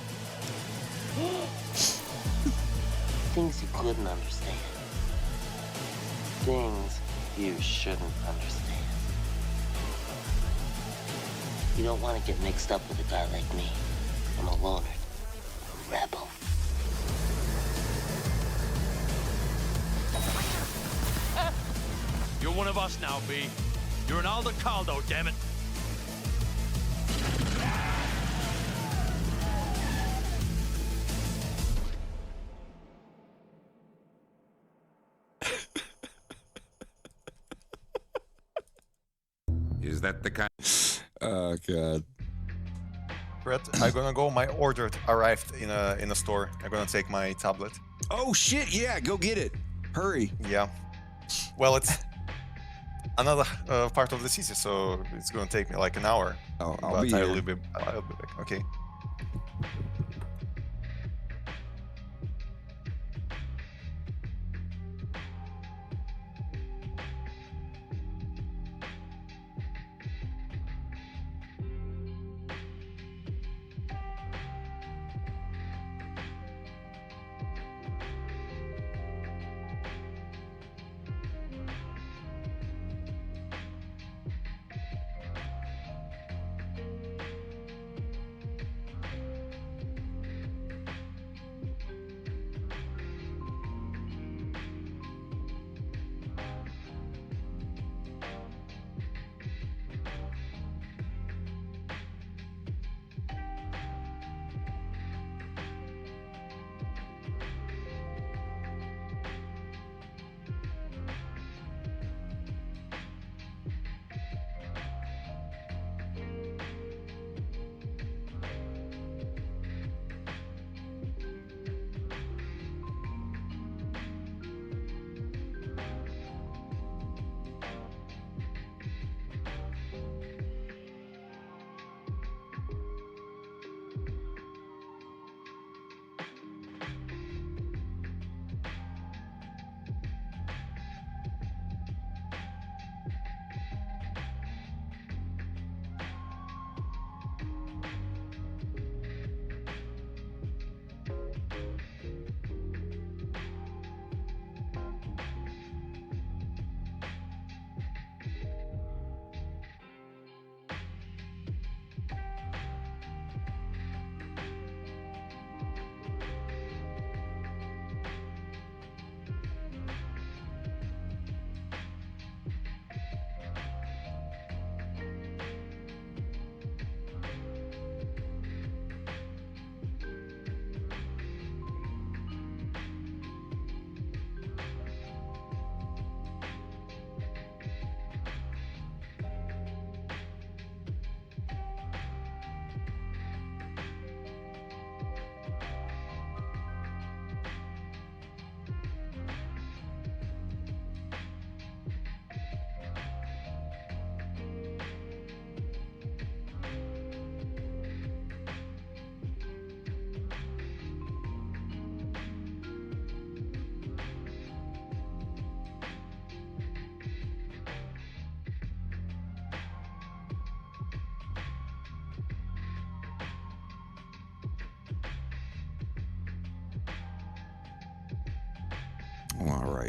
Things you couldn't understand. Things you shouldn't understand. You don't want to get mixed up with a guy like me. I'm a loner. A rebel. You're one of us now, B. You're an Aldo Caldo, damn it. Is that the kind? Oh god. Brett, I'm gonna go. My order arrived in a store. I'm gonna take my tablet. Oh shit! Yeah, go get it. Hurry. Yeah. Well, it's another part of the city, so it's gonna take me like an hour. Oh, I'll be back. Okay.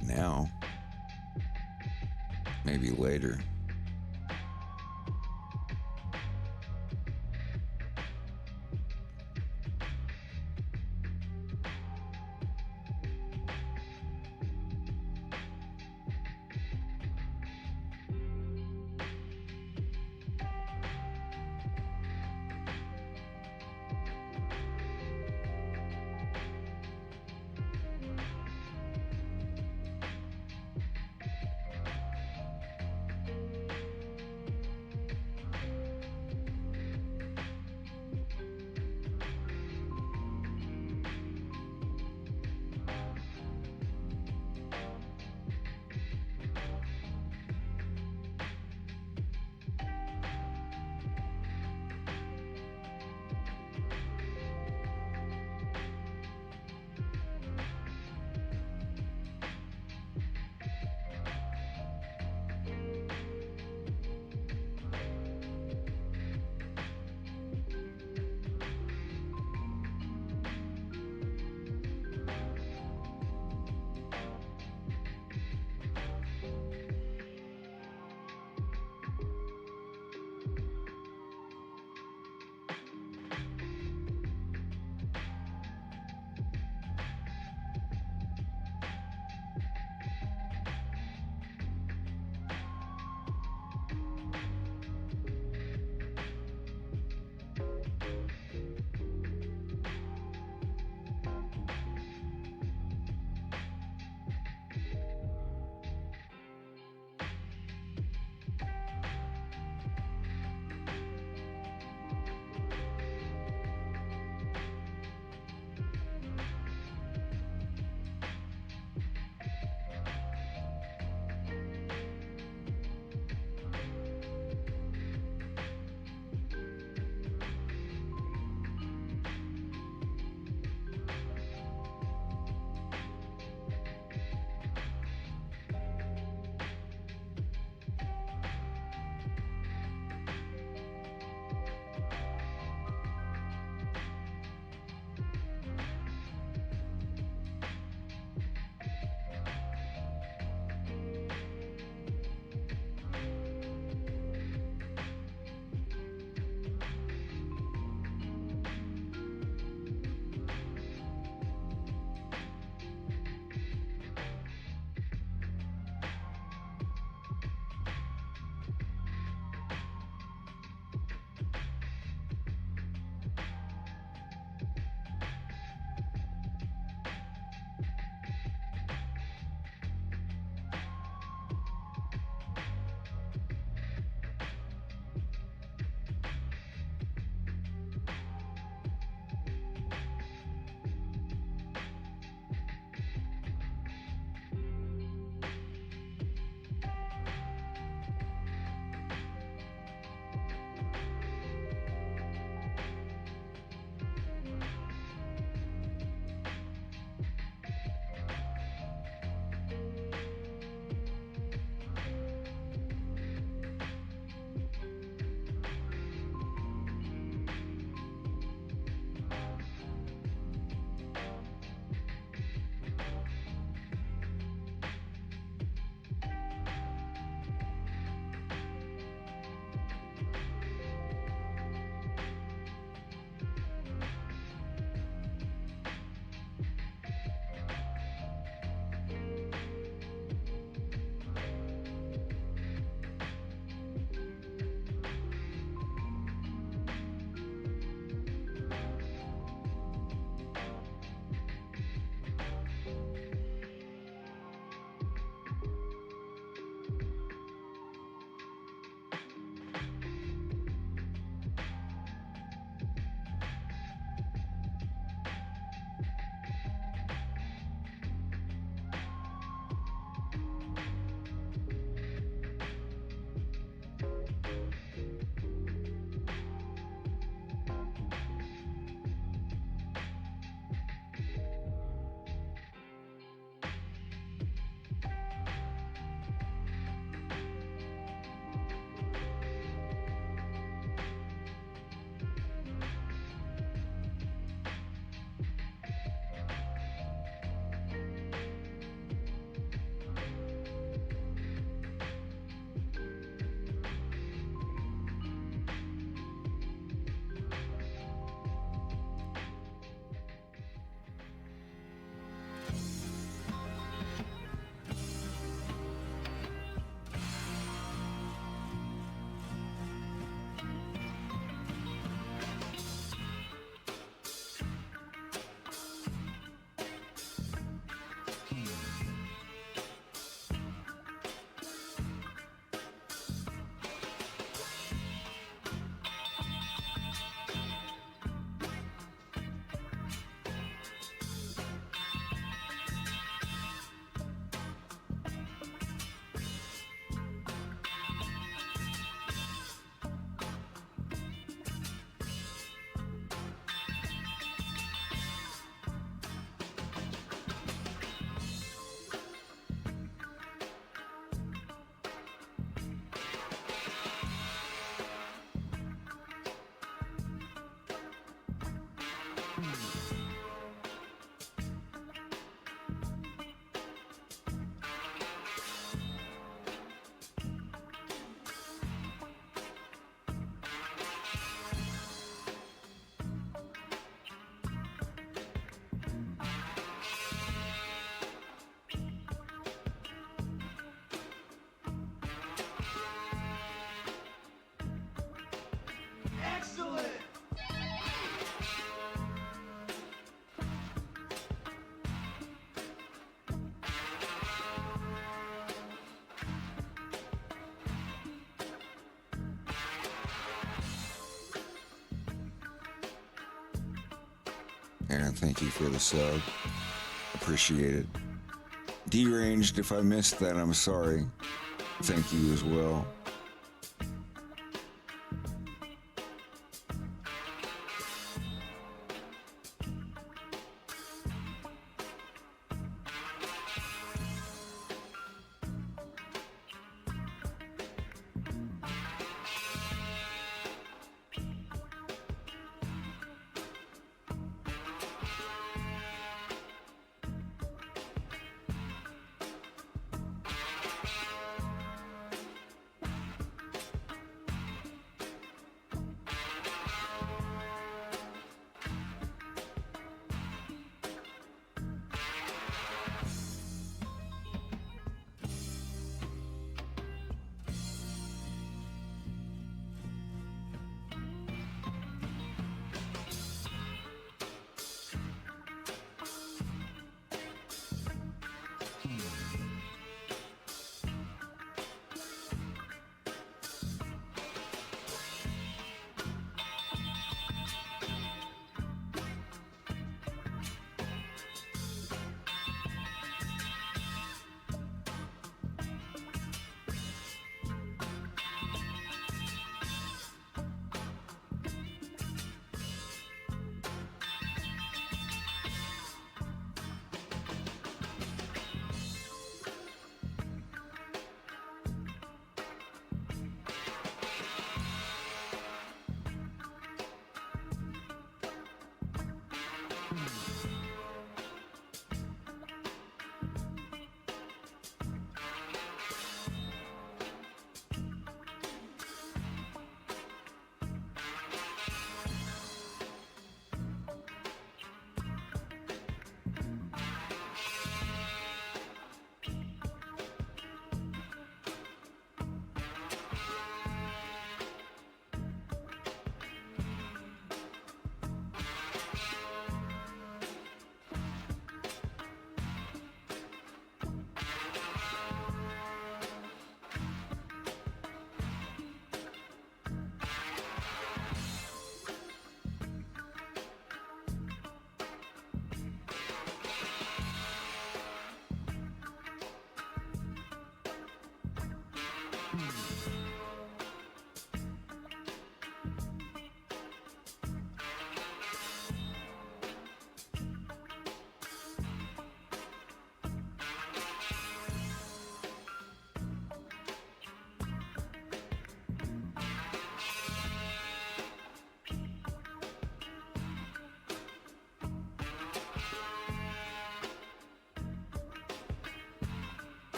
right now. Maybe later. Excellent! Aaron, thank you for the sub. Appreciate it. Deranged, if I missed that, I'm sorry. Thank you as well.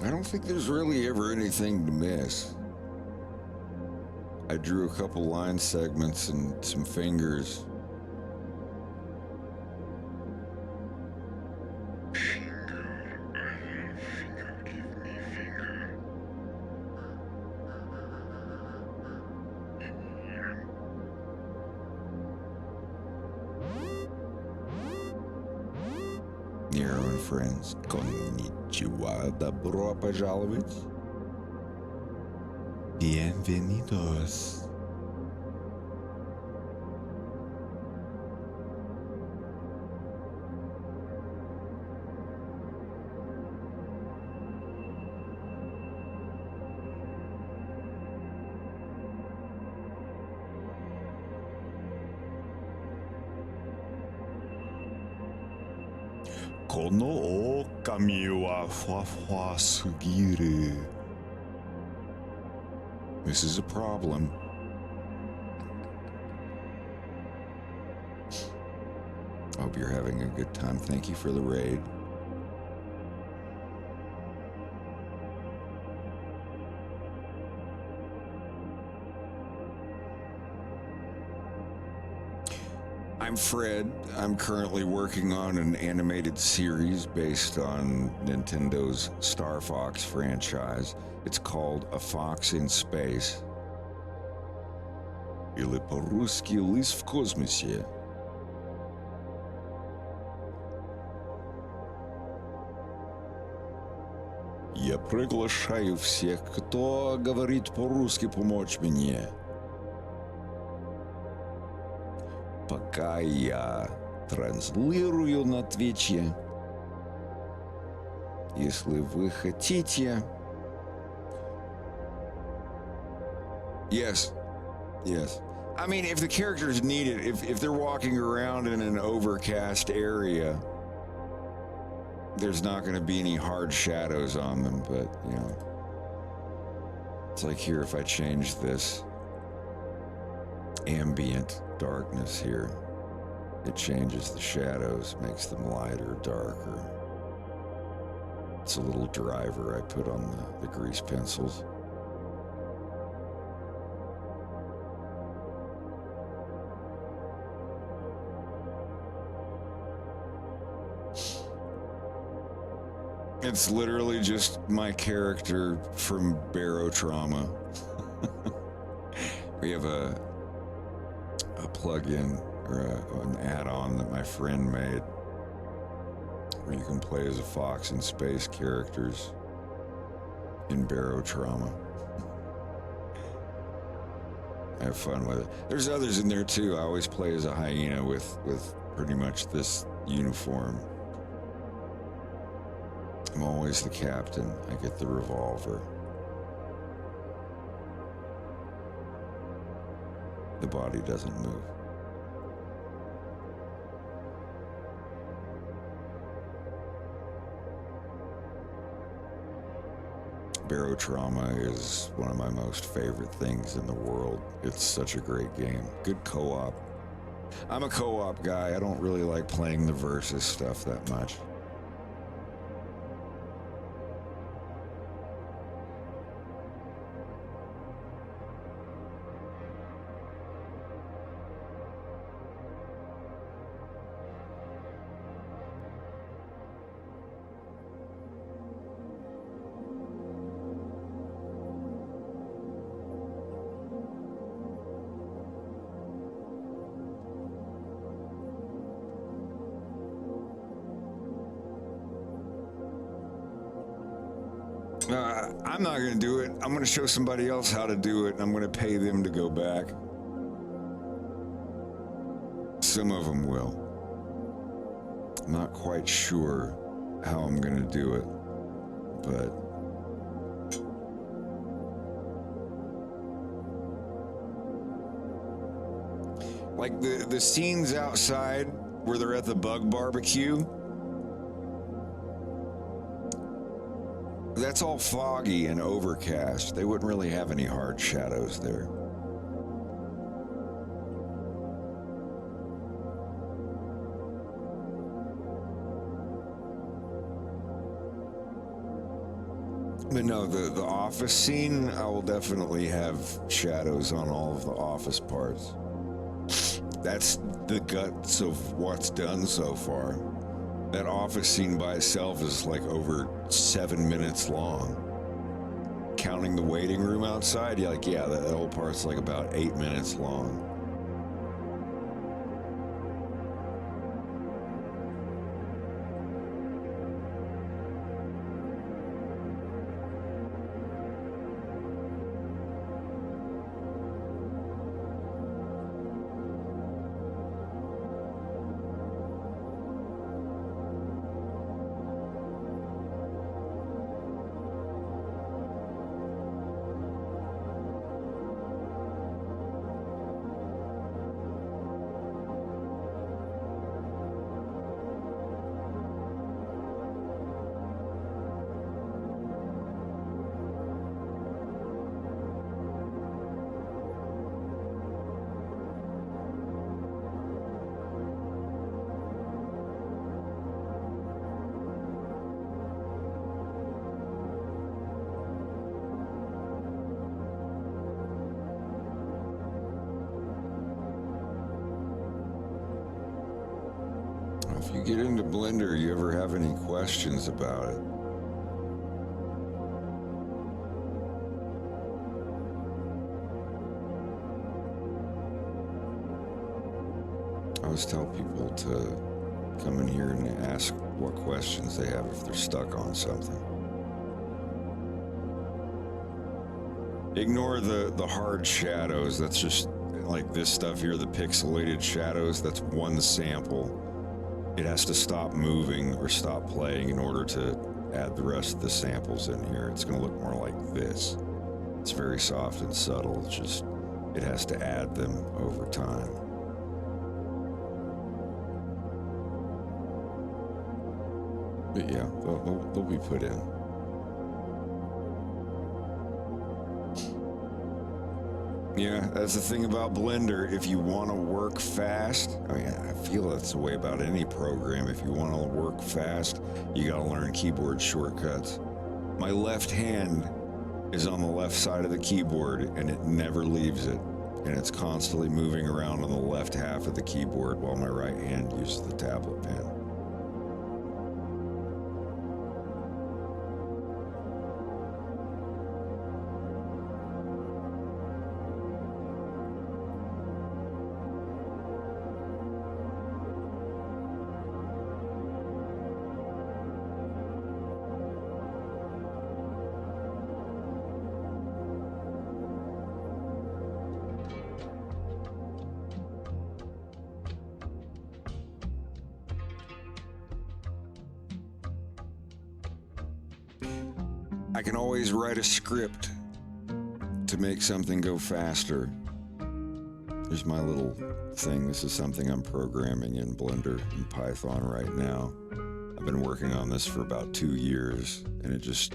I don't think there's really ever anything to miss. I drew a couple line segments and some fingers. Nero and friends, konnichiwa, добро пожаловать. Bienvenidos. Kono o kami wa fuafua sugiru. This is a problem. I hope you're having a good time. Thank you for the raid. I'm Fred. I'm currently working on an animated series based on Nintendo's Star Fox franchise. It's called A Fox in Space. Или по-русски «Лис в космосе». Я приглашаю всех, кто говорит по-русски, помочь мне. Пока я транслирую на Твиче. Если вы хотите... Yes. Yes. I mean, if the characters need it, if they're walking around in an overcast area, there's not going to be any hard shadows on them, but, you know. It's like here, if I change this ambient darkness here, it changes the shadows, makes them lighter, darker. It's a little driver I put on the grease pencils. It's literally just my character from Barotrauma. We have a plug-in or an add-on that my friend made where you can play as a fox in space characters in Barotrauma. I have fun with it. There's others in there too. I always play as a hyena with pretty much this uniform. I'm always the captain. I get the revolver. The body doesn't move. Barotrauma is one of my most favorite things in the world. It's such a great game. Good co-op. I'm a co-op guy. I don't really like playing the versus stuff that much. I'm not going to do it. I'm going to show somebody else how to do it, and I'm going to pay them to go back. Some of them will. I'm not quite sure how I'm going to do it, but... like the scenes outside where they're at the bug barbecue, that's all foggy and overcast. They wouldn't really have any hard shadows there. But no, the office scene, I will definitely have shadows on all of the office parts. That's the guts of what's done so far. That office scene by itself is like over 7 minutes long. Counting the waiting room outside, yeah, that whole part's like about 8 minutes long. If you get into Blender, you ever have any questions about it? I always tell people to come in here and ask what questions they have if they're stuck on something. Ignore the hard shadows. That's just like this stuff here, the pixelated shadows. That's one sample. It has to stop moving or stop playing in order to add the rest of the samples in here. It's going to look more like this. It's very soft and subtle. It's just, it has to add them over time. But yeah, they'll be put in. Yeah, that's the thing about Blender. If you want to work fast, I mean, I feel that's the way about any program. If you want to work fast, you got to learn keyboard shortcuts. My left hand is on the left side of the keyboard, and it never leaves it. And it's constantly moving around on the left half of the keyboard while my right hand uses the tablet pen. I can always write a script to make something go faster. Here's my little thing. This is something I'm programming in Blender and Python right now. I've been working on this for about 2 years, and it just,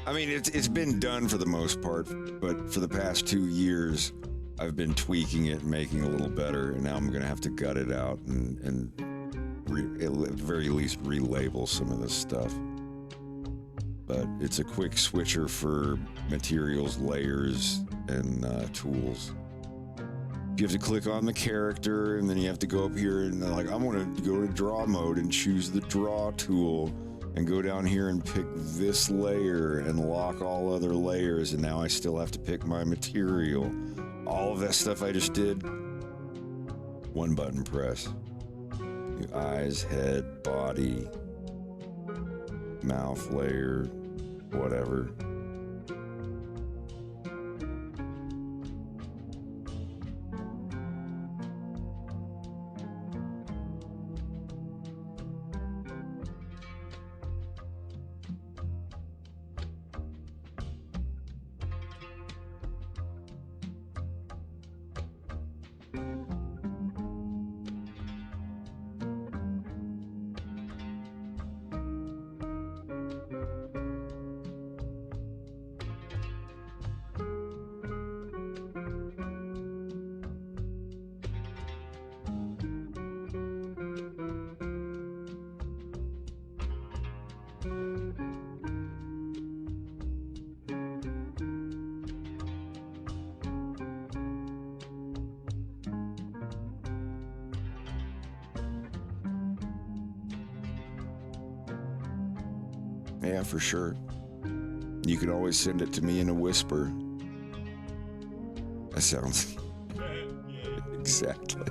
I mean, it's been done for the most part, but for the past 2 years, I've been tweaking it and making it a little better, and now I'm gonna have to gut it out and at the very least relabel some of this stuff. But it's a quick switcher for materials, layers, and tools. You have to click on the character, and then you have to go up here and like, I want to go to draw mode and choose the draw tool and go down here and pick this layer and lock all other layers, and now I still have to pick my material. All of that stuff I just did, one button press. Eyes, head, body, mouth layer, whatever. Yeah, for sure. You can always send it to me in a whisper. That sounds exactly.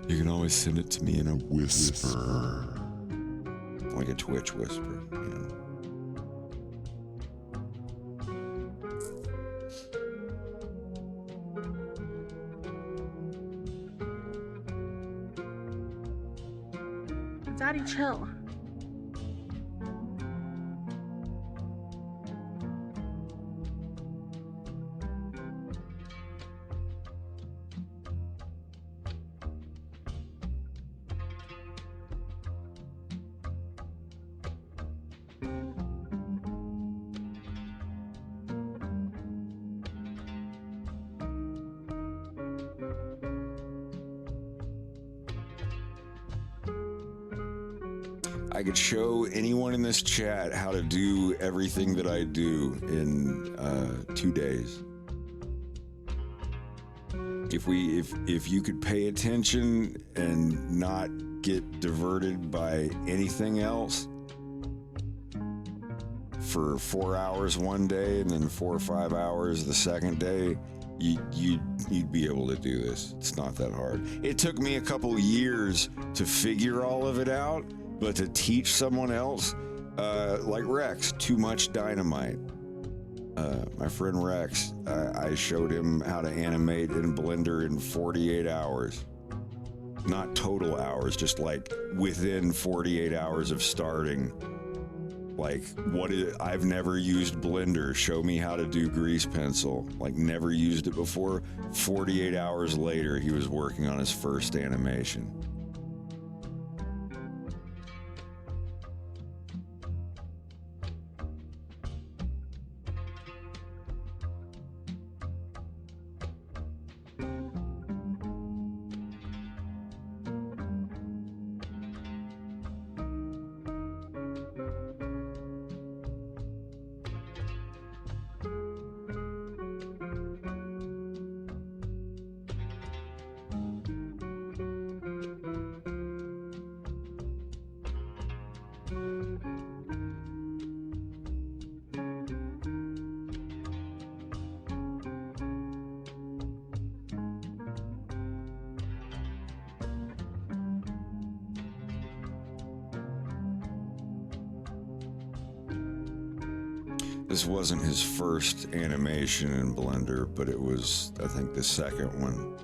You can always send it to me in a whisper. Like a Twitch whisper, you know. Daddy, chill. I could show anyone in this chat how to do everything that I do in 2 days. If you could pay attention and not get diverted by anything else for 4 hours one day and then 4 or 5 hours the second day, you'd be able to do this. It's not that hard. It took me a couple years to figure all of it out, but to teach someone else, like Rex, Too Much Dynamite. My friend Rex, I showed him how to animate in Blender in 48 hours. Not total hours, just like within 48 hours of starting. Like, I've never used Blender. Show me how to do grease pencil. Like, never used it before. 48 hours later, he was working on his first animation. This wasn't his first animation in Blender, but it was, I think, the second one.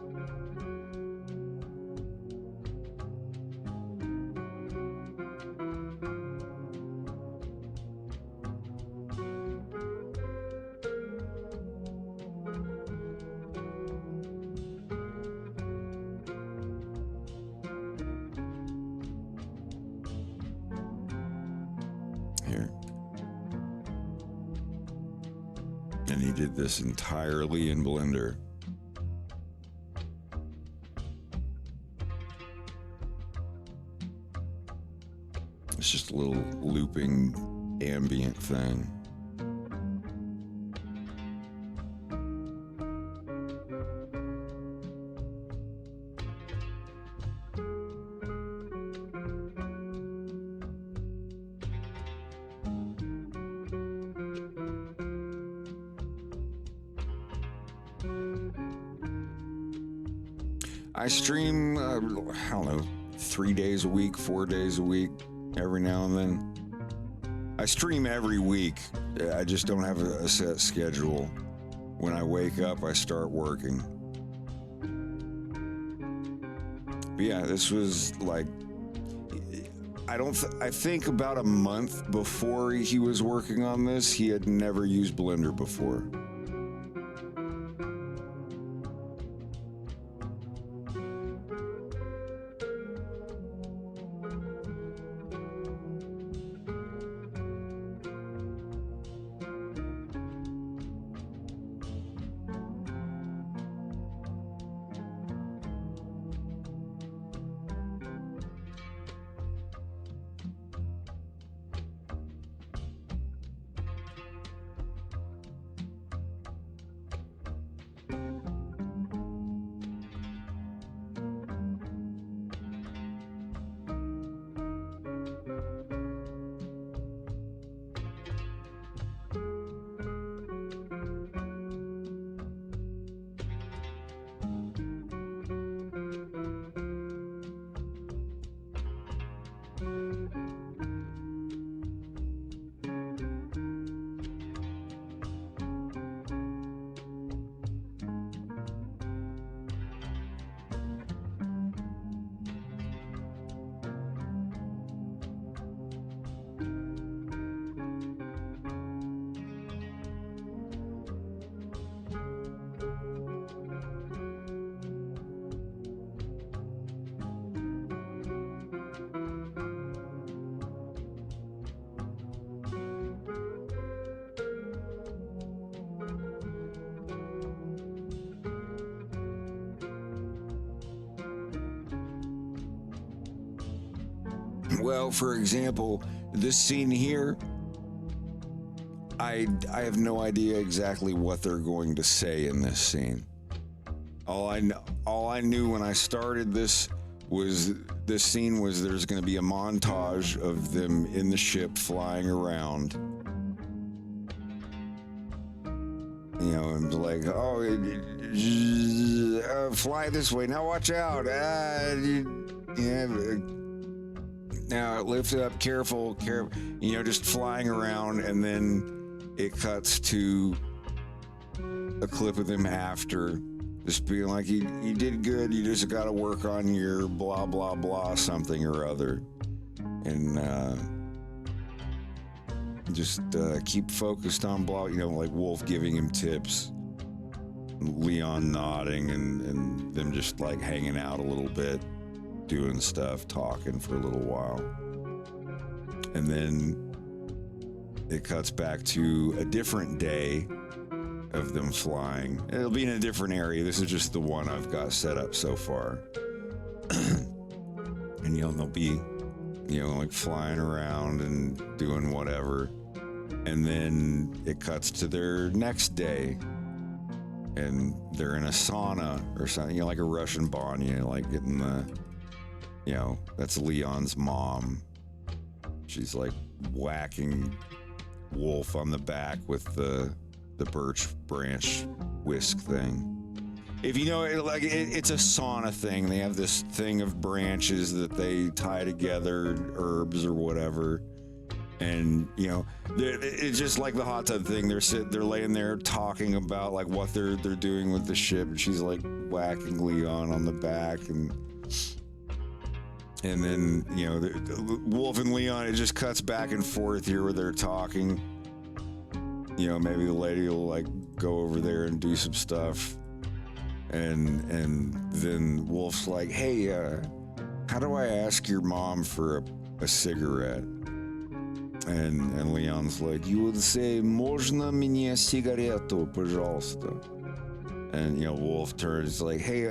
Here. And he did this entirely in Blender. It's just a little looping ambient thing. I stream, I don't know, 3 days a week, 4 days a week, every now and then. I stream every week. I just don't have a set schedule. When I wake up, I start working. But yeah, this was like, I think about a month before he was working on this, he had never used Blender before. Well, for example, this scene here, I have no idea exactly what they're going to say in this scene. All I knew when I started this scene was there's going to be a montage of them in the ship flying around. You know, and like, oh, fly this way. Now watch out. Now lift up, careful, you know, just flying around, and then it cuts to a clip of them after, just being like, you did good, you just got to work on your blah, blah, blah, something or other. And just keep focused on blah, you know, like Wolf giving him tips, Leon nodding, and them just like hanging out a little bit, doing stuff, talking for a little while. And then it cuts back to a different day of them flying. It'll be in a different area. This is just the one I've got set up so far. And, you know, they'll be, you know, like flying around and doing whatever. And then it cuts to their next day. And they're in a sauna or something, you know, like a Russian banya, like getting the, you know, that's Leon's mom. She's like whacking Wolf on the back with the birch branch whisk thing. If you know, it's a sauna thing. They have this thing of branches that they tie together, herbs or whatever. And, you know, it's just like the hot tub thing. They're laying there talking about like what they're doing with the ship, and she's like whacking Leon on the back, and then, you know, Wolf and Leon, it just cuts back and forth here where they're talking. You know, maybe the lady will like go over there and do some stuff, and then Wolf's like, hey, how do I ask your mom for a cigarette? And Leon's like, you would say, можно мне сигарету, пожалуйста? And, you know, Wolf turns like, hey,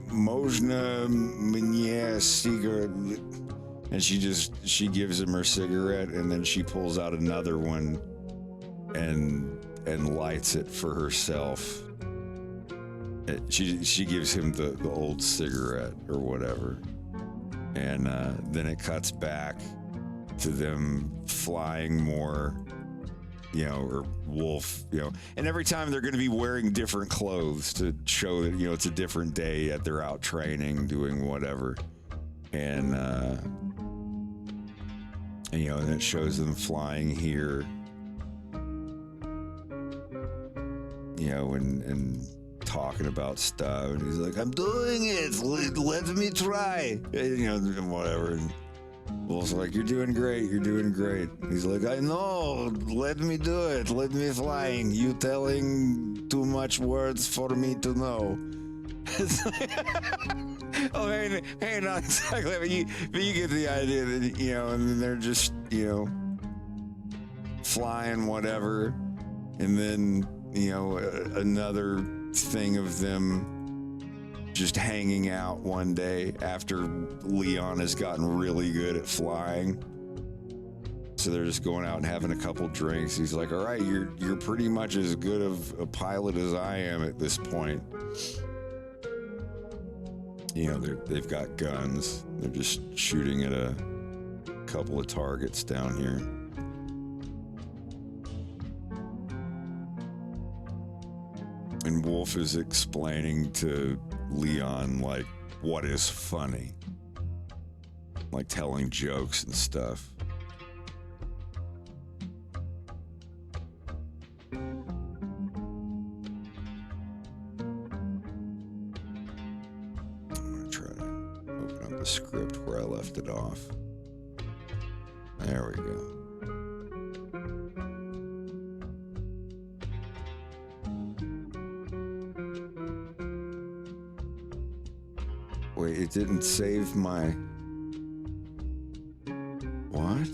можно мне cigarette? And she gives him her cigarette, and then she pulls out another one and lights it for herself. She gives him the old cigarette or whatever. And then it cuts back to them flying more, you know, or Wolf, you know, and every time they're going to be wearing different clothes to show that, you know, it's a different day that they're out training, doing whatever. And you know, and it shows them flying here, you know, and talking about stuff. And he's like, I'm doing it. Let me try. And, you know, and whatever. And Wolf's like, you're doing great. You're doing great. And he's like, I know. Let me do it. Let me flying. You telling too much words for me to know. Oh, hey, not exactly. But you get the idea that, you know, and then they're just, you know, flying whatever. And then, you know, another thing of them just hanging out one day after Leon has gotten really good at flying. So they're just going out and having a couple drinks. He's like, all right, you're pretty much as good of a pilot as I am at this point. You know, they've got guns. They're just shooting at a couple of targets down here. And Wolf is explaining to Leon, like, what is funny. Like telling jokes and stuff. The script where I left it off. There we go. Wait, it didn't save my... What?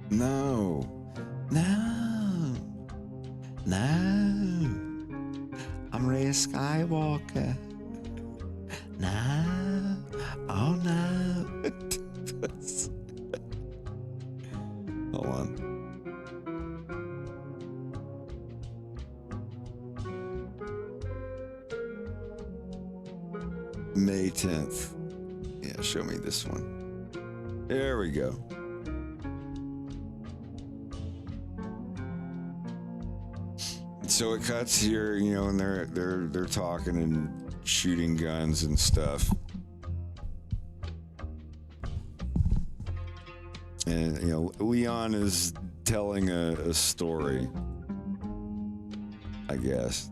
No. No. okay. No. Oh no. Hold on. May 10th. Yeah, show me this one. There we go. So it cuts here, you know, and they're talking and shooting guns and stuff. And you know, Leon is telling a story, I guess.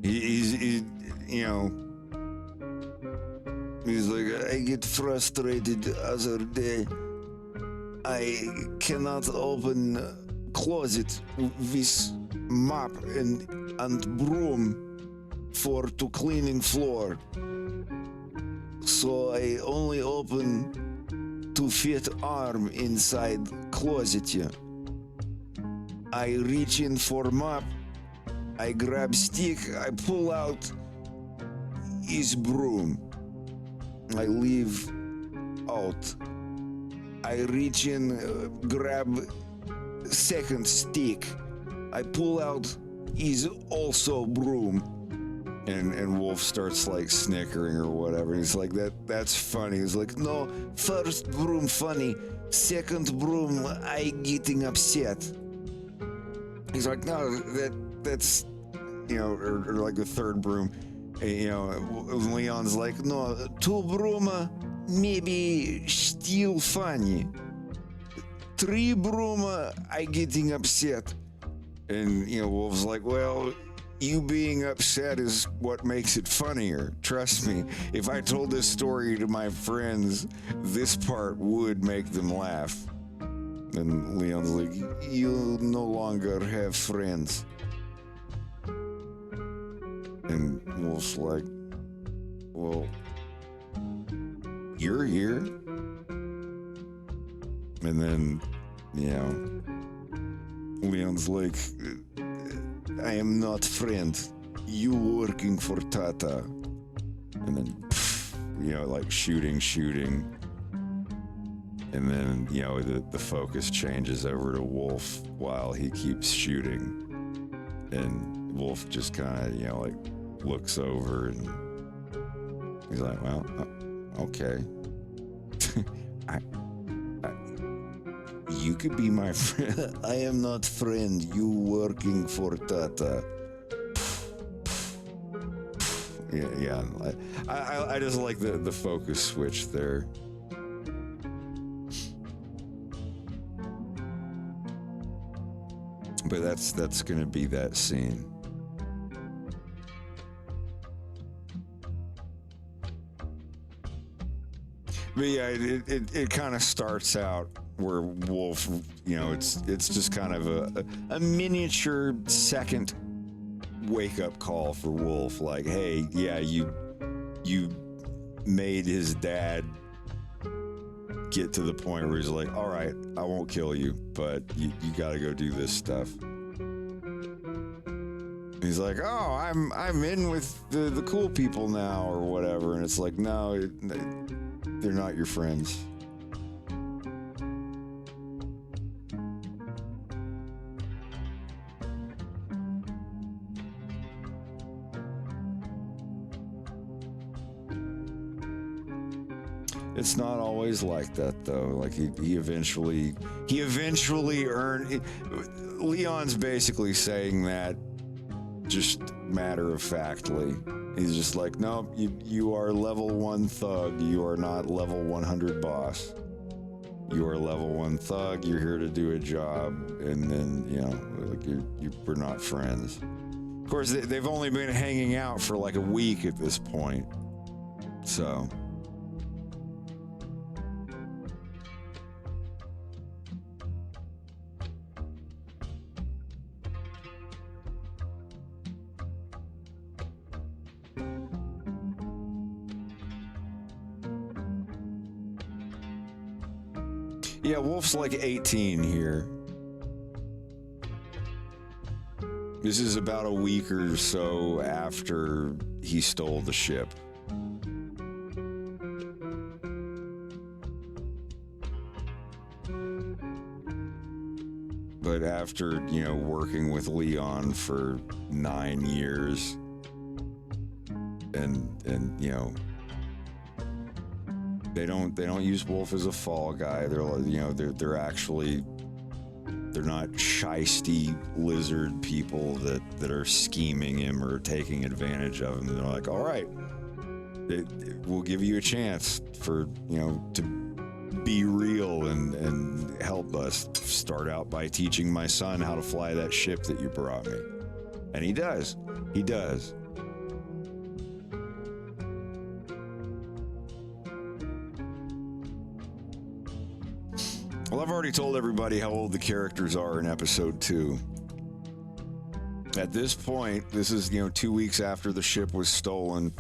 He's you know, he's like, I get frustrated the other day. I cannot open closet with mop and broom to cleaning floor. So I only open to fit arm inside closet. I reach in for mop. I grab stick. I pull out his broom. I leave out. I reach in, grab second stick. I pull out his also broom. And Wolf starts like snickering or whatever. He's like, that's funny. He's like, no, first broom funny, second broom I getting upset. He's like, no, that's you know, or like the third broom, you know. Leon's like, no, two broom maybe still funny. Three broom I getting upset. And you know, Wolf's like, well, you being upset is what makes it funnier. Trust me, if I told this story to my friends, this part would make them laugh. And Leon's like, you no longer have friends. And Wolf's like, well, you're here? And then, you know, Leon's like, I am not friend. You working for Tata. And then, you know, like shooting. And then, you know, the focus changes over to Wolf while he keeps shooting. And Wolf just kind of, you know, like looks over and he's like, well, okay. You could be my friend. I am not friend. You working for Tata. Yeah. I just like the focus switch there. But that's gonna be that scene. But yeah, it kind of starts out where Wolf, you know, it's just kind of a miniature second wake-up call for Wolf. Like, hey, yeah, you made his dad get to the point where he's like, all right, I won't kill you, but you gotta go do this stuff. He's like, oh, I'm in with the cool people now or whatever. And it's like, no, they're not your friends. It's not always like that though. Like he eventually earned. Leon's basically saying that just matter-of-factly. He's just like, nope, you are level 1 thug. You are not level 100 boss. You are level 1 thug. You're here to do a job, and then you know, like we're not friends. Of course, they've only been hanging out for like a week at this point, so. Yeah, Wolf's like 18 here. This is about a week or so after he stole the ship. But after, working with Leon for 9 years and they don't use Wolf as a fall guy. They're actually, they're not shisty lizard people that are scheming him or taking advantage of him. They're like, all right, we'll give you a chance for, to be real and help us. Start out by teaching my son how to fly that ship that you brought me. And he does. He does. Well, I've already told everybody how old the characters are in episode 2. At this point, this is, 2 weeks after the ship was stolen.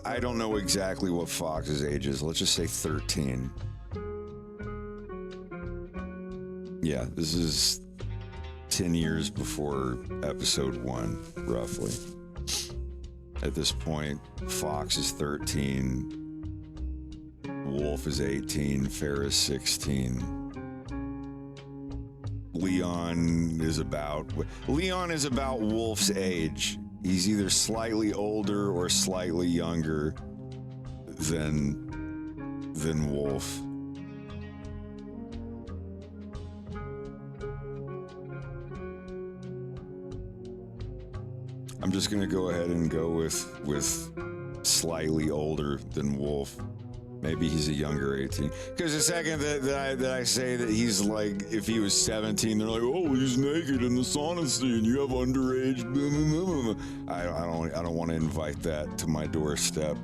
I don't know exactly what Fox's age is. Let's just say 13. Yeah, this is 10 years before episode 1, roughly. At this point, Fox is 13, Wolf is 18, Farrah's 16. Leon is about Wolf's age. He's either slightly older or slightly younger than Wolf. I'm just gonna go ahead and go with slightly older than Wolf. Maybe he's a younger 18. Because the second that I say that he's like, if he was 17, they're like, oh, he's naked in the sauna scene. You have underage. Blah, blah, blah. I don't want to invite that to my doorstep.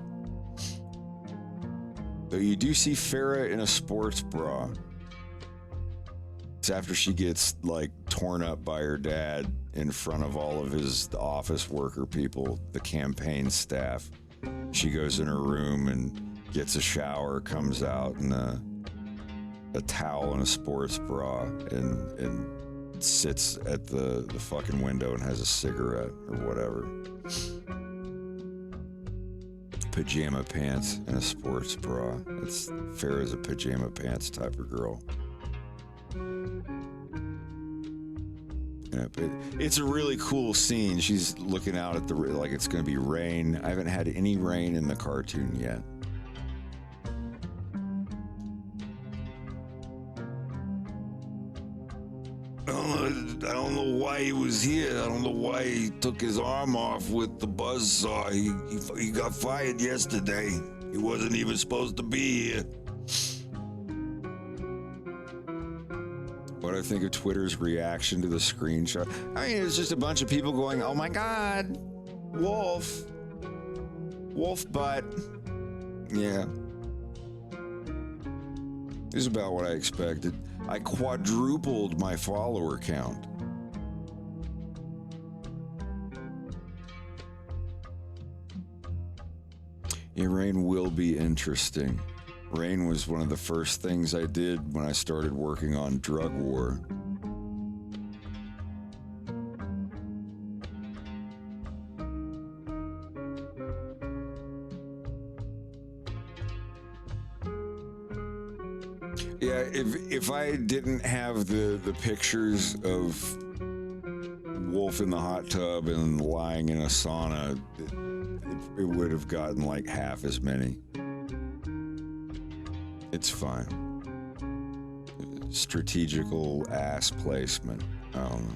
Though you do see Farrah in a sports bra. It's after she gets like torn up by her dad in front of all of his office worker people, the campaign staff. She goes in her room and gets a shower, comes out in a towel and a sports bra, and sits at the fucking window and has a cigarette or whatever. Pajama pants and a sports bra. It's Farrah's a pajama pants type of girl. Yeah, but it's a really cool scene. She's looking out at like it's going to be rain. I haven't had any rain in the cartoon yet. I don't know why he was here. I don't know why he took his arm off with the buzzsaw. He got fired yesterday. He wasn't even supposed to be here. What I think of Twitter's reaction to the screenshot. I mean, it's just a bunch of people going, oh my God, Wolf butt. Yeah. This is about what I expected. I quadrupled my follower count. Yeah, Rain will be interesting. Rain was one of the first things I did when I started working on Drug War. Yeah, if I didn't have the pictures of Wolf in the hot tub and lying in a sauna, it would have gotten like half as many. It's fine. Strategical ass placement. I don't know.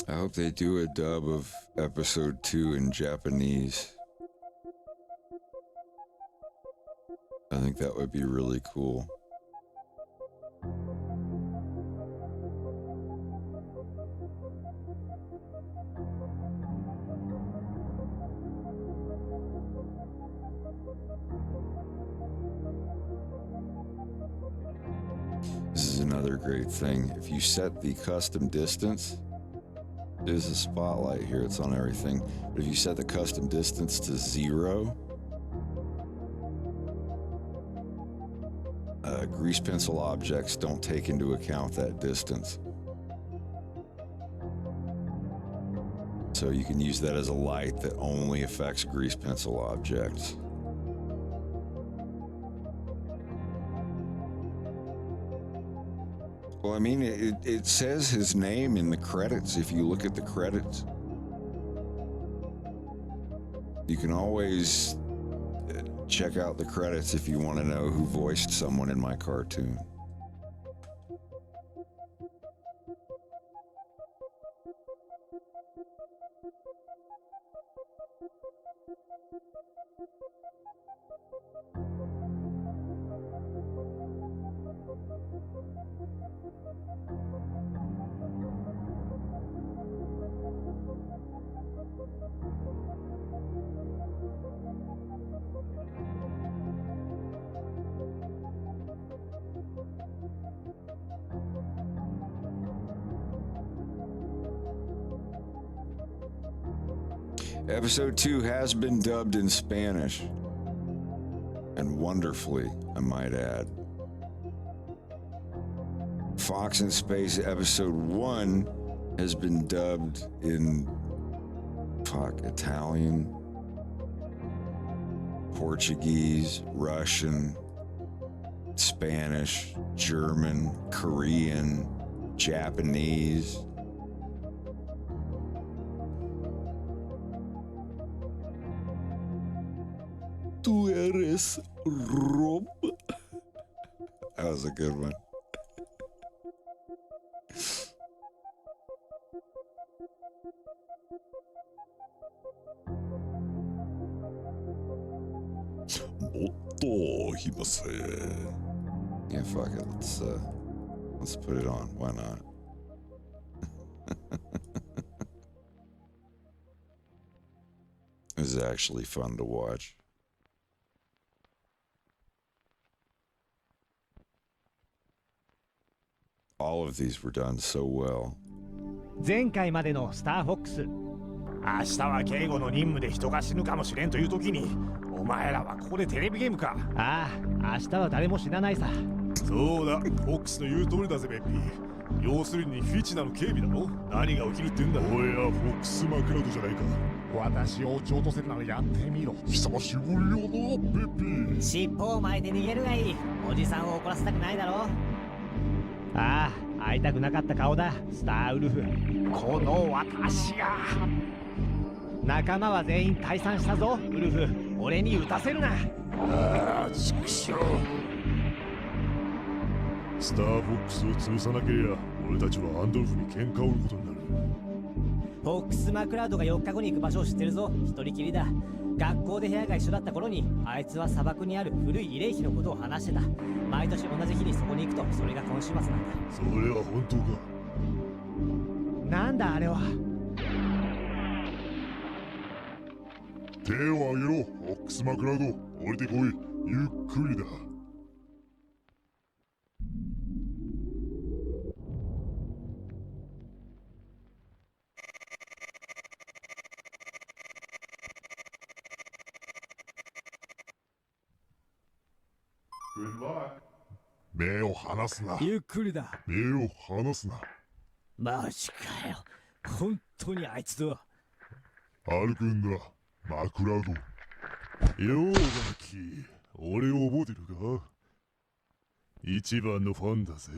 I hope they do a dub of episode 2 in Japanese. I think that would be really cool. This is another great thing. If you set the custom distance, there's a spotlight here, it's on everything. But if you set the custom distance to 0, grease pencil objects don't take into account that distance. So you can use that as a light that only affects grease pencil objects. Well, I mean, it says his name in the credits. If you look at the credits, you can always check out the credits if you want to know who voiced someone in my cartoon. Episode 2 has been dubbed in Spanish, and wonderfully, I might add. Fox in Space Episode 1 has been dubbed in Italian, Portuguese, Russian, Spanish, German, Korean, Japanese. Tú eres Rob. That was a good one. Yeah, fuck it. Let's put it on. Why not? This is actually fun to watch. All of these were done so well. 前回までのスターフォックス。明日は警護の任務で人が死ぬかもしれんという時に、お前らはここでテレビゲームか。ああ、明日は誰も死なないさ。そうだ、フォックスの言う通りだぜ、ベッピー。要するにフィチナの警備だろ。何が起きるってんだ。おや、フォックスマクラウドじゃないか。私を撃ち落とせるならやってみろ。久しぶりよな、ベッピー。尻尾を巻いて逃げるがいい。おじさんを怒らせたくないだろ。ああ、会いたくなかった顔だ、スターウルフ。この私が。仲間は全員退散したぞ、ウルフ。俺に撃たせるな。ああ、畜生。スターフォックスを潰さなければ、俺たちはアンドルフに喧嘩を売ることになる。フォックス・マクラウドが4日後に行く場所を知ってるぞ。一人きりだ。学校で部屋が一緒だった頃に、あいつは砂漠にある古い慰霊碑のことを話してた。毎年同じ日にそこに行くと、それが今週末なんだ。それは本当か。なんだあれは。手を挙げろ、フォックス・マクラウド。降りてこい。ゆっくりだ。目を離すな。ゆっくりだ。目を離すな。マジかよ。本当にあいつだ。歩くんだ、マクラウド。ようガキ、俺を覚えてるか？一番のファンだぜ。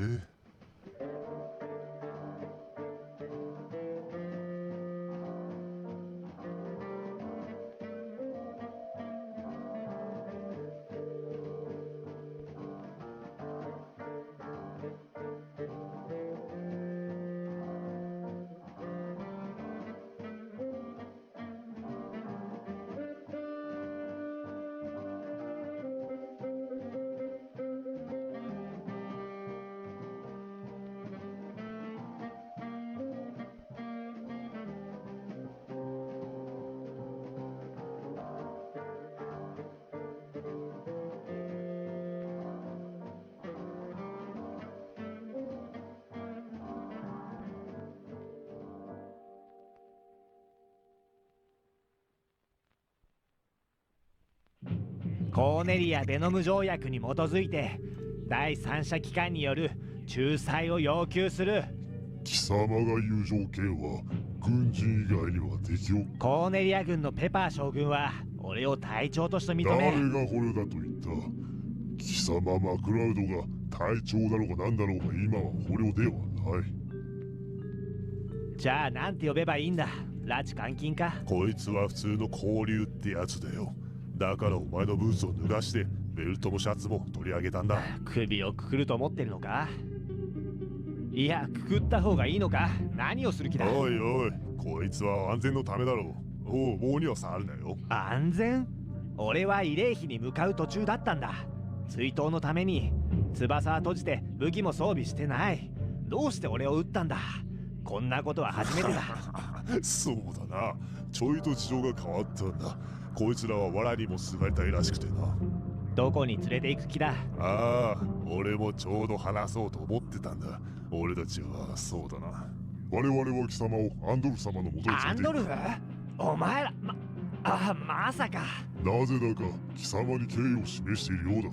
コーネリア・ベノム条約に基づいて第三者機関による仲裁を要求する。貴様が言う条件は軍人以外には適用。コーネリア軍のペパー将軍は俺を隊長として認め。誰が捕虜だと言った？貴様マクラウドが隊長だろうが何だろうが今は捕虜ではない。じゃあなんて呼べばいいんだ？拉致監禁か？こいつは普通の交流ってやつだよ。だからお前のブーツを脱がしてベルトもシャツも取り上げたんだ。首をくくると思ってるのか？いや、くくった方がいいのか？何をする気だ？おいおい、こいつは安全のためだろう。おう、棒には触るなよ。安全？俺は慰霊碑に向かう途中だったんだ。追悼のために翼は閉じて武器も装備してない。どうして俺を撃ったんだ？こんなことは初めてだ。そうだな、ちょいと事情が変わったんだ。こいつらは藁にもすがりたいらしくてな。どこに連れて行く気だ？ああ、俺もちょうど話そうと思ってたんだ。俺たちはそうだな。我々は貴様をアンドルフ様のもとに連れて行く。アンドルフ？お前ら、まさか。なぜだか貴様に敬意を示しているようだ。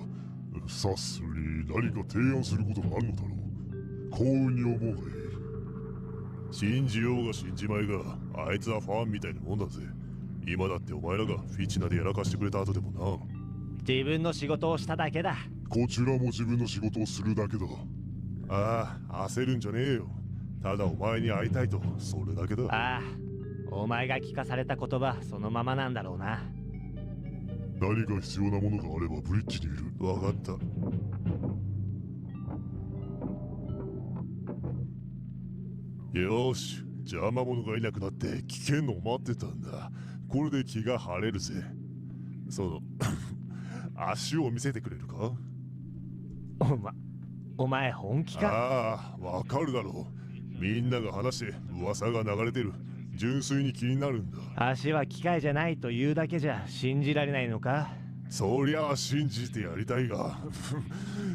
察するに何か提案することがあるのだろう。幸運に思うがいい。信じようが信じまいが、あいつはファンみたいなもんだぜ。今だってお前らがフィチナでやらかしてくれた後でもな。自分の仕事をしただけだ。こちらも自分の仕事をするだけだ。ああ、焦るんじゃねえよ。ただお前に会いたいと、それだけだ。ああ、お前が聞かされた言葉そのままなんだろうな。何か必要なものがあればブリッジにいる。わかった。よし、邪魔者がいなくなって危険のを待ってたんだ。これで気が晴れるぜ。その足を見せてくれるか？お前本気か？ああ、わかるだろう。みんなが話して噂が流れてる。純粋に気になるんだ。足は機械じゃないというだけじゃ信じられないのか？そりゃあ信じてやりたいが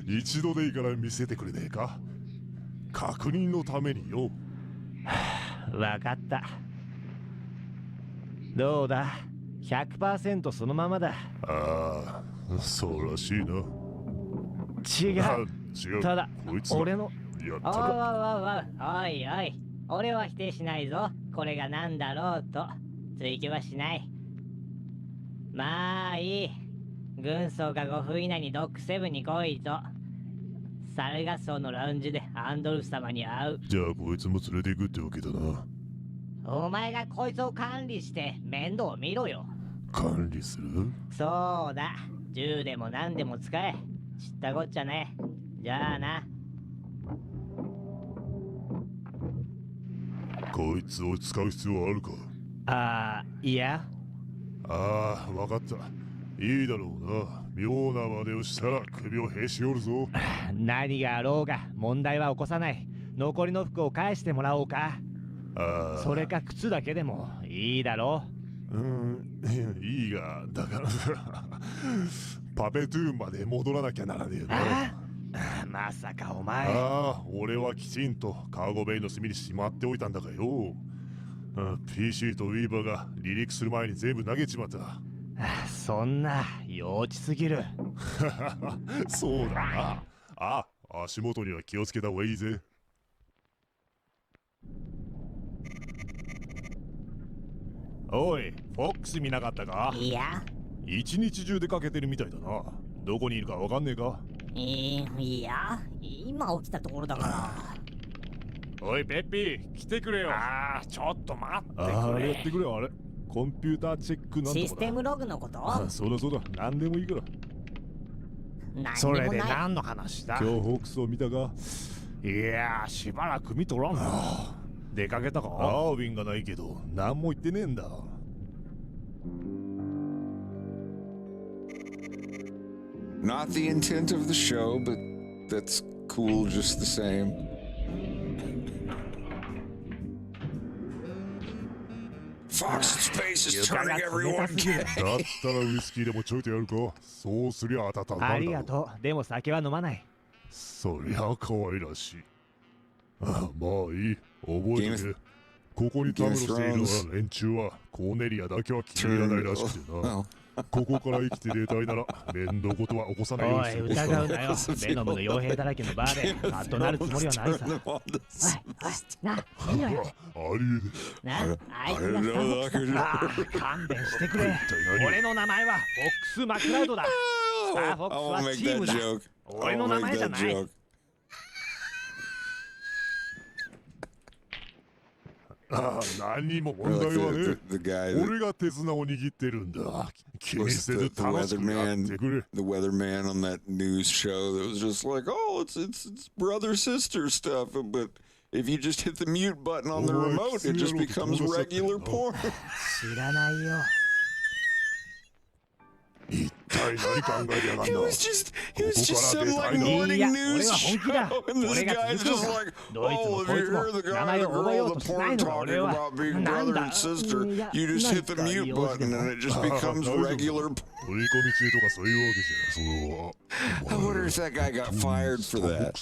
一度でいいから見せてくれねえか？確認のためによ。わかった。どうだ？ 100% そのままだ。ああ、そうらしいな。違う。ただこいつ俺の。やったか。おいおい、俺は否定しないぞ。これが何だろうと追求はしない。まあいい。軍曹が5分以内にドック7に来いと。サルガソのラウンジでアンドルフ様に会う。じゃあこいつも連れて行くってわけだな。お前がこいつを管理して面倒を見ろよ。管理する？そうだ。銃でも何でも使え。知ったこっちゃね。じゃあな。こいつを使う必要あるか？いや。ああ、わかった。いいだろうな。妙な真似をしたら首をへし折るぞ。何があろうが問題は起こさない。残りの服を返してもらおうか。それか靴だけでもいいだろう。いいが、だからパペトゥーンまで戻らなきゃならねえな。まさかお前。俺はきちんとカーゴベイの隅にしまっておいたんだがよ。PC とウィーバーが離陸する前に全部投げちまった。そんな幼稚すぎる。そうだな。足元には気をつけた方がいいぜ。おい、フォックス見なかったか？いや。一日中出かけてるみたいだな。どこにいるかわかんねえか？いや、今起きたところだから。おい、ペッピー、来てくれよ。ちょっと待ってくれ。あれやってくれよ、あれ。コンピューターチェックなんとかだ。システムログのこと？そうだ、なんでもいいから。それで何の話だ？今日ホークスを見たか？いや、しばらく見とらんな。出かけたか？アーウィンがないけど、何も言ってねえんだ。Not the intent of the show, but that's cool just the same. Fox in Space is turning everyone gay. だったらウイスキーでもちょいとやるか。そうすりゃ温まる。ありがとう。でも酒は飲まない。そりゃ可愛らしい。まあいい。覚えてくれ。ここにたむろしている連中はコーネリアだけは気に入らないらしくてな。ここから生きて出たいなら面倒事は起こさないようにしておい、疑うなよ。ベノムの傭兵だらけのバーでカッとなるつもりはないさ。おい、見ろよ。あいつが勘弁してくれ。俺の名前はフォックス・マクラウドだ。スターフォックスはチームだ。俺の名前じゃない。何も問題はね。俺が手綱を握ってるんだ。気にせず楽しくやってくれ。The weatherman on that news show that was just like, oh, it's brother sister stuff, but if you just hit the mute button on the remote, it just becomes regular porn. 知らないよ。一体何考えてやがんだ。It was just some like morning news show, and this guy's just like, oh, if you hear the guy or the girl, the porn talking about being brother and sister, you just hit the mute button and it just becomes regular porn. I wonder if that guy got fired for that.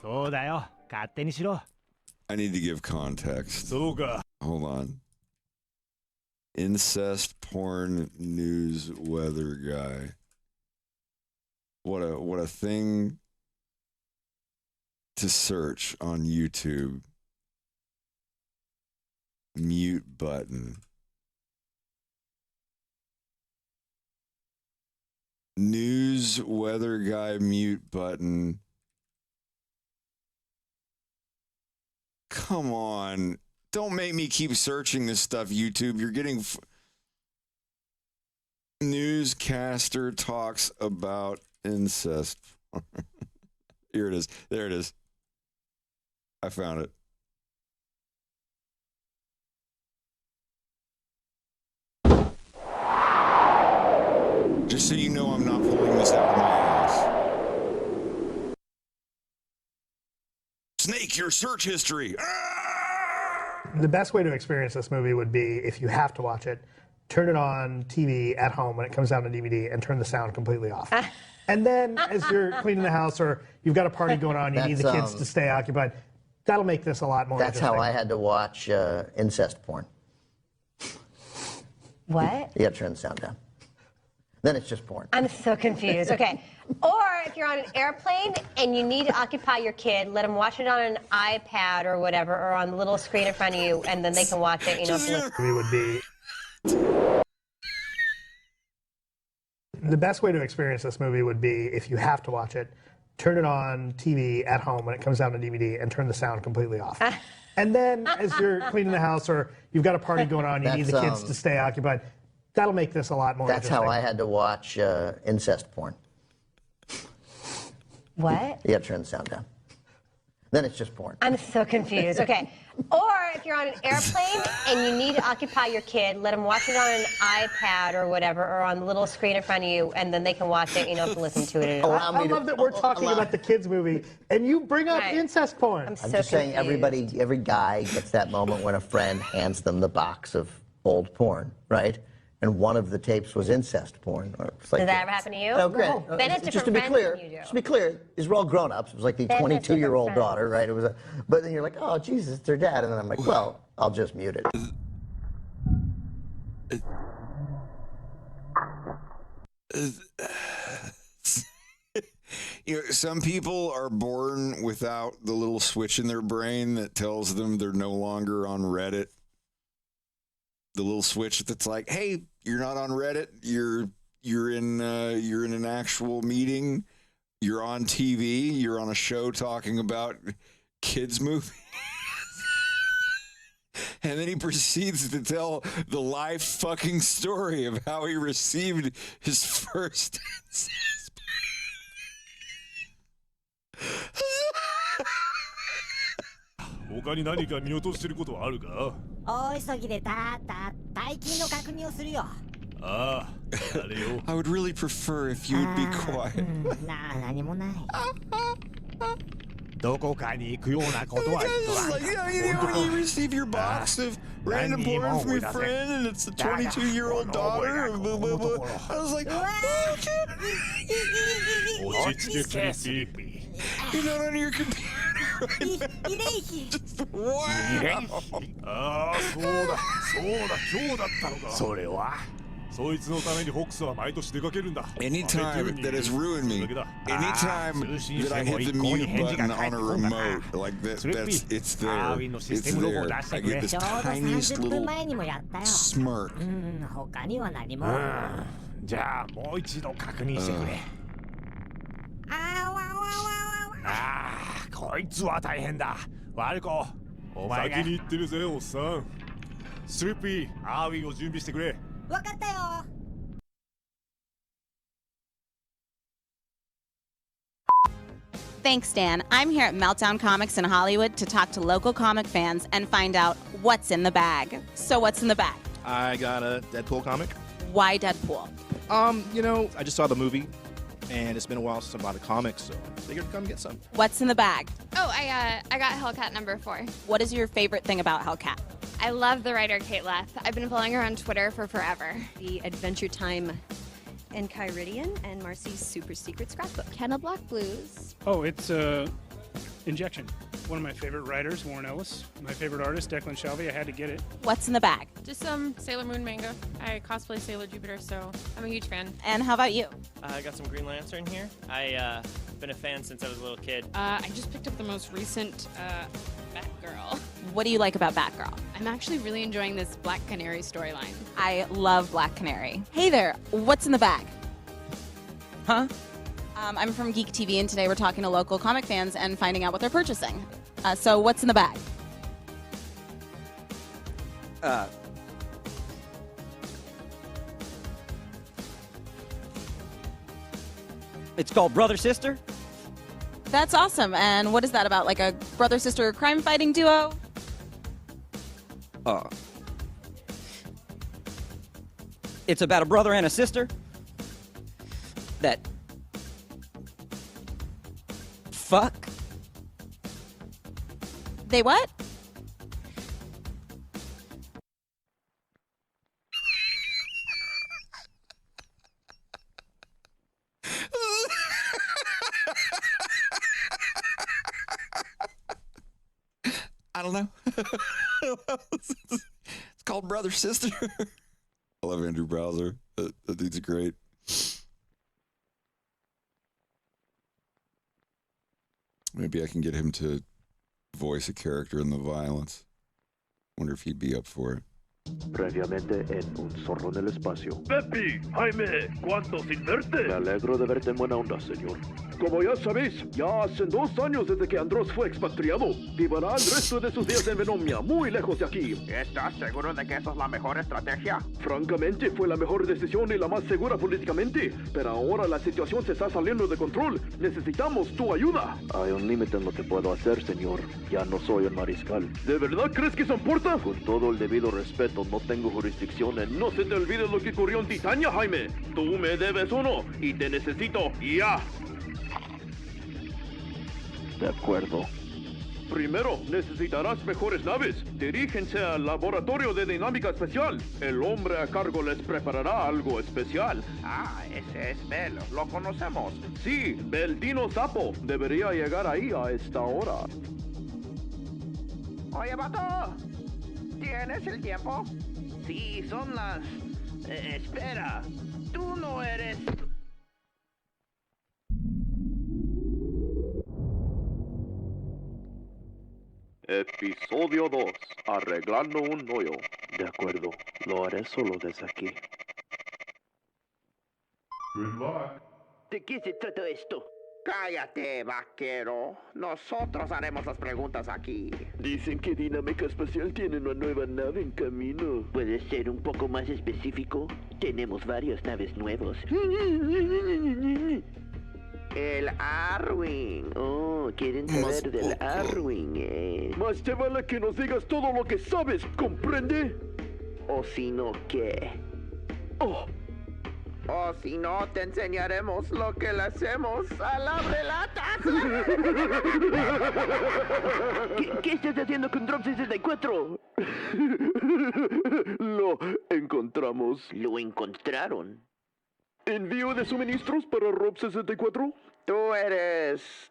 そうだよ。勝手にしろ。I need to give context. そうか。 Hold on. Incest porn news weather guy. What a thing to search on YouTube. Mute button. News weather guy mute button. Come on. Don't make me keep searching this stuff, YouTube. You're getting newscaster talks about incest. Here it is. There it is. I found it. Just so you know, I'm not pulling this out of my ass. Snake your search history. The best way to experience this movie would be, if you have to watch it, turn it on TV at home when it comes out on DVD and turn the sound completely off. And then as you're cleaning the house or you've got a party going on, you need the kids to stay occupied, that'll make this a lot more That's interesting. how I had to watch incest porn. What? You gotta turn the sound down. Then it's just porn. I'm so confused. Okay. Or if you're on an airplane and you need to occupy your kid, let them watch it on an iPad or whatever, or on the little screen in front of you, and then they can watch it, you know. We would be... The best way to experience this movie would be, if you have to watch it, turn it on TV at home when it comes out on DVD and turn the sound completely off. And then as you're cleaning the house or you've got a party going on, you need the kids to stay occupied, that'll make this a lot more That's interesting. how I had to watch incest porn. What? You gotta turn the sound down. then it's just porn. I'm so confused. Okay. Or if you're on an airplane and you need to occupy your kid, let them watch it on an iPad or whatever, or on the little screen in front of you, and then they can watch it. You don't have to listen to it. I love that we're talking about the kids movie, and you bring up Right. incest porn. I'm just saying, every guy gets that moment when a friend hands them the box of old porn, right? And one of the tapes was incest porn. Or it's like Did that ever happen to you? Oh, great. Ben has Just to different be friends clear, than you do. just to be clear, these were all grown-ups. It was like the Ben has 22-year-old different daughter, right? It was but then you're like, oh Jesus, it's their dad, and then I'm like, well, I'll just mute it. You know, some people are born without the little switch in their brain that tells them they're no longer on Reddit. The little switch that's like, "Hey, you're not on Reddit. You're in an actual meeting. You're on TV. You're on a show talking about kids movies." And then he proceeds to tell the life fucking story of how he received his first incest. 他に何か見落としてることはあるか？大急ぎで大金の確認をするよ。ああ、あれよ。 I would really prefer if you would be quiet. 何もない。どこかに行くようなことは言っとらんか。 You receive your box of random porn from your friend, and it's a 22-year-old daughter. I was like, oh, you're not on your computer. Wow. ああ、そうだ、今日だったのか。それは。そいつのためにフォックスは毎年出かけるんだ。 Anytime that has ruined me, anytime that I hit the mute button on a remote, like it's there. It's there. I get this tiniest little smirk. 他には何も。じゃあもう一度確認してくれ。ああ、こいつは大変だ。ワルコ、お前が。先に行ってるぜ、おっさん。スリッピー、アーウィンを準備してくれ。 わかったよ。 Thanks, Dan. I'm here at Meltdown Comics in Hollywood to talk to local comic fans and find out what's in the bag. So what's in the bag? I got a Deadpool comic. Why Deadpool? You know, I just saw the movie, and it's been a while since I bought a comic, so I figured I'd come get some. What's in the bag? Oh, I got Hellcat #4. What is your favorite thing about Hellcat? I love the writer Kate Leth. I've been following her on Twitter for forever. The Adventure Time and Kyridian and Marcy's super secret scrapbook. Kenna Black Blues. Oh, it's Injection. One of my favorite writers, Warren Ellis. My favorite artist, Declan Shalvey. I had to get it. What's in the bag? Just some Sailor Moon manga. I cosplay Sailor Jupiter, so I'm a huge fan. And how about you? I got some Green Lantern here. I've been a fan since I was a little kid. I just picked up the most recent Batgirl. What do you like about Batgirl? I'm actually really enjoying this Black Canary storyline. I love Black Canary. Hey there, what's in the bag? Huh? I'm from Geek TV, and today we're talking to local comic fans and finding out what they're purchasing. So what's in the bag? It's called Brother Sister. That's awesome. And what is that about? Like a brother-sister crime-fighting duo? It's about a brother and a sister that fuck. They what? I don't know. It's called Brother Sister. I love Andrew Browser. That dude's great. Maybe I can get him to voice a character in The Violence. Wonder if he'd be up for it. Previamente en Un Zorro en el Espacio. Pepi, Jaime, ¿cuánto sin verte? Me alegro de verte en buena onda, señor. Como ya sabéis, ya hace 2 años desde que Andros fue expatriado. Vivirá el resto de sus días en Venomia, muy lejos de aquí. ¿Estás seguro de que esa es la mejor estrategia? Francamente, fue la mejor decisión y la más segura políticamente. Pero ahora la situación se está saliendo de control. Necesitamos tu ayuda. Hay un límite en lo que puedo hacer, señor. Ya no soy el mariscal. ¿De verdad crees que eso importa? Con todo el debido respeto, no tengo jurisdicción en... No se te olvide lo que ocurrió en Titania, Jaime. Tú me debes uno y te necesito ya. De acuerdo. Primero, necesitarás mejores naves. Dirígense al laboratorio de dinámica especial. El hombre a cargo les preparará algo especial. Ah, ese es Bell. Lo conocemos. Sí, Beldino Sapo. Debería llegar ahí a esta hora. Oye, vato. ¿Tienes el tiempo? Sí, son las... espera. Tú no eres... Episodio 2. Arreglando un hoyo. De acuerdo, lo haré solo desde aquí. Good luck. ¿De qué se trata esto? Cállate, vaquero. Nosotros haremos las preguntas aquí. Dicen que Dinámica Espacial tiene una nueva nave en camino. ¿Puedes ser un poco más específico? Tenemos varias naves nuevas. El Arwing. Oh, quieren saber del Arwing, Más te vale que nos digas todo lo que sabes, ¿comprende? O si no, ¿qué? Oh. O si no, te enseñaremos lo que le hacemos al abrelatas. ¿Qué estás haciendo con Drop 64? Lo encontramos. ¿Lo encontraron? ¿Envío de suministros para Rob 64? ¿Tú eres...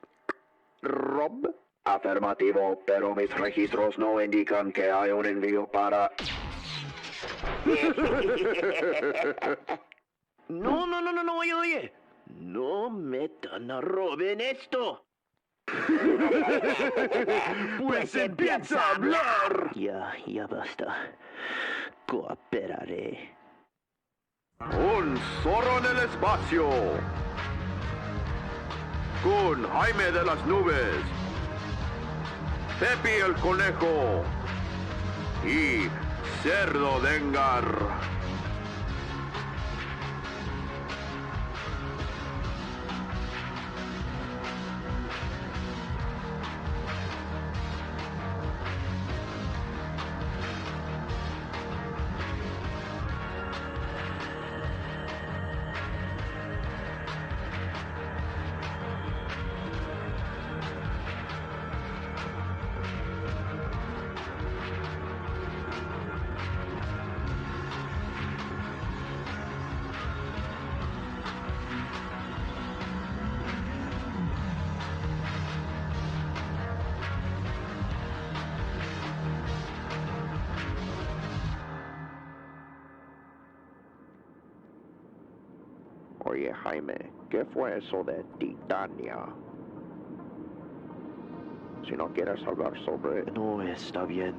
Rob? Afirmativo, pero mis registros no indican que hay un envío para... No, oye. No metan a Rob en esto. Pues empieza a hablar. Ya basta. Cooperaré. Un zorro en el espacio. Con Jaime de las Nubes. Pepi el Conejo. Y Cerdo Dengar. Oye, Jaime, ¿qué fue eso de Titania? Si no quieres hablar sobre... No, está bien.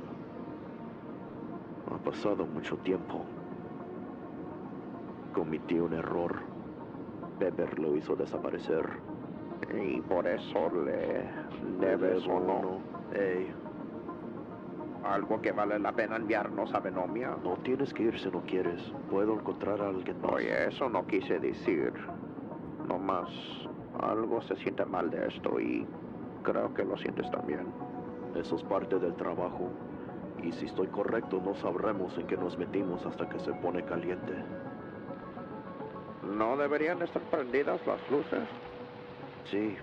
Ha pasado mucho tiempo. Cometí un error. Beber lo hizo desaparecer. Y por eso le debes o no. Ey. ¿Algo que vale la pena enviarnos a Venomia? No tienes que ir si no quieres. Puedo encontrar a alguien más. Oye, eso no quise decir. Nomás, algo se siente mal de esto y creo que lo sientes también. Eso es parte del trabajo. Y si estoy correcto, no sabremos en qué nos metimos hasta que se pone caliente. ¿No deberían estar prendidas las luces? Sí.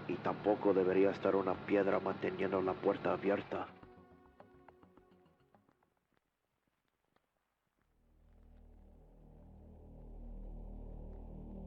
Y tampoco debería estar una piedra manteniendo la puerta abierta.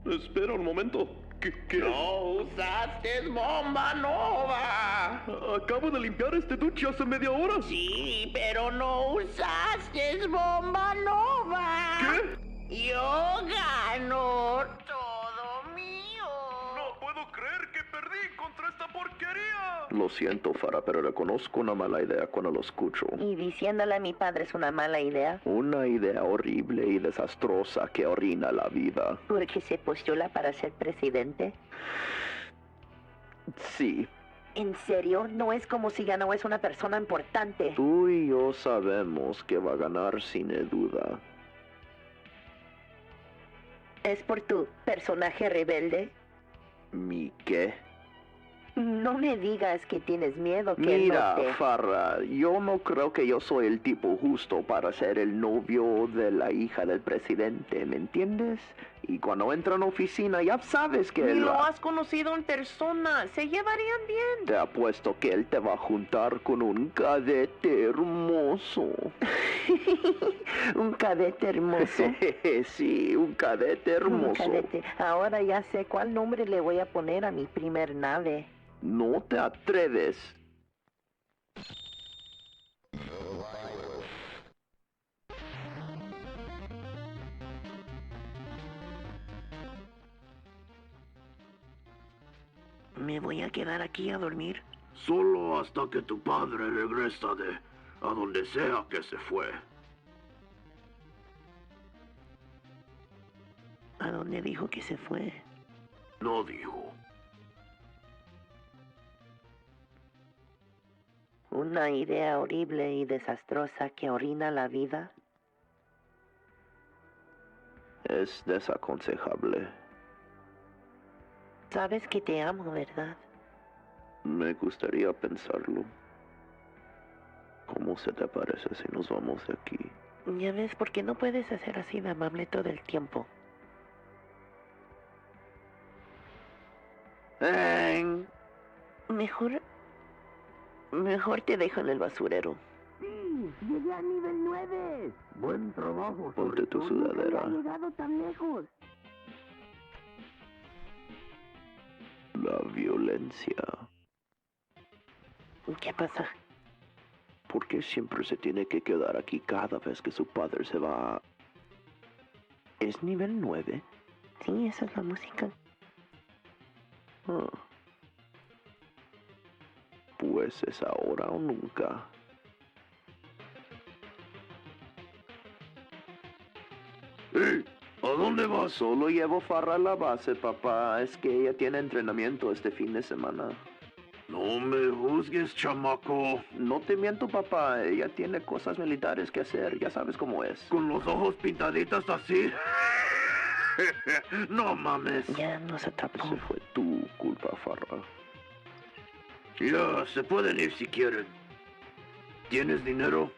Espera un momento. ¿Qué? ¡No usaste bomba nova! Acabo de limpiar este duche hace media hora. Sí, pero no usaste bomba nova. ¿Qué? Yo gano todo mío. No puedo creer que perdí contra esta porquería! Lo siento, Farah, pero reconozco una mala idea cuando lo escucho. ¿Y diciéndole a mi padre es una mala idea? Una idea horrible y desastrosa que arruina la vida. ¿Porque se postula para ser presidente? Sí. ¿En serio? No es como si ya no es una persona importante. Tú y yo sabemos que va a ganar sin duda. ¿Es por tu personaje rebelde? ¿Mi qué? No me digas que tienes miedo que Mira, no te... Farah, yo no creo que yo soy el tipo justo para ser el novio de la hija del presidente, ¿me entiendes? Y cuando entra en la oficina ya sabes que Ni él... lo has conocido en persona. Se llevarían bien. Te apuesto que él te va a juntar con un cadete hermoso. ¿Un cadete hermoso? Sí, un cadete hermoso. Un cadete. Ahora ya sé cuál nombre le voy a poner a mi primer nave. No te atreves. ¿Me voy a quedar aquí a dormir? Solo hasta que tu padre regresa de a donde sea que se fue. ¿A dónde dijo que se fue? No dijo. ¿Una idea horrible y desastrosa que orina la vida? Es desaconsejable. Sabes que te amo, ¿verdad? Me gustaría pensarlo. ¿Cómo se te parece si nos vamos de aquí? Ya ves, ¿por qué no puedes hacer así de amable todo el tiempo? Mejor te dejo en el basurero. Sí, llegué a nivel 9. Buen trabajo. Ponte tu sudadera. No he llegado tan lejos. La violencia. ¿Qué pasa? ¿Por qué siempre se tiene que quedar aquí cada vez que su padre se va? ¿Es nivel 9? Sí, esa es la música. Ah. Pues es ahora o nunca. ¿A dónde vas? Solo llevo Farah a la base, papá. Es que ella tiene entrenamiento este fin de semana. No me juzgues, chamaco. No te miento, papá. Ella tiene cosas militares que hacer. Ya sabes cómo es. Con los ojos pintaditos así. No mames. Ya nos atrapó. Ese fue tu culpa, Farah. Ya, se pueden ir si quieren. ¿Tienes dinero?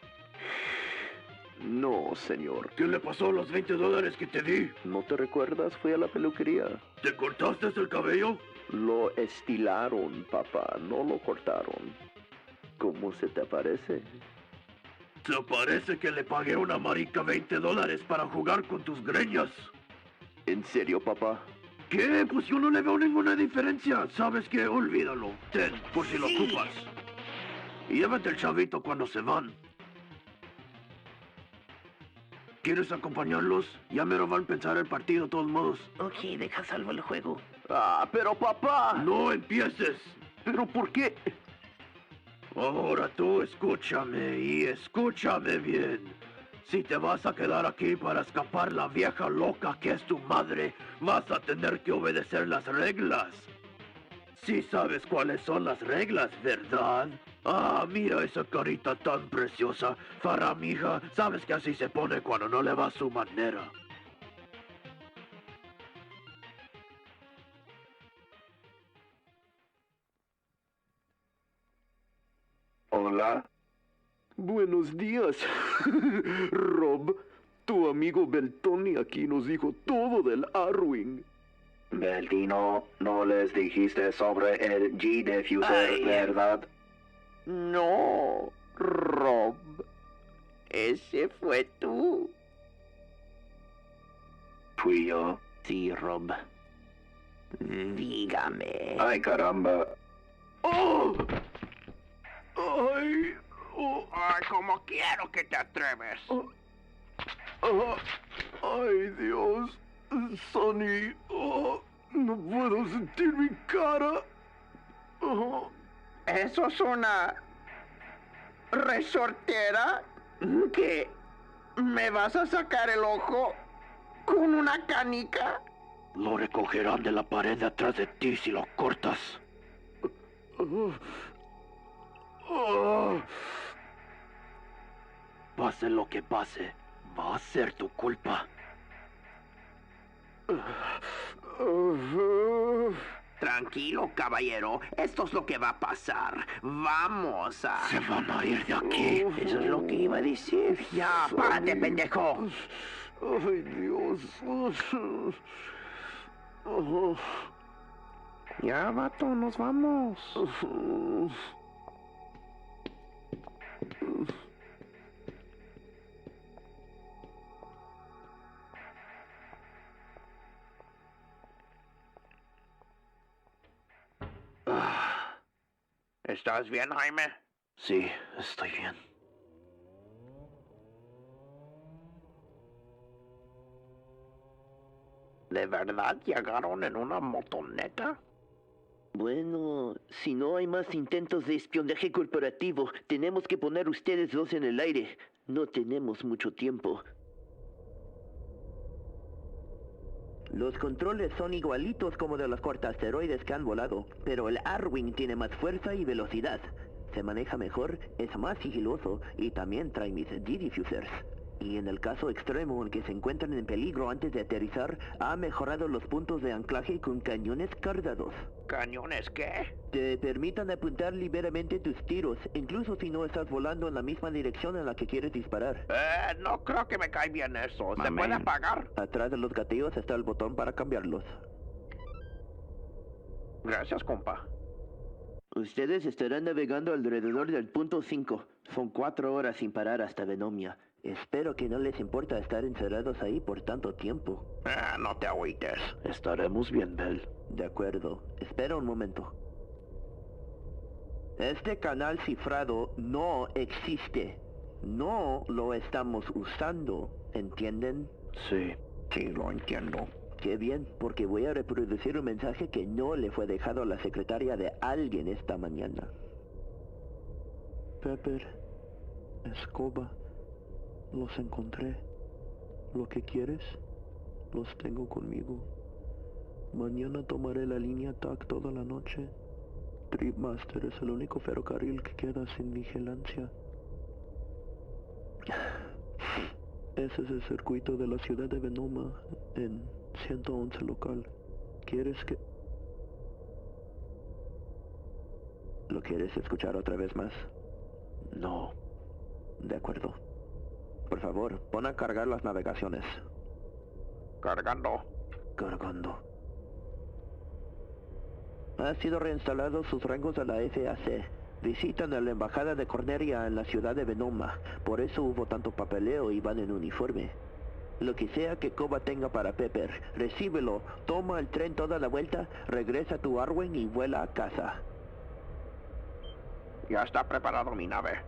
No, señor. ¿Qué le pasó a los $20 que te di? ¿No te recuerdas? Fui a la peluquería. ¿Te cortaste el cabello? Lo estilaron, papá. No lo cortaron. ¿Cómo se te parece? ¿Te parece que le pagué a una marica $20 para jugar con tus greñas? ¿En serio, papá? ¿Qué? Pues yo no le veo ninguna diferencia. ¿Sabes qué? Olvídalo. Ten, por si lo ocupas. Y llévate el chavito cuando se van. ¿Quieres acompañarlos? Ya me van a empezar el partido de todos modos. Ok, deja salvo el juego. Ah, pero papá. No empieces. ¿Pero por qué? Ahora tú escúchame y escúchame bien. Si te vas a quedar aquí para escapar la vieja loca que es tu madre, vas a tener que obedecer las reglas. Sí sabes cuáles son las reglas, ¿verdad? Ah, mira esa carita tan preciosa. Farah, mija, sabes que así se pone cuando no le va a su manera. Hola. Buenos días. Rob, tu amigo Beltoni aquí nos dijo todo del Arwing. Beltino, no les dijiste sobre el G-Diffuser, ¿verdad? No, Rob. Ese fue tú. ¿Fui yo? Sí, Rob. Dígame. Ay, caramba. ¡Oh! ¡Ay! Oh. ¡Ay, como quiero que te atreves! ¡Ay, Dios! Sonny, no puedo sentir mi cara. ¿Eso es una resortera? ¿Qué? ¿Me vas a sacar el ojo con una canica? Lo recogerán de la pared de atrás de ti si lo cortas. Pase lo que pase, va a ser tu culpa. Tranquilo, caballero. Esto es lo que va a pasar. Vamos a... Se van a ir de aquí. Eso es lo que iba a decir. Ya, párate, pendejo. Ay, Dios. Ya, vato, nos vamos. ¿Estás bien, Jaime? Sí, estoy bien. ¿De verdad llegaron en una motoneta? Bueno, si no hay más intentos de espionaje corporativo, tenemos que poner ustedes dos en el aire. No tenemos mucho tiempo. Los controles son igualitos como de los cortasteroides que han volado, pero el Arwing tiene más fuerza y velocidad. Se maneja mejor, es más sigiloso y también trae mis D-diffusers. Y en el caso extremo en que se encuentran en peligro antes de aterrizar, ha mejorado los puntos de anclaje con cañones cargados. ¿Cañones qué? Te permitan apuntar libremente tus tiros, incluso si no estás volando en la misma dirección en la que quieres disparar. No creo que me cae bien eso. ¿Se puede apagar? Atrás de los gatillos está el botón para cambiarlos. Gracias, compa. Ustedes estarán navegando alrededor del punto 5. Son 4 horas sin parar hasta Venomia. Espero que no les importa estar encerrados ahí por tanto tiempo. No te agüites. Estaremos bien, Bell. De acuerdo. Espera un momento. Este canal cifrado no existe. No lo estamos usando. ¿Entienden? Sí. Sí, lo entiendo. Qué bien, porque voy a reproducir un mensaje que no le fue dejado a la secretaria de alguien esta mañana. Pepper, escoba, los encontré. ¿Lo que quieres? Los tengo conmigo. Mañana tomaré la línea TAC toda la noche. Tripmaster es el único ferrocarril que queda sin vigilancia. Ese es el circuito de la ciudad de Venoma en 111 local. ¿Quieres que...? ¿Lo quieres escuchar otra vez más? No. De acuerdo. Por favor, pon a cargar las navegaciones. Cargando. Cargando. Ha sido reinstalado sus rangos a la FAC. Visitan a la embajada de Corneria en la ciudad de Venoma. Por eso hubo tanto papeleo y van en uniforme. Lo que sea que Koba tenga para Pepper, recíbelo, toma el tren toda la vuelta, regresa a tu Arwen y vuela a casa. Ya está preparado mi nave.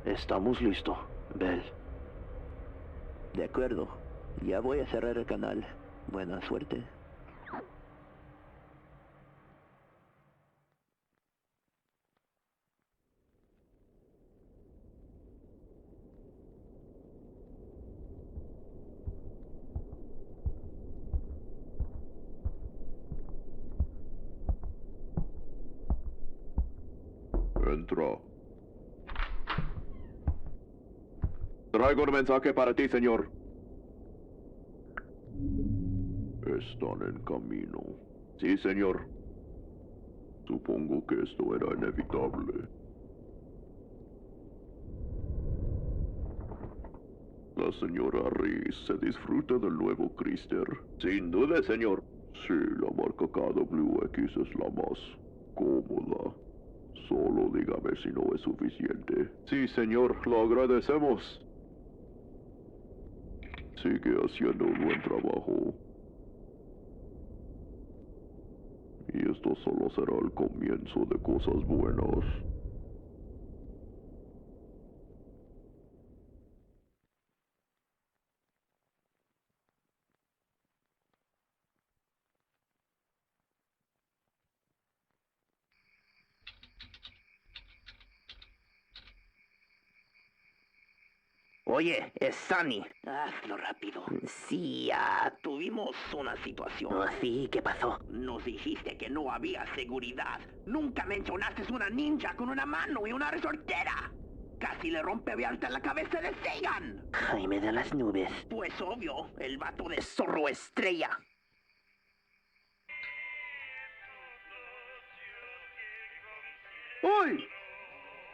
Estamos listos, Bell. De acuerdo. Ya voy a cerrar el canal. Buena suerte. Entra. Traigo un mensaje para ti, señor. Están en camino. Sí, señor. Supongo que esto era inevitable. La señora Reese se disfruta del nuevo Crister. Sin duda, señor. Sí, la marca KWX es la más cómoda. Solo dígame si no es suficiente. Sí, señor, lo agradecemos. Sigue haciendo un buen trabajo. Y esto solo será el comienzo de cosas buenas. Oye, es Sunny. Hazlo rápido. Sí, tuvimos una situación. Oh, sí, ¿qué pasó? Nos dijiste que no había seguridad. Nunca mencionaste una ninja con una mano y una resortera. Casi le rompe abierta la cabeza de Sagan. Jaime de las nubes. Pues obvio, el vato de zorro estrella. ¡Ay!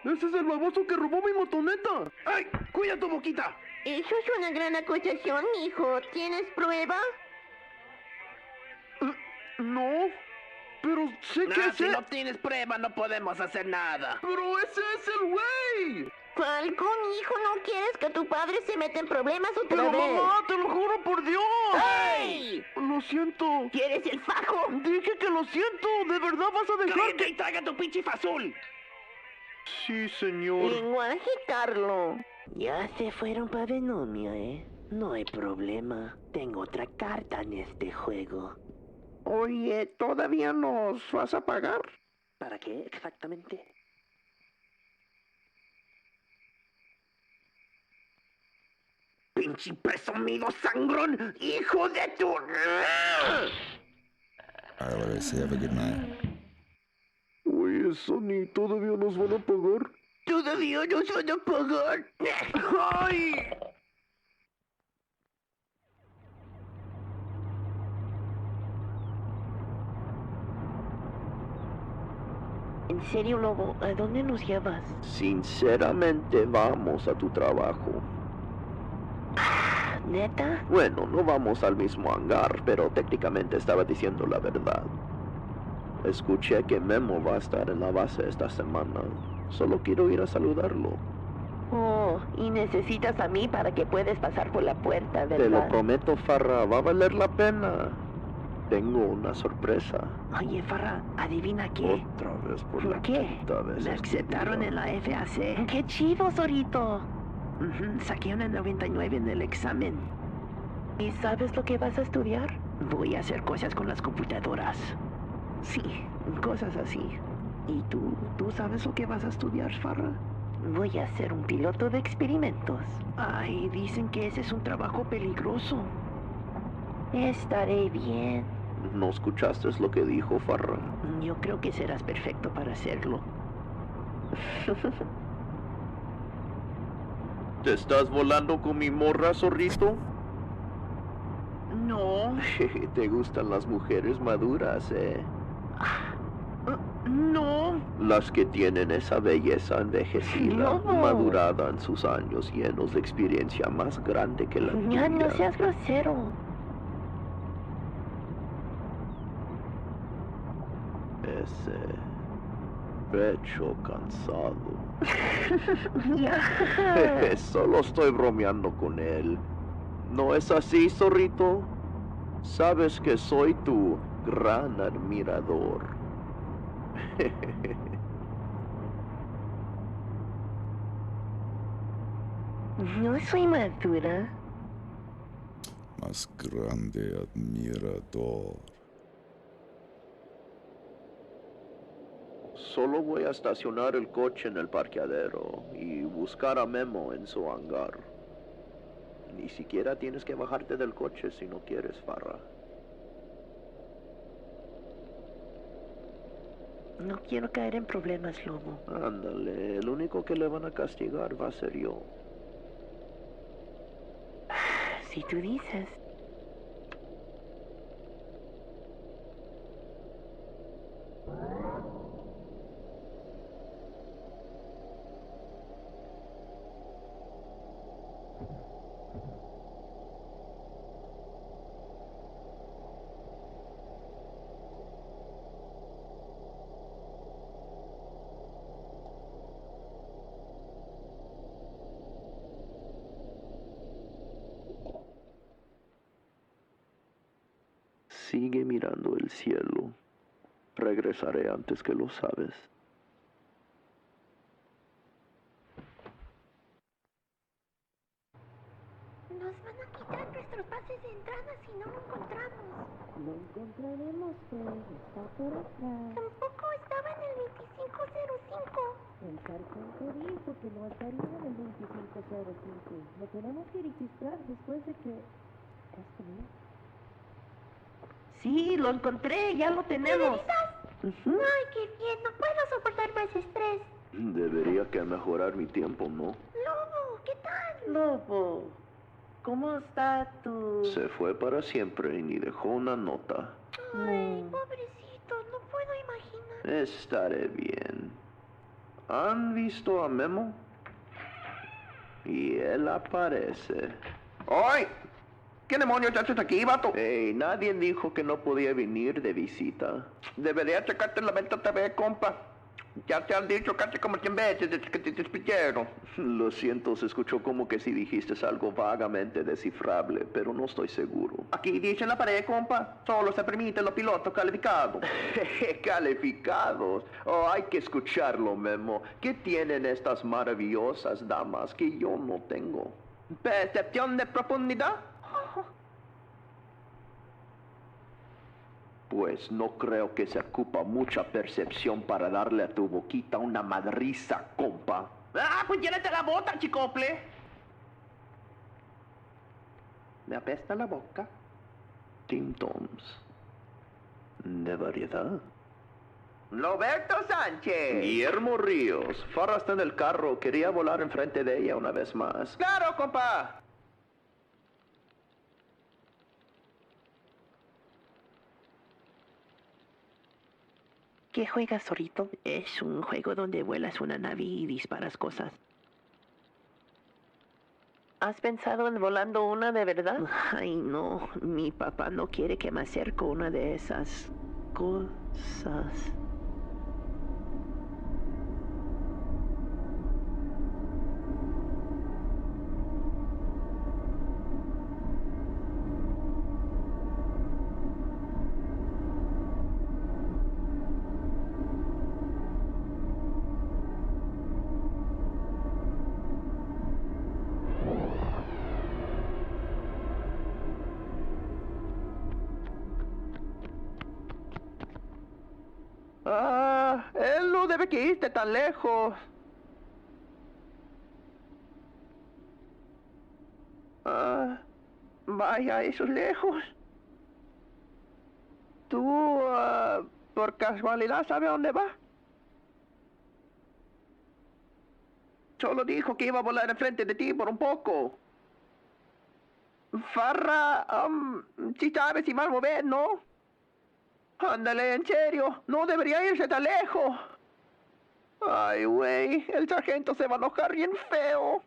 ¡Ese es el baboso que robó mi motoneta! ¡Ay! ¡Cuida tu boquita! Eso es una gran acusación, mijo. ¿Tienes prueba? No, pero sé que Si no tienes prueba, no podemos hacer nada. ¡Pero ese es el güey! Falcón, hijo, ¿no quieres que tu padre se meta en problemas otra ¡Pero vez? mamá, te lo juro por Dios! ¡Ey! Lo siento. ¿Quieres el fajo? Dije que lo siento. ¿De verdad vas a dejar ¡Cállate y traiga tu pinche azul! Sí, señor. Lenguaje, Carlo. Ya se fueron para Venomia, ¿eh? No hay problema. Tengo otra carta en este juego. Oye, ¿todavía nos vas a pagar? ¿Para qué exactamente? ¡Pinche presumido sangrón! ¡Hijo de tu... All right, Larissa, have a good night. Oye, Sonny, ¿todavía nos van a pagar? ¿Todavía nos van a pagar? ¡Ay! En serio, Lobo, ¿a dónde nos llevas? Sinceramente, vamos a tu trabajo. ¿Neta? Bueno, no vamos al mismo hangar, pero técnicamente estaba diciendo la verdad. Escuché que Memo va a estar en la base esta semana. Solo quiero ir a saludarlo. Oh, y necesitas a mí para que puedas pasar por la puerta, ¿verdad? Te lo prometo, Farra, va a valer la pena. Tengo una sorpresa. Oye, Farra, ¿adivina qué? Otra vez por la ¿Qué? quinta vez. Me aceptaron en la FAC. ¡Qué chido, Zorito! Saqué una 99 en el examen. ¿Y sabes lo que vas a estudiar? Voy a hacer cosas con las computadoras. Sí, cosas así. ¿Y tú sabes lo que vas a estudiar, Farra? Voy a ser un piloto de experimentos. Ay, dicen que ese es un trabajo peligroso. Estaré bien. ¿No escuchaste lo que dijo Farra? Yo creo que serás perfecto para hacerlo. ¿Te estás volando con mi morra, zorrito? No. ¿Te gustan las mujeres maduras, No. Las que tienen esa belleza envejecida, No. madurada en sus años llenos de experiencia más grande que la Ya tuya. no seas grosero. Ese pecho cansado. Solo estoy bromeando con él. ¿No es así, zorrito? Sabes que soy tu gran admirador. No soy madura. Más grande admirador. Solo voy a estacionar el coche en el parqueadero y buscar a Memo en su hangar. Ni siquiera tienes que bajarte del coche si no quieres, Farra. No quiero caer en problemas, Lobo. Ándale, el único que le van a castigar va a ser yo. Si tú dices. Sigue mirando el cielo. Regresaré antes que lo sabes. Nos van a quitar nuestros pases de entrada si no lo encontramos. Lo encontraremos, Fred. Está por acá. Tampoco estaba en el 2505. El sargento dijo que no estaría en el 2505. Lo tenemos que registrar después de que... ¿Esto mío? Sí, lo encontré, ya lo tenemos. Ujú. Ay, qué bien, no puedo soportar más estrés. Debería que mejorar mi tiempo, ¿no? Lobo, ¿qué tal? Lobo, ¿cómo está tu...? Se fue para siempre y ni dejó una nota. Ay, pobrecito, no puedo imaginar. Estaré bien. ¿Han visto a Memo? Y él aparece. ¡Ay! ¿Qué demonios haces aquí, vato? Ey, nadie dijo que no podía venir de visita. Debería checarte la venta TV, compa. Ya te han dicho casi como 100 veces desde que te despidieron. Lo siento, se escuchó como que si dijiste algo vagamente descifrable, pero no estoy seguro. Aquí dice en la pared, compa, solo se permiten los pilotos calificados. ¿Calificados? Oh, hay que escucharlo, Memo. ¿Qué tienen estas maravillosas damas que yo no tengo? ¿Percepción de profundidad? Pues no creo que se ocupa mucha percepción para darle a tu boquita una madriza, compa. ¡Ah, pues llénate la bota, chicople! ¿Me apesta la boca? Tim Toms. De variedad. Roberto Sánchez. Guillermo Ríos. Farra está en el carro. Quería volar enfrente de ella una vez más. ¡Claro, compa! ¿Qué juegas, Zorrito? Es un juego donde vuelas una nave y disparas cosas. ¿Has pensado en volando una de verdad? Ay, no. Mi papá no quiere que me acerque a una de esas cosas. Ah, él no debe que irte tan lejos. Ah, vaya, eso es lejos. ¿Tú, por casualidad, sabes a dónde va? Solo dijo que iba a volar enfrente de ti por un poco. Farra, si sabes si va a mover, ¿no? Ándale, en serio, no debería irse tan lejos. Ay, güey, el sargento se va a enojar bien feo.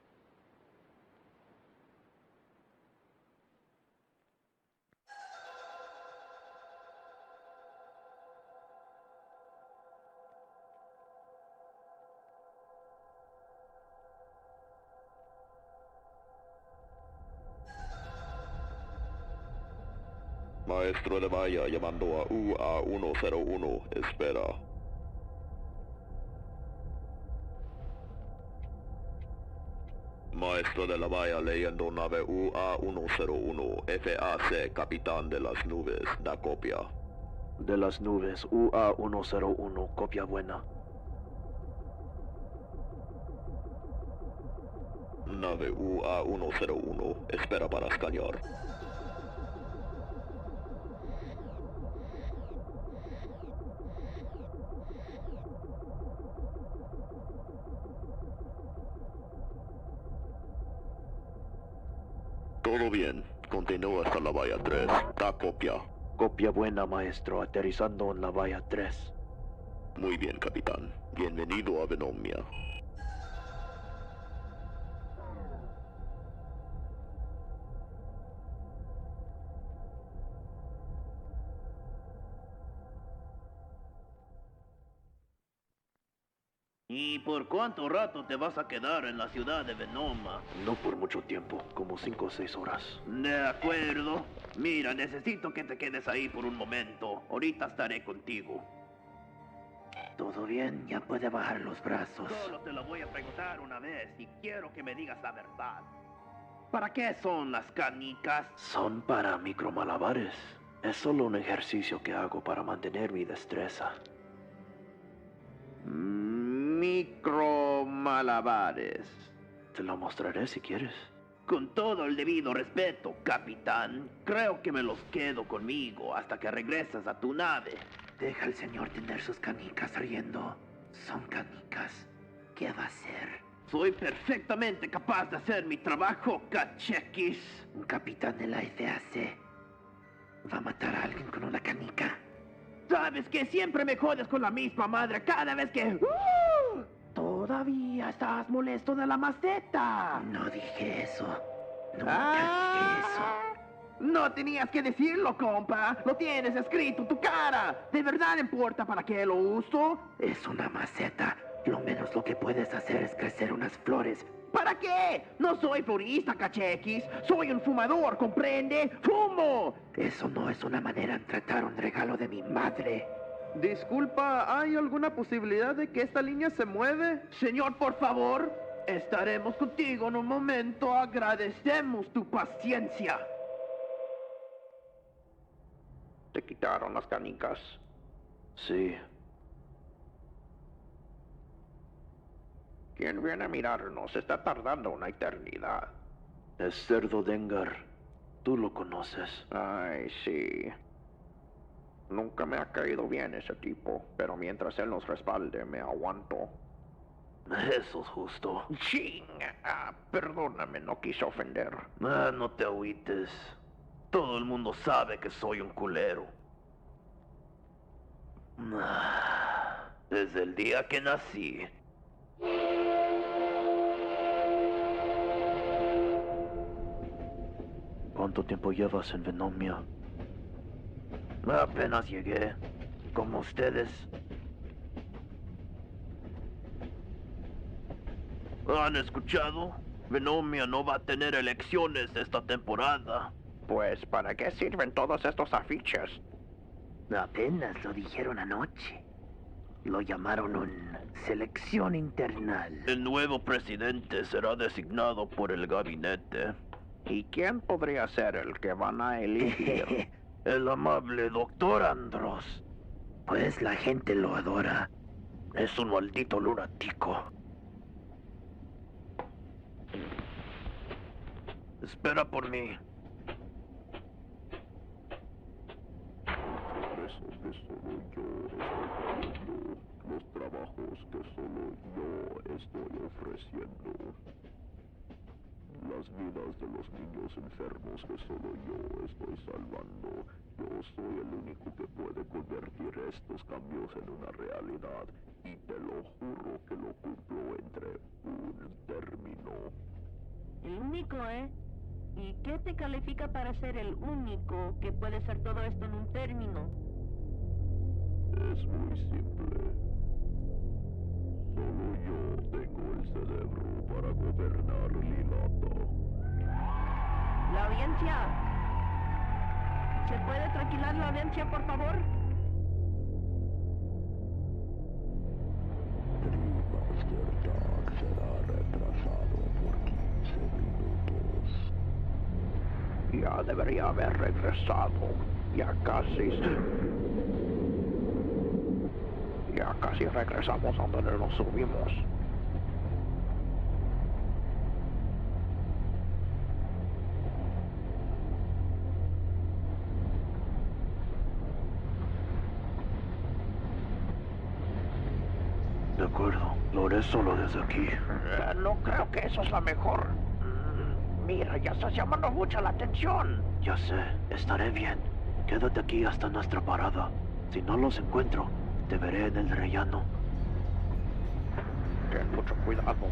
Maestro de valla llamando a UA101, espera. Maestro de la valla leyendo nave UA101, FAC, capitán de las nubes, da copia. De las nubes, UA101, copia buena. Nave UA101, espera para escanear. Todo bien, continúa hasta la valla 3, da copia. Copia buena, maestro, aterrizando en la valla 3. Muy bien, capitán. Bienvenido a Venomia. ¿Y por cuánto rato te vas a quedar en la ciudad de Venoma? No por mucho tiempo, como 5 o 6 horas. De acuerdo. Mira, necesito que te quedes ahí por un momento. Ahorita estaré contigo. ¿Todo bien? Ya puede bajar los brazos. Solo te lo voy a preguntar una vez y quiero que me digas la verdad. ¿Para qué son las canicas? Son para micromalabares. Es solo un ejercicio que hago para mantener mi destreza. micromalabares. Te lo mostraré si quieres. Con todo el debido respeto, capitán, creo que me los quedo conmigo hasta que regresas a tu nave. Deja al señor tener sus canicas riendo. Son canicas. ¿Qué va a hacer? Soy perfectamente capaz de hacer mi trabajo, cachequis. Un capitán de la FAC va a matar a alguien con una canica. ¿Sabes que siempre me jodes con la misma madre cada vez que... Todavía estás molesto de la maceta. No dije eso. Nunca dije eso. No tenías que decirlo, compa. Lo tienes escrito en tu cara. ¿De verdad importa para qué lo uso? Es una maceta. Lo menos lo que puedes hacer es crecer unas flores. ¿Para qué? No soy florista, cachequis. Soy un fumador, ¿comprende? ¡Fumo! Eso no es una manera de tratar un regalo de mi madre. Disculpa, ¿hay alguna posibilidad de que esta línea se mueve? Señor, por favor. Estaremos contigo en un momento. Agradecemos tu paciencia. ¿Te quitaron las canicas? Sí. ¿Quién viene a mirarnos? Está tardando una eternidad. Es Cerdo Dengar. Tú lo conoces. Ay, sí. Nunca me ha caído bien ese tipo, pero mientras él nos respalde, me aguanto. Eso es justo. Chinga. Perdóname, no quise ofender. No te agüites. Todo el mundo sabe que soy un culero. Desde el día que nací. ¿Cuánto tiempo llevas en Venomia? Apenas llegué. Como ustedes. ¿Han escuchado? Venomia no va a tener elecciones esta temporada. Pues, ¿para qué sirven todos estos afiches? Apenas lo dijeron anoche. Lo llamaron un selección internal. El nuevo presidente será designado por el gabinete. ¿Y quién podría ser el que van a elegir? El amable doctor Andros. Pues la gente lo adora. Es un maldito lunático. Espera por mí. Los trabajos que solo yo estoy ofreciendo. Las vidas de los niños enfermos que solo yo estoy salvando. Yo soy el único que puede convertir estos cambios en una realidad. Y te lo juro que lo cumplo entre un término. El único, ¿eh? ¿Y qué te califica para ser el único que puede hacer todo esto en un término? Es muy simple. Solo yo tengo el cerebro para gobernar Lilata. La audiencia. ¿Se puede tranquilar la audiencia, por favor? Remaster Dark será retrasado por 15 minutos. Ya debería haber regresado. Ya casi regresamos a donde nos subimos. De acuerdo, lo haré solo desde aquí. No creo que eso es la mejor. Mira, ya estás llamando mucho la atención. Ya sé, estaré bien. Quédate aquí hasta nuestra parada. Si no los encuentro, te veré en el rellano. Ten mucho cuidado.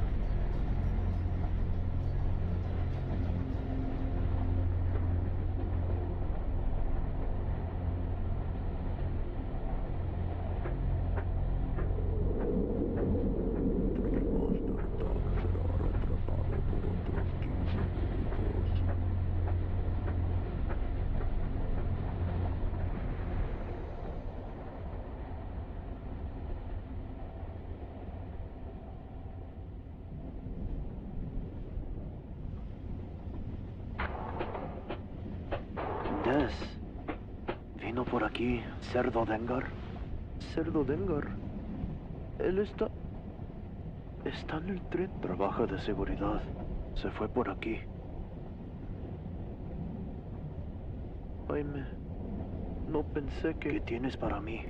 Vino por aquí, Cerdo Dengar. Cerdo Dengar. Él está... Está en el tren. Trabaja de seguridad. Se fue por aquí. Jaime, no pensé que... ¿Qué tienes para mí?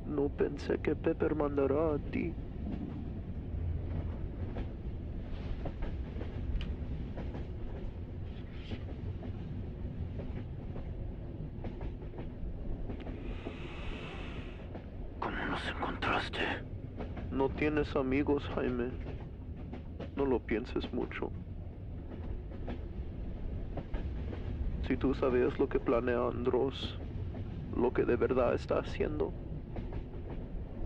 No pensé que Pepper mandará a ti. ¿Cómo nos encontraste? No tienes amigos, Jaime. No lo pienses mucho. Si tú sabías lo que planea Andros, lo que de verdad está haciendo,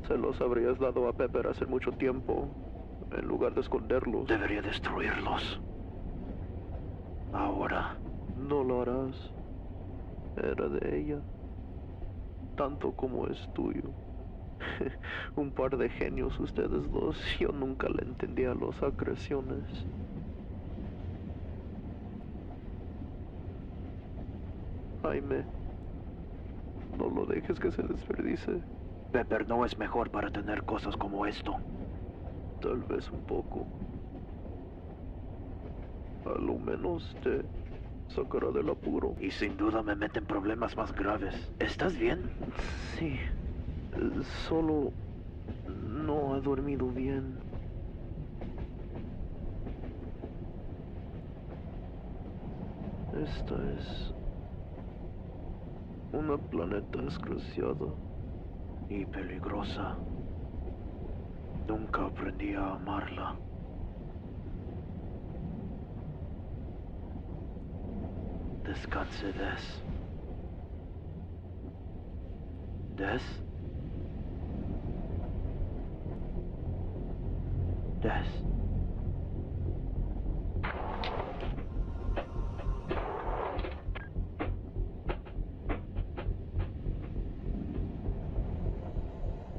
se los habrías dado a Pepper hace mucho tiempo, en lugar de esconderlos. Debería destruirlos. Ahora. No lo harás. Era de ella. Tanto como es tuyo. Un par de genios ustedes dos. Yo nunca le entendía las agresiones. Jaime, no lo dejes que se desperdice. Pepper no es mejor para tener cosas como esto. Tal vez un poco. A lo menos te sacará del apuro. Y sin duda me mete en problemas más graves. ¿Estás bien? Sí. Solo no he dormido bien. Esta es una planeta desgraciada y peligrosa. Nunca aprendí a amarla. Descanse, Des. ¿Des? Des.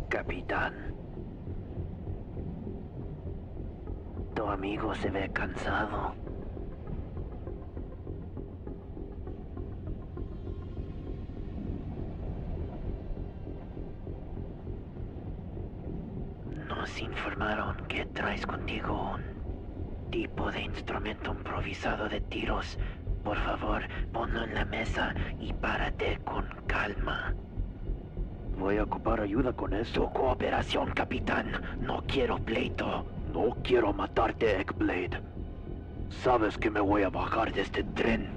Capitán. Tu amigo se ve cansado. Nos informaron que traes contigo un tipo de instrumento improvisado de tiros. Por favor, ponlo en la mesa y párate con calma. Voy a ocupar ayuda con eso. Tu cooperación, capitán. No quiero pleito. No quiero matarte, Eggblade. Sabes que me voy a bajar de este tren.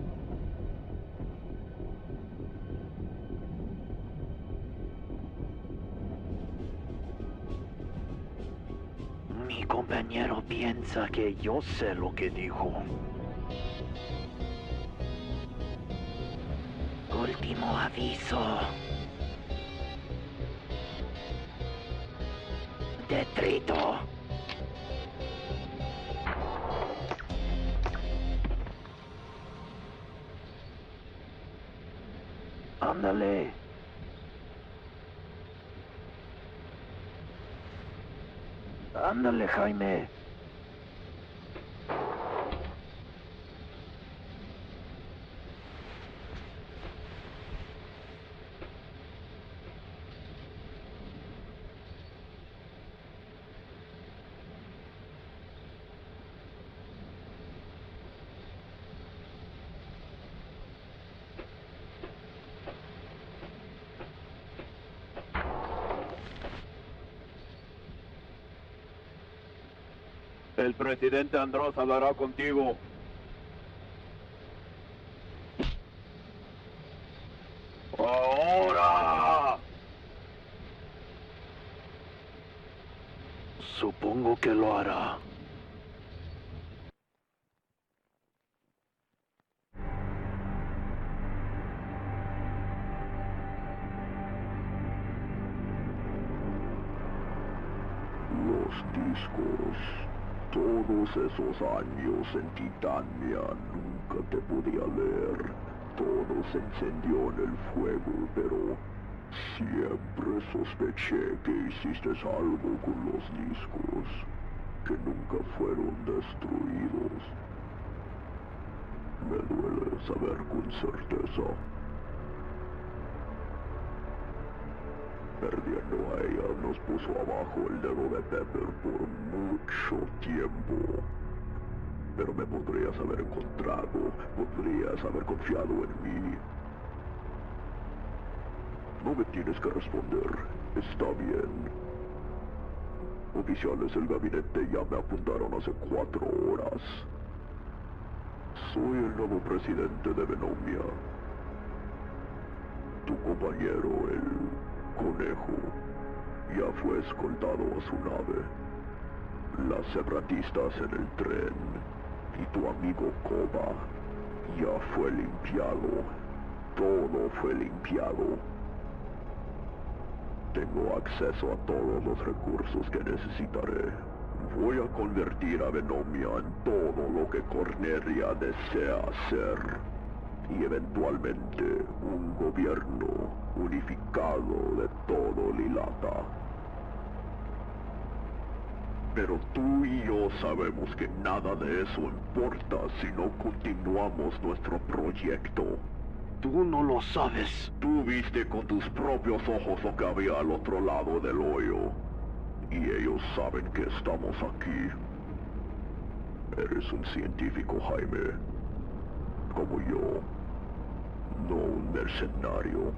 Mi compañero piensa que yo sé lo que dijo. Último aviso. Detrito. Ándale. Ándale, Jaime. El presidente Andros hablará contigo. ¡Ahora! Supongo que lo hará. Los discos. Todos esos años en Titania nunca te podía leer. Todo se encendió en el fuego, pero siempre sospeché que hiciste algo con los discos, que nunca fueron destruidos. Me duele saber con certeza. Perdiendo a ella nos puso abajo el dedo de Pepper por mucho tiempo. Pero me podrías haber encontrado, podrías haber confiado en mí. No me tienes que responder, está bien. Oficiales del gabinete ya me apuntaron hace 4 horas. Soy el nuevo presidente de Venomia. Tu compañero, el conejo, ya fue escoltado a su nave. Las separatistas en el tren y tu amigo Koba ya fue limpiado. Todo fue limpiado. Tengo acceso a todos los recursos que necesitaré. Voy a convertir a Venomia en todo lo que Cornelia desea ser. Y eventualmente un gobierno unificado de todo Lilata. Pero tú y yo sabemos que nada de eso importa si no continuamos nuestro proyecto. Tú no lo sabes. Tú viste con tus propios ojos lo que había al otro lado del hoyo. Y ellos saben que estamos aquí. Eres un científico, Jaime. Como yo. No un mercenario.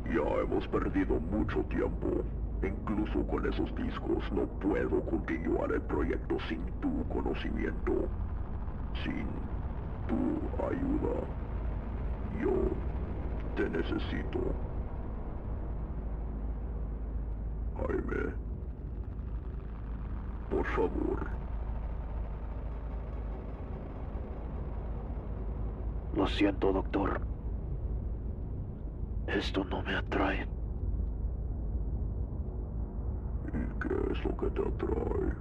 Ya hemos perdido mucho tiempo. Incluso con esos discos no puedo continuar el proyecto sin tu conocimiento. Sin tu ayuda. Yo te necesito. Jaime. Por favor. Lo siento, doctor. Esto no me atrae. ¿Y qué es lo que te atrae?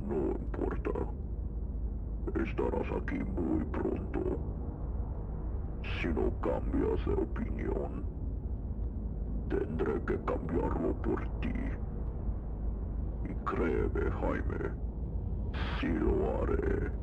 No importa. Estarás aquí muy pronto. Si no cambias de opinión, tendré que cambiarlo por ti. Y créeme, Jaime, sí lo haré.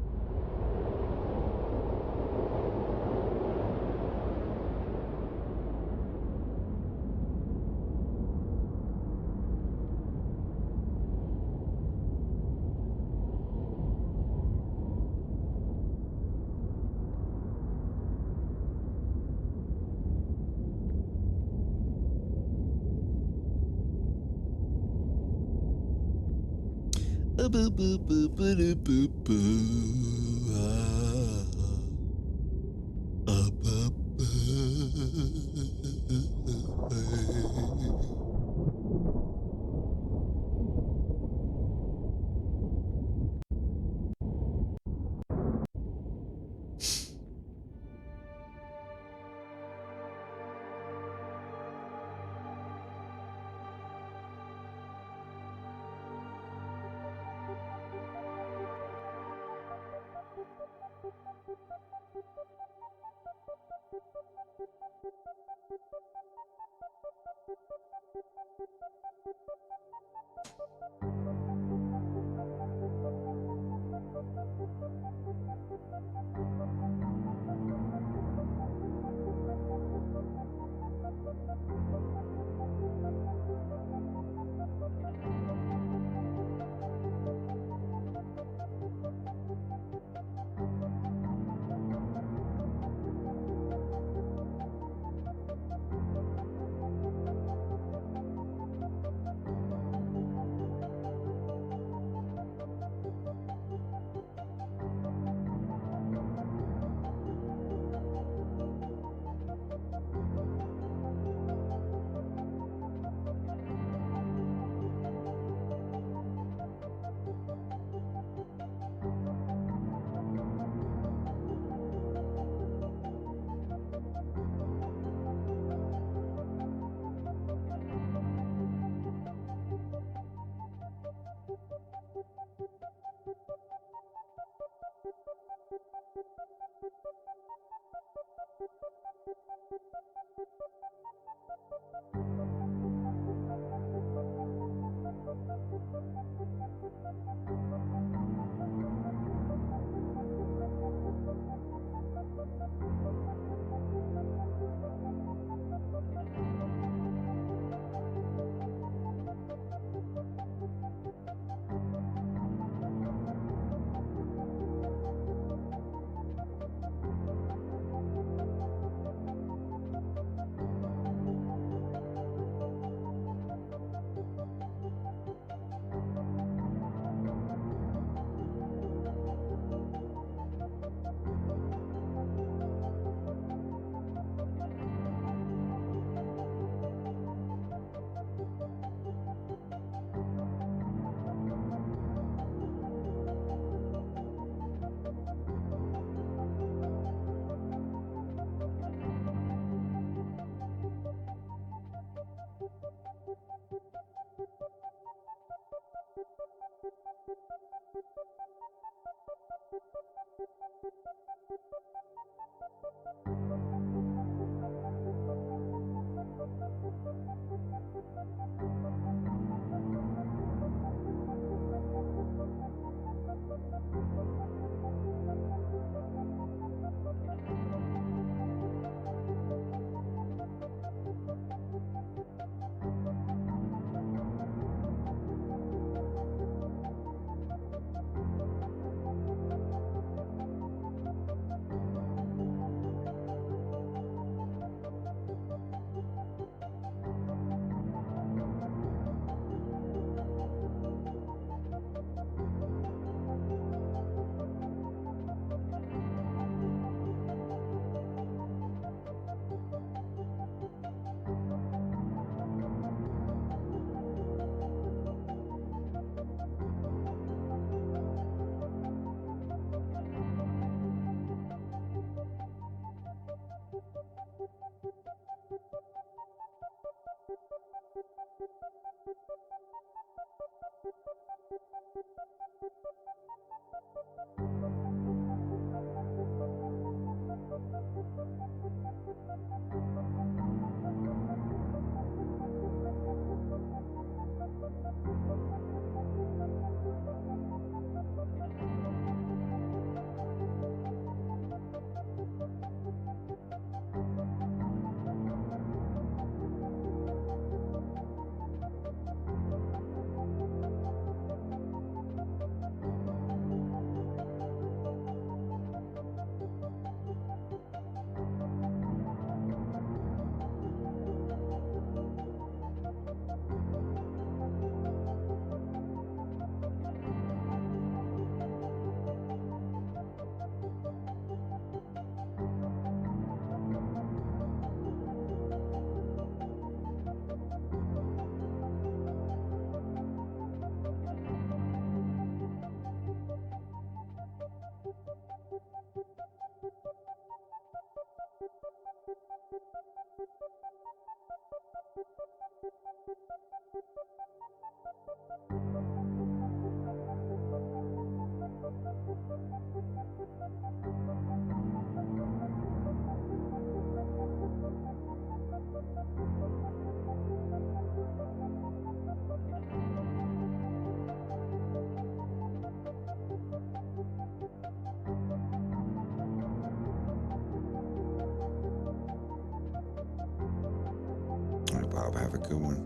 Bob, have a good one.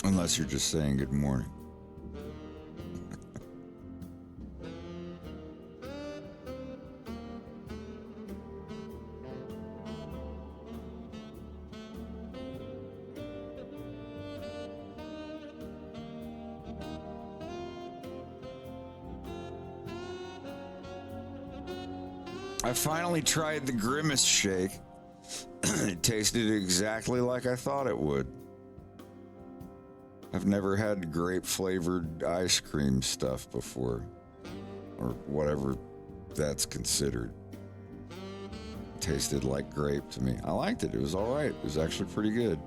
Unless you're just saying good morning. I finally tried the Grimace shake. It tasted exactly like I thought it would. I've never had grape flavored ice cream stuff before, or whatever that's considered. tasted like grape to me. I liked it. It was all right. It was actually pretty good.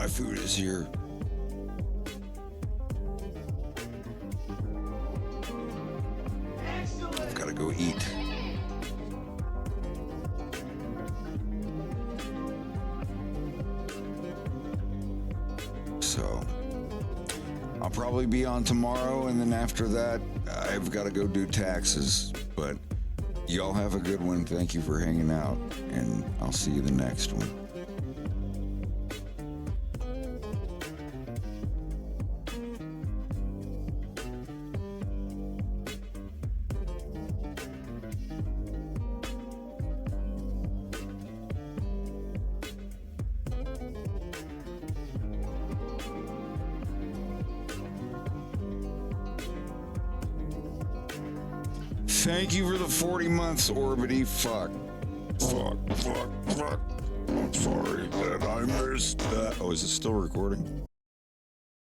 My food is here. I've got to go eat. So, I'll probably be on tomorrow, and then after that, I've got to go do taxes. But y'all have a good one. Thank you for hanging out, and I'll see you the next one. Thank you for the 40 months, Orbity. Fuck. I'm sorry that I missed that. Oh, is it still recording?